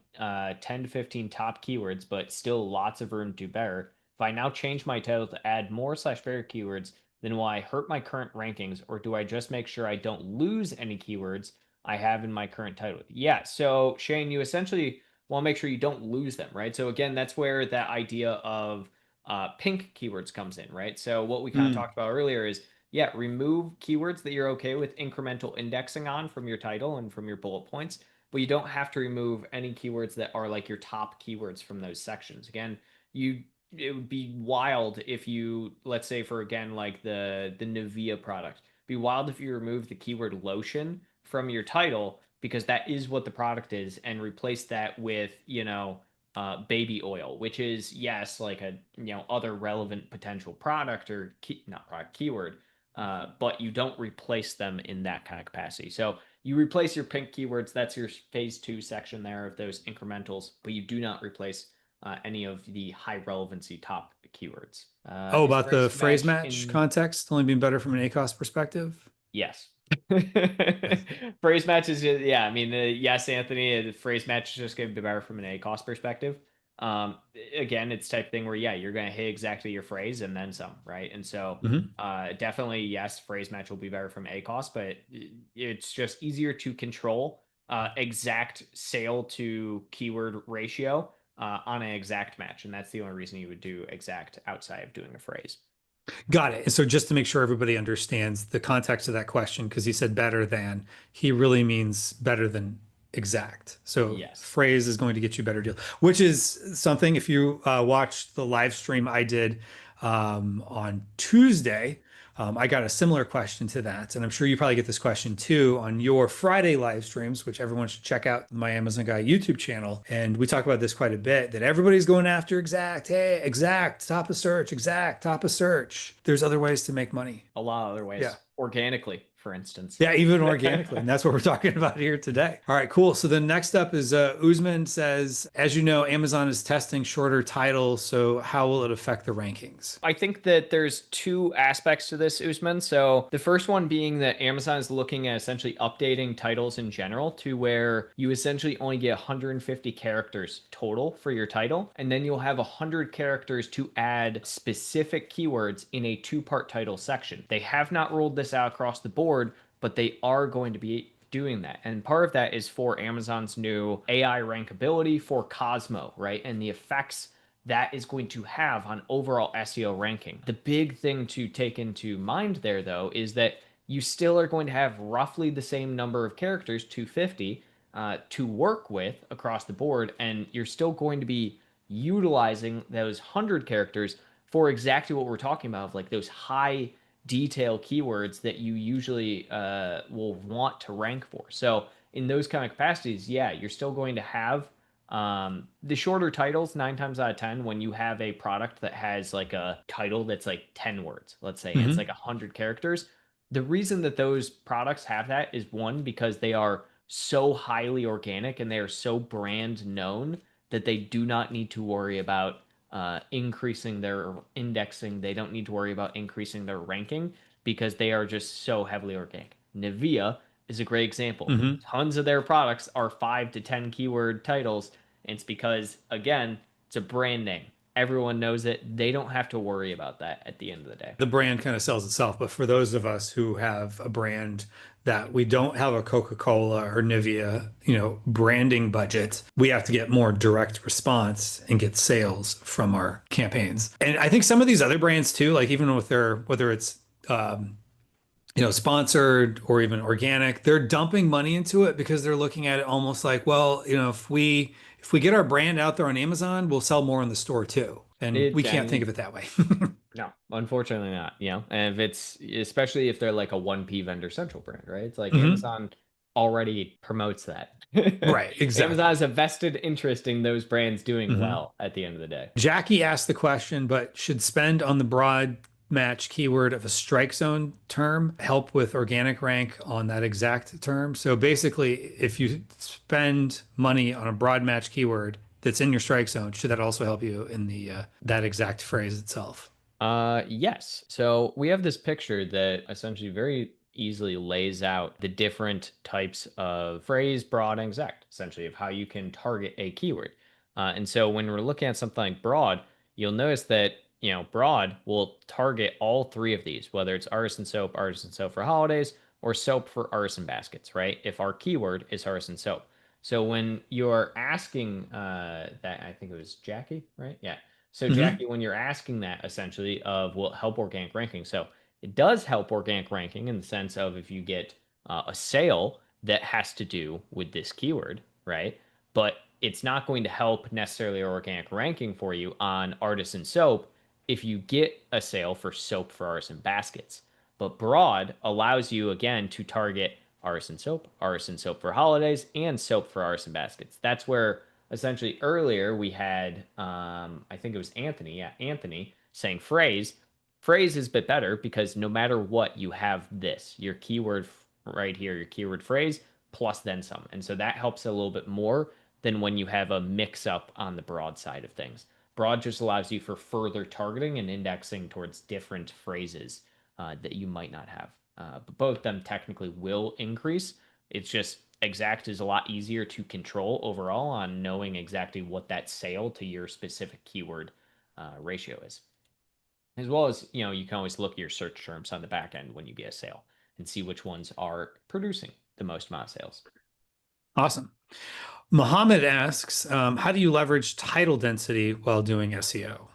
10 to 15 top keywords, but still lots of room to do better. If I now change my title to add more / better keywords, then will I hurt my current rankings, or do I just make sure I don't lose any keywords I have in my current title? Yeah, so Shane, you essentially want to make sure you don't lose them, right? So again, that's where that idea of pink keywords comes in, right? So what we kind of talked about earlier is, yeah, remove keywords that you're okay with incremental indexing on from your title and from your bullet points, but you don't have to remove any keywords that are like your top keywords from those sections. Again, it would be wild if you, let's say for again, like the Nivea product, it'd be wild if you remove the keyword lotion from your title because that is what the product is, and replace that with, baby oil, which is, yes, like a, other relevant potential product or not product, keyword, but you don't replace them in that kind of capacity. So you replace your pink keywords. That's your phase 2 section there of those incrementals, but you do not replace any of the high relevancy top keywords. About the phrase match context only being better from an ACoS perspective? Yes. Phrase matches, yeah. I mean, yes, Anthony, the phrase match is just going to be better from an ACoS perspective. Again, it's type thing where, yeah, you're going to hit exactly your phrase and then some, right? And so definitely, yes, phrase match will be better from ACoS, but it's just easier to control exact sale to keyword ratio on an exact match. And that's the only reason you would do exact outside of doing a phrase. Got it. And so just to make sure everybody understands the context of that question, because he said better than, he really means better than exact. So yes, phrase is going to get you a better deal, which is something, if you watched the live stream I did on Tuesday, I got a similar question to that. And I'm sure you probably get this question too on your Friday live streams, which everyone should check out my Amazon Guy YouTube channel. And we talk about this quite a bit, that everybody's going after exact. Hey, exact, top of search, exact, top of search. There's other ways to make money. A lot of other ways. Yeah. Organically, for instance. Yeah, even organically. And that's what we're talking about here today. All right, cool. So then next up is Usman says, as you know, Amazon is testing shorter titles. So how will it affect the rankings? I think that there's two aspects to this, Usman. So the first one being that Amazon is looking at essentially updating titles in general to where you essentially only get 150 characters total for your title. And then you'll have 100 characters to add specific keywords in a 2-part title section. They have not rolled this out across the board, but they are going to be doing that. And part of that is for Amazon's new AI rankability for Cosmo, right? And the effects that is going to have on overall SEO ranking. The big thing to take into mind there, though, is that you still are going to have roughly the same number of characters, 250, to work with across the board. And you're still going to be utilizing those 100 characters for exactly what we're talking about, like those high detail keywords that you usually will want to rank for. So in those kind of capacities, yeah, you're still going to have the shorter titles 9 times out of 10 when you have a product that has like a title that's like 10 words, let's say, and it's like 100 characters. The reason that those products have that is, one, because they are so highly organic and they are so brand known that they do not need to worry about increasing their indexing. They don't need to worry about increasing their ranking because they are just so heavily organic. Nivea is a great example. Tons of their products are 5 to 10 keyword titles. And it's because, again, it's a brand name. Everyone knows it. They don't have to worry about that at the end of the day. The brand kind of sells itself. But for those of us who have a brand that we don't have a Coca-Cola or Nivea, branding budget, we have to get more direct response and get sales from our campaigns. And I think some of these other brands too, like even with whether it's sponsored or even organic, they're dumping money into it because they're looking at it almost like, well, if we get our brand out there on Amazon, we'll sell more in the store too. And we can't think of it that way. No, unfortunately not. And if it's, especially if they're like a 1P vendor central brand, right? It's like Amazon already promotes that. Right, exactly. Amazon has a vested interest in those brands doing well at the end of the day. Jackie asked the question, but should spend on the broad match keyword of a strike zone term help with organic rank on that exact term? So basically, if you spend money on a broad match keyword that's in your strike zone, should that also help you in the that exact phrase itself? Yes. So we have this picture that essentially very easily lays out the different types of phrase, broad, and exact, essentially, of how you can target a keyword. And so when we're looking at something like broad, you'll notice that, broad will target all three of these, whether it's artisan soap for holidays, or soap for artisan baskets, right? If our keyword is artisan soap. So when you're asking that, I think it was Jackie, right? Yeah. So Mhm. Jackie, when you're asking that essentially of will it help organic ranking? So it does help organic ranking in the sense of if you get a sale that has to do with this keyword, right? But it's not going to help necessarily organic ranking for you on artisan soap if you get a sale for soap for artisan baskets. But broad allows you again to target artisan soap for holidays, and soap for artisan baskets. That's where essentially earlier we had I think it was Anthony, yeah, Anthony saying phrase. Phrase is a bit better because no matter what, you have this, your keyword right here, your keyword phrase plus then some. And so that helps a little bit more than when you have a mix up on the broad side of things. Broad just allows you for further targeting and indexing towards different phrases that you might not have. But both of them technically will increase. It's just exact is a lot easier to control overall on knowing exactly what that sale to your specific keyword ratio is. As well as, you can always look at your search terms on the back end when you get a sale and see which ones are producing the most amount of sales. Awesome. Mohammed asks, how do you leverage title density while doing SEO?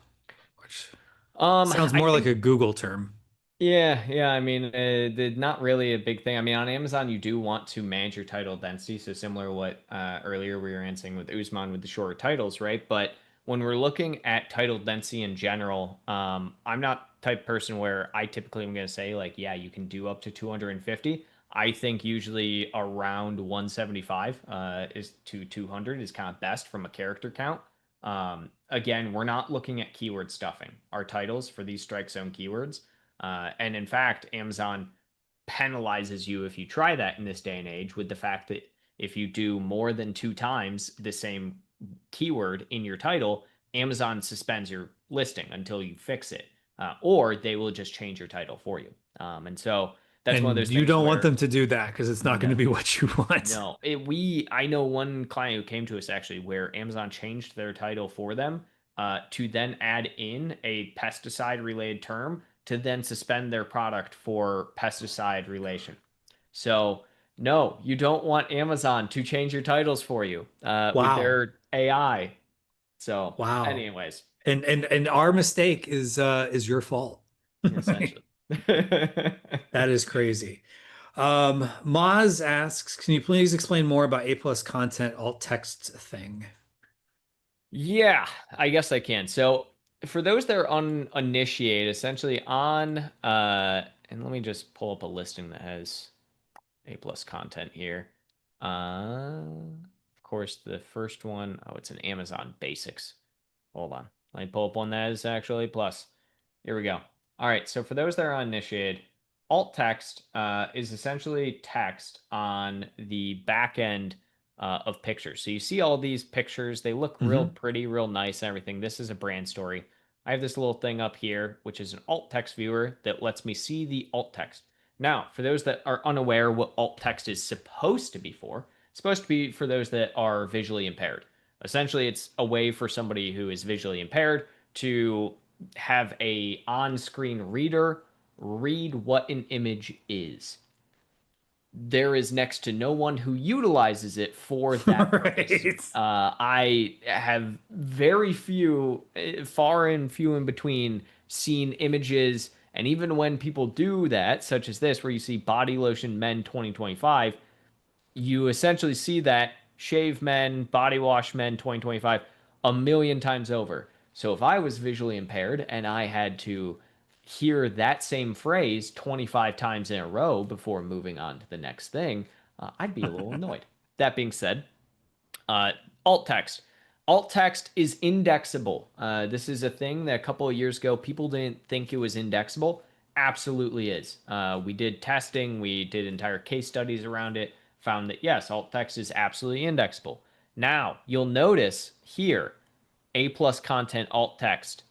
Which sounds I more like think a Google term. Yeah. I mean, not really a big thing. I mean, on Amazon, you do want to manage your title density. So similar to what earlier we were answering with Usman with the shorter titles, right? But when we're looking at title density in general, I'm not the type of person where I typically am going to say like, yeah, you can do up to 250. I think usually around 175 is to 200 is kind of best from a character count. Again, we're not looking at keyword stuffing. Our titles for these strike zone keywords and in fact, Amazon penalizes you if you try that in this day and age with the fact that if you do more than 2 times the same keyword in your title, Amazon suspends your listing until you fix it, or they will just change your title for you. And so that's one of And those you things don't want where them to do that because it's not going to no, be what you want. no, I know one client who came to us actually where Amazon changed their title for them to then add in a pesticide related term to then suspend their product for pesticide relation. So no, you don't want Amazon to change your titles for you with Wow. their AI. So, Wow. anyways, And our mistake is your fault. essentially. That is crazy. Moz asks, can you please explain more about A plus content alt text thing? Yeah, I guess I can. So for those that are uninitiated, essentially on and let me just pull up a listing that has A plus content here. Of course, the first one, oh, it's an Amazon Basics. Hold on. Let me pull up one that is actually A plus. Here we go. All right, so for those that are uninitiated, alt text is essentially text on the back end of pictures. So you see all these pictures, they look real Hmm. pretty, real nice, and everything. This is a brand story. I have this little thing up here, which is an alt text viewer that lets me see the alt text. Now, for those that are unaware what alt text is supposed to be for, it's supposed to be for those that are visually impaired. Essentially, it's a way for somebody who is visually impaired to have a on-screen reader read what an image is. There is next to no one who utilizes it for that purpose. Right. I have very few, far and few in between, seen images. And even when people do that, such as this, where you see body lotion men 2025, you essentially see that shave men, body wash men 2025 a million times over. So if I was visually impaired and I had to hear that same phrase 25 times in a row before moving on to the next thing, I'd be a little annoyed. That being said, uh, alt text. Alt text is indexable. This is a thing that a couple of years ago people didn't think it was indexable. Absolutely is. We did testing, we did entire case studies around it, found that yes, alt text is absolutely indexable. Now, you'll notice here A plus content alt text,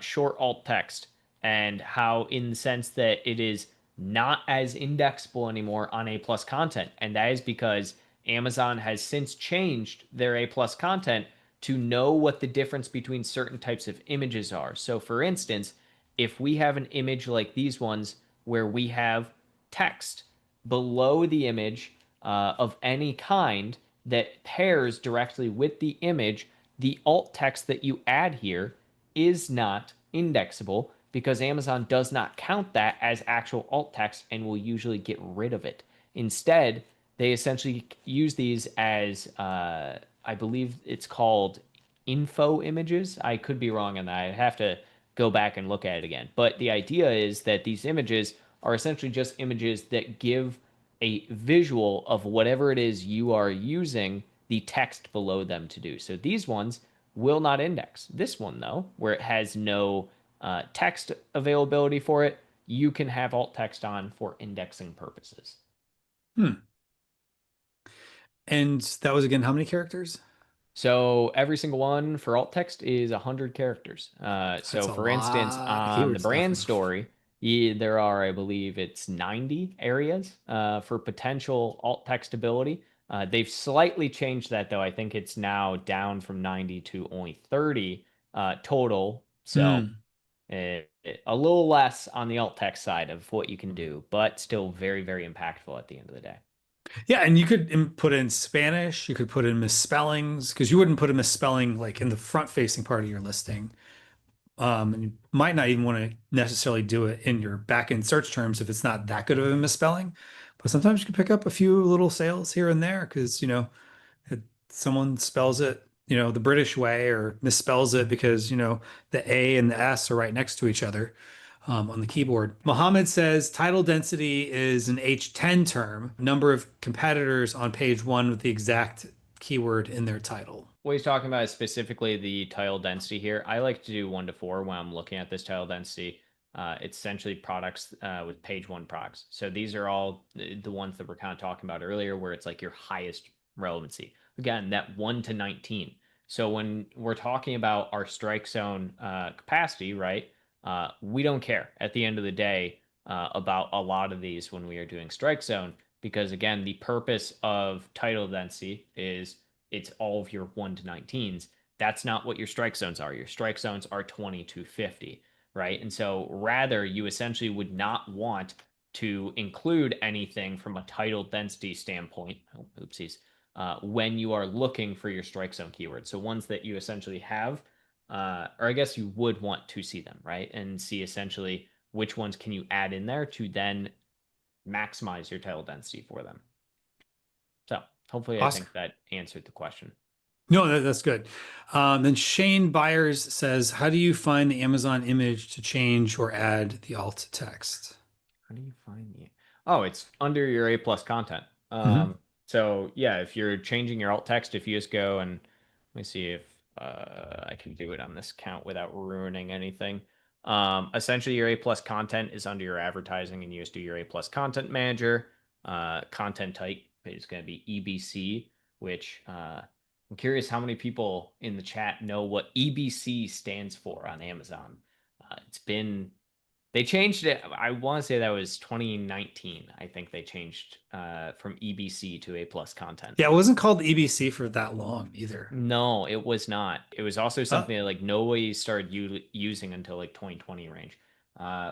short alt text, and how in the sense that it is not as indexable anymore on A plus content. And that is because Amazon has since changed their A plus content to know what the difference between certain types of images are. So for instance, if we have an image like these ones where we have text below the image of any kind that pairs directly with the image, the alt text that you add here is not indexable because Amazon does not count that as actual alt text and will usually get rid of it. Instead, they essentially use these as, I believe it's called info images. I could be wrong on that. I have to go back and look at it again. But the idea is that these images are essentially just images that give a visual of whatever it is you are using the text below them to do. So these ones will not index. This one, though, where it has no text availability for it, you can have alt text on for indexing purposes. And that was again how many characters? So every single one for alt text is 100 characters. So a for instance, lot of on keyword the stuff. brand story, there are, I believe it's 90 areas for potential alt text ability. They've slightly changed that though. I think it's now down from 90 to only 30 total. So a little less on the alt text side of what you can do, but still very, very impactful at the end of the day. Yeah, and you could put in Spanish, you could put in misspellings, because you wouldn't put a misspelling like in the front-facing part of your listing. And you might not even want to necessarily do it in your back-end search terms if it's not that good of a misspelling. But sometimes you can pick up a few little sales here and there because, someone spells it, the British way or misspells it because, the A and the S are right next to each other on the keyboard. Mohammed says title density is an H10 term, number of competitors on page one with the exact keyword in their title. What he's talking about is specifically the title density here. I like to do 1 to 4 when I'm looking at this title density. It's essentially products with page one products. So these are all the ones that we're kind of talking about earlier, where it's like your highest relevancy. Again, that 1 to 19. So when we're talking about our strike zone capacity, right? We don't care at the end of the day about a lot of these when we are doing strike zone, because again, the purpose of title density is it's all of your 1 to 19s. That's not what your strike zones are. Your strike zones are 20 to 50, right? And so rather, you essentially would not want to include anything from a title density standpoint, oopsies, when you are looking for your strike zone keywords. So ones that you essentially have, or I guess you would want to see them, right? And see essentially which ones can you add in there to then maximize your title density for them. So hopefully I think that answered the question. No, that's good. Then Shane Byers says, how do you find the Amazon image to change or add the alt text? How do you find the? Oh, it's under your A plus content. So yeah, if you're changing your alt text, if you just go and let me see if I can do it on this account without ruining anything. Essentially, your A plus content is under your advertising, and you just do your A plus content manager. Content type is going to be EBC, which I'm curious how many people in the chat know what EBC stands for on Amazon. They changed it. I want to say that was 2019. I think they changed from EBC to A plus content. Yeah, it wasn't called EBC for that long either. No, it was not. It was also something that like nobody started using until like 2020 range.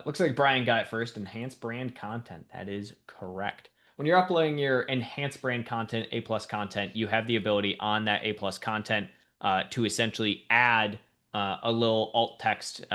Looks like Brian got it first. Enhanced brand content. That is correct. When you're uploading your enhanced brand content, A plus content, you have the ability on that A plus content to essentially add a little alt text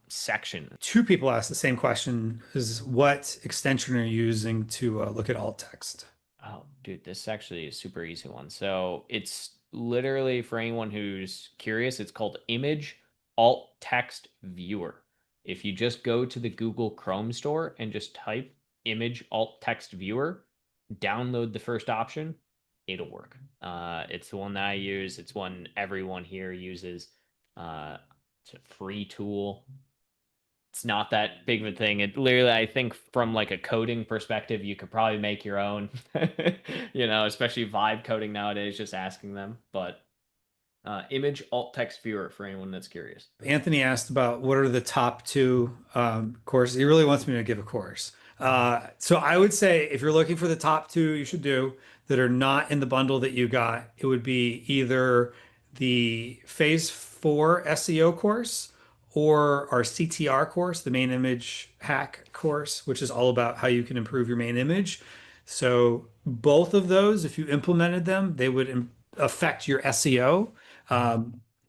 section. 2 people asked the same question: is what extension are you using to look at alt text? Oh, dude, this is actually a super easy one. So it's literally for anyone who's curious, it's called Image Alt Text Viewer. If you just go to the Google Chrome store and just type Image Alt Text Viewer, download the first option, it'll work. It's the one that I use. It's one everyone here uses. It's a free tool. It's not that big of a thing. It literally, I think from like a coding perspective, you could probably make your own, especially vibe coding nowadays, just asking them. But image alt text viewer for anyone that's curious. Anthony asked about what are the top two courses. He really wants me to give a course. So I would say if you're looking for the top two you should do that are not in the bundle that you got, it would be either the Phase 4 SEO course or our CTR course, the main image hack course, which is all about how you can improve your main image. So both of those, if you implemented them, they would affect your SEO.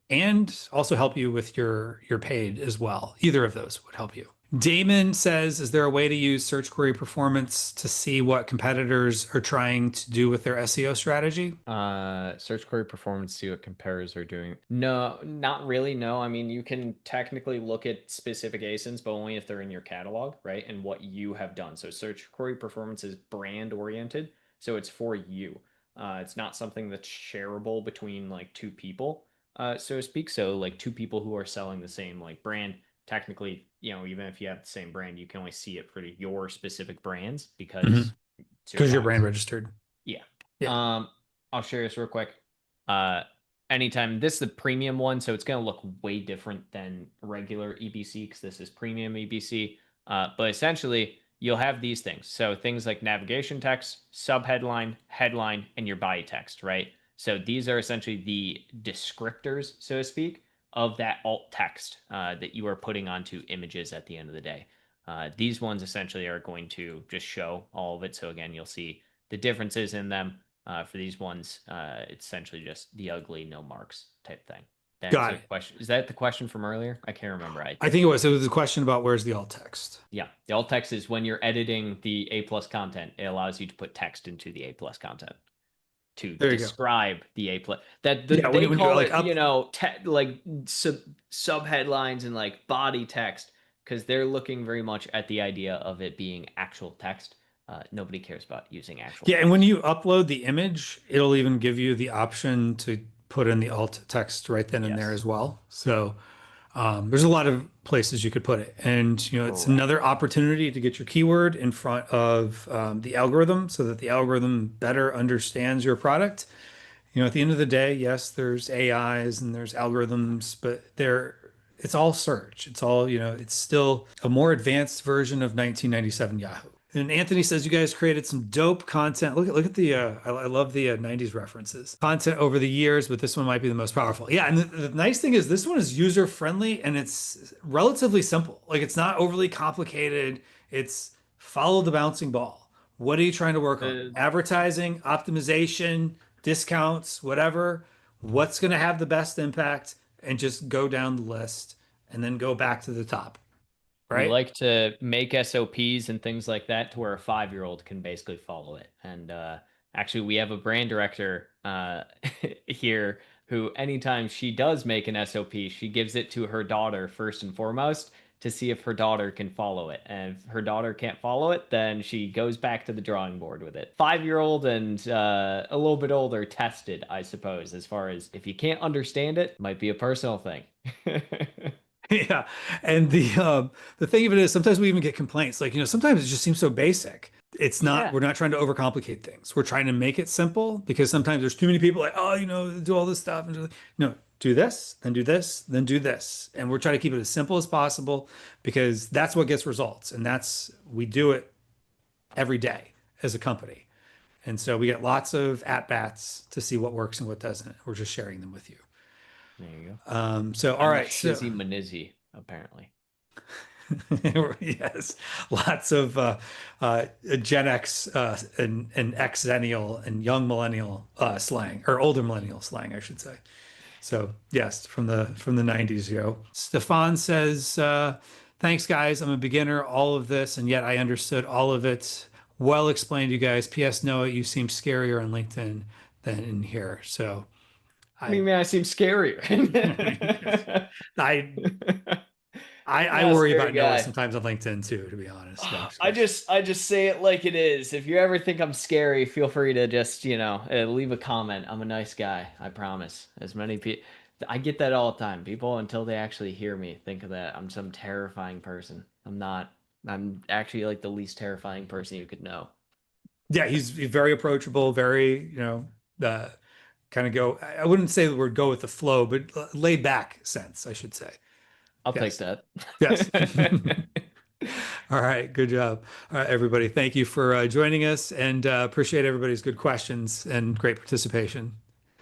And also help you with your paid as well. Either of those would help you. Damon says, is there a way to use search query performance to see what competitors are trying to do with their SEO strategy? Search query performance, see what competitors are doing. No, not really. No, I mean, you can technically look at specific ASINs, but only if they're in your catalog, right? And what you have done. So search query performance is brand oriented. So it's for you. It's not something that's shareable between like two people, so to speak. So like two people who are selling the same like brand, technically, even if you have the same brand, you can only see it for your specific brands because Because you're brand registered. Yeah. Yeah. I'll share this real quick. Anytime this is the premium one, so it's going to look way different than regular EBC because this is premium EBC. But essentially, you'll have these things. So things like navigation text, subheadline, headline, and your body text, right? So these are essentially the descriptors, so to speak, of that alt text that you are putting onto images at the end of the day. These ones essentially are going to just show all of it. So again, you'll see the differences in them. For these ones, it's essentially just the ugly, no marks type thing. Got it. Question. Is that the question from earlier? I can't remember. I think it was. It was a question about where's the alt text. Yeah, the alt text is when you're editing the A+ content. It allows you to put text into the A+ content to describe the A+. That they call it, subheadlines and like body text because they're looking very much at the idea of it being actual text. Nobody cares about using actual text. And when you upload the image, it'll even give you the option to put in the alt text right then and there as well. So there's a lot of places you could put it. And, it's another opportunity to get your keyword in front of the algorithm so that the algorithm better understands your product. At the end of the day, yes, there's AIs and there's algorithms, but it's all search. It's all, it's still a more advanced version of 1997 Yahoo. And Anthony says you guys created some dope content. Look at the I love the 90s references. Content over the years, but this one might be the most powerful. Yeah, and the nice thing is this one is user friendly and it's relatively simple. Like it's not overly complicated. It's follow the bouncing ball. What are you trying to work on? Advertising, optimization, discounts, whatever. What's going to have the best impact? And just go down the list and then go back to the top. Right? We like to make SOPs and things like that to where a 5-year-old can basically follow it. And actually, we have a brand director here who, anytime she does make an SOP, she gives it to her daughter first and foremost to see if her daughter can follow it. And if her daughter can't follow it, then she goes back to the drawing board with it. 5-year-old and a little bit older tested, I suppose, as far as if you can't understand it, might be a personal thing. Yeah. And the thing of it is sometimes we even get complaints. Like, sometimes it just seems so basic. It's not, we're not trying to overcomplicate things. We're trying to make it simple because sometimes there's too many people like, do all this stuff. And do this, then do this, then do this. And we're trying to keep it as simple as possible because that's what gets results. And we do it every day as a company. And so we get lots of at-bats to see what works and what doesn't. We're just sharing them with you. There you go. So, all right. Shizzy Manizzi, apparently. Yes. Lots of Gen X and Xennial and young millennial slang, or older millennial slang, I should say. So, yes, from the 90s, Stefan says, thanks, guys. I'm a beginner, all of this, and yet I understood all of it. Well explained, you guys. P.S. Noah, you seem scarier on LinkedIn than in here. So, I seem scarier. I Not a worry scary about Noah guy. sometimes on LinkedIn too, to be honest. I just say it like it is. If you ever think I'm scary, feel free to just, leave a comment. I'm a nice guy. I promise. As many people, I get that all the time. People, until they actually hear me, think of that I'm some terrifying person. I'm not. I'm actually like the least terrifying person you could know. Yeah, he's very approachable, very, kind of go, I wouldn't say the word go with the flow, but laid back sense, I should say. I'll Yes. take that. Yes. All right. Good job. All right, everybody. Thank you for joining us and appreciate everybody's good questions and great participation.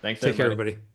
Thanks, Take care, everybody. everybody.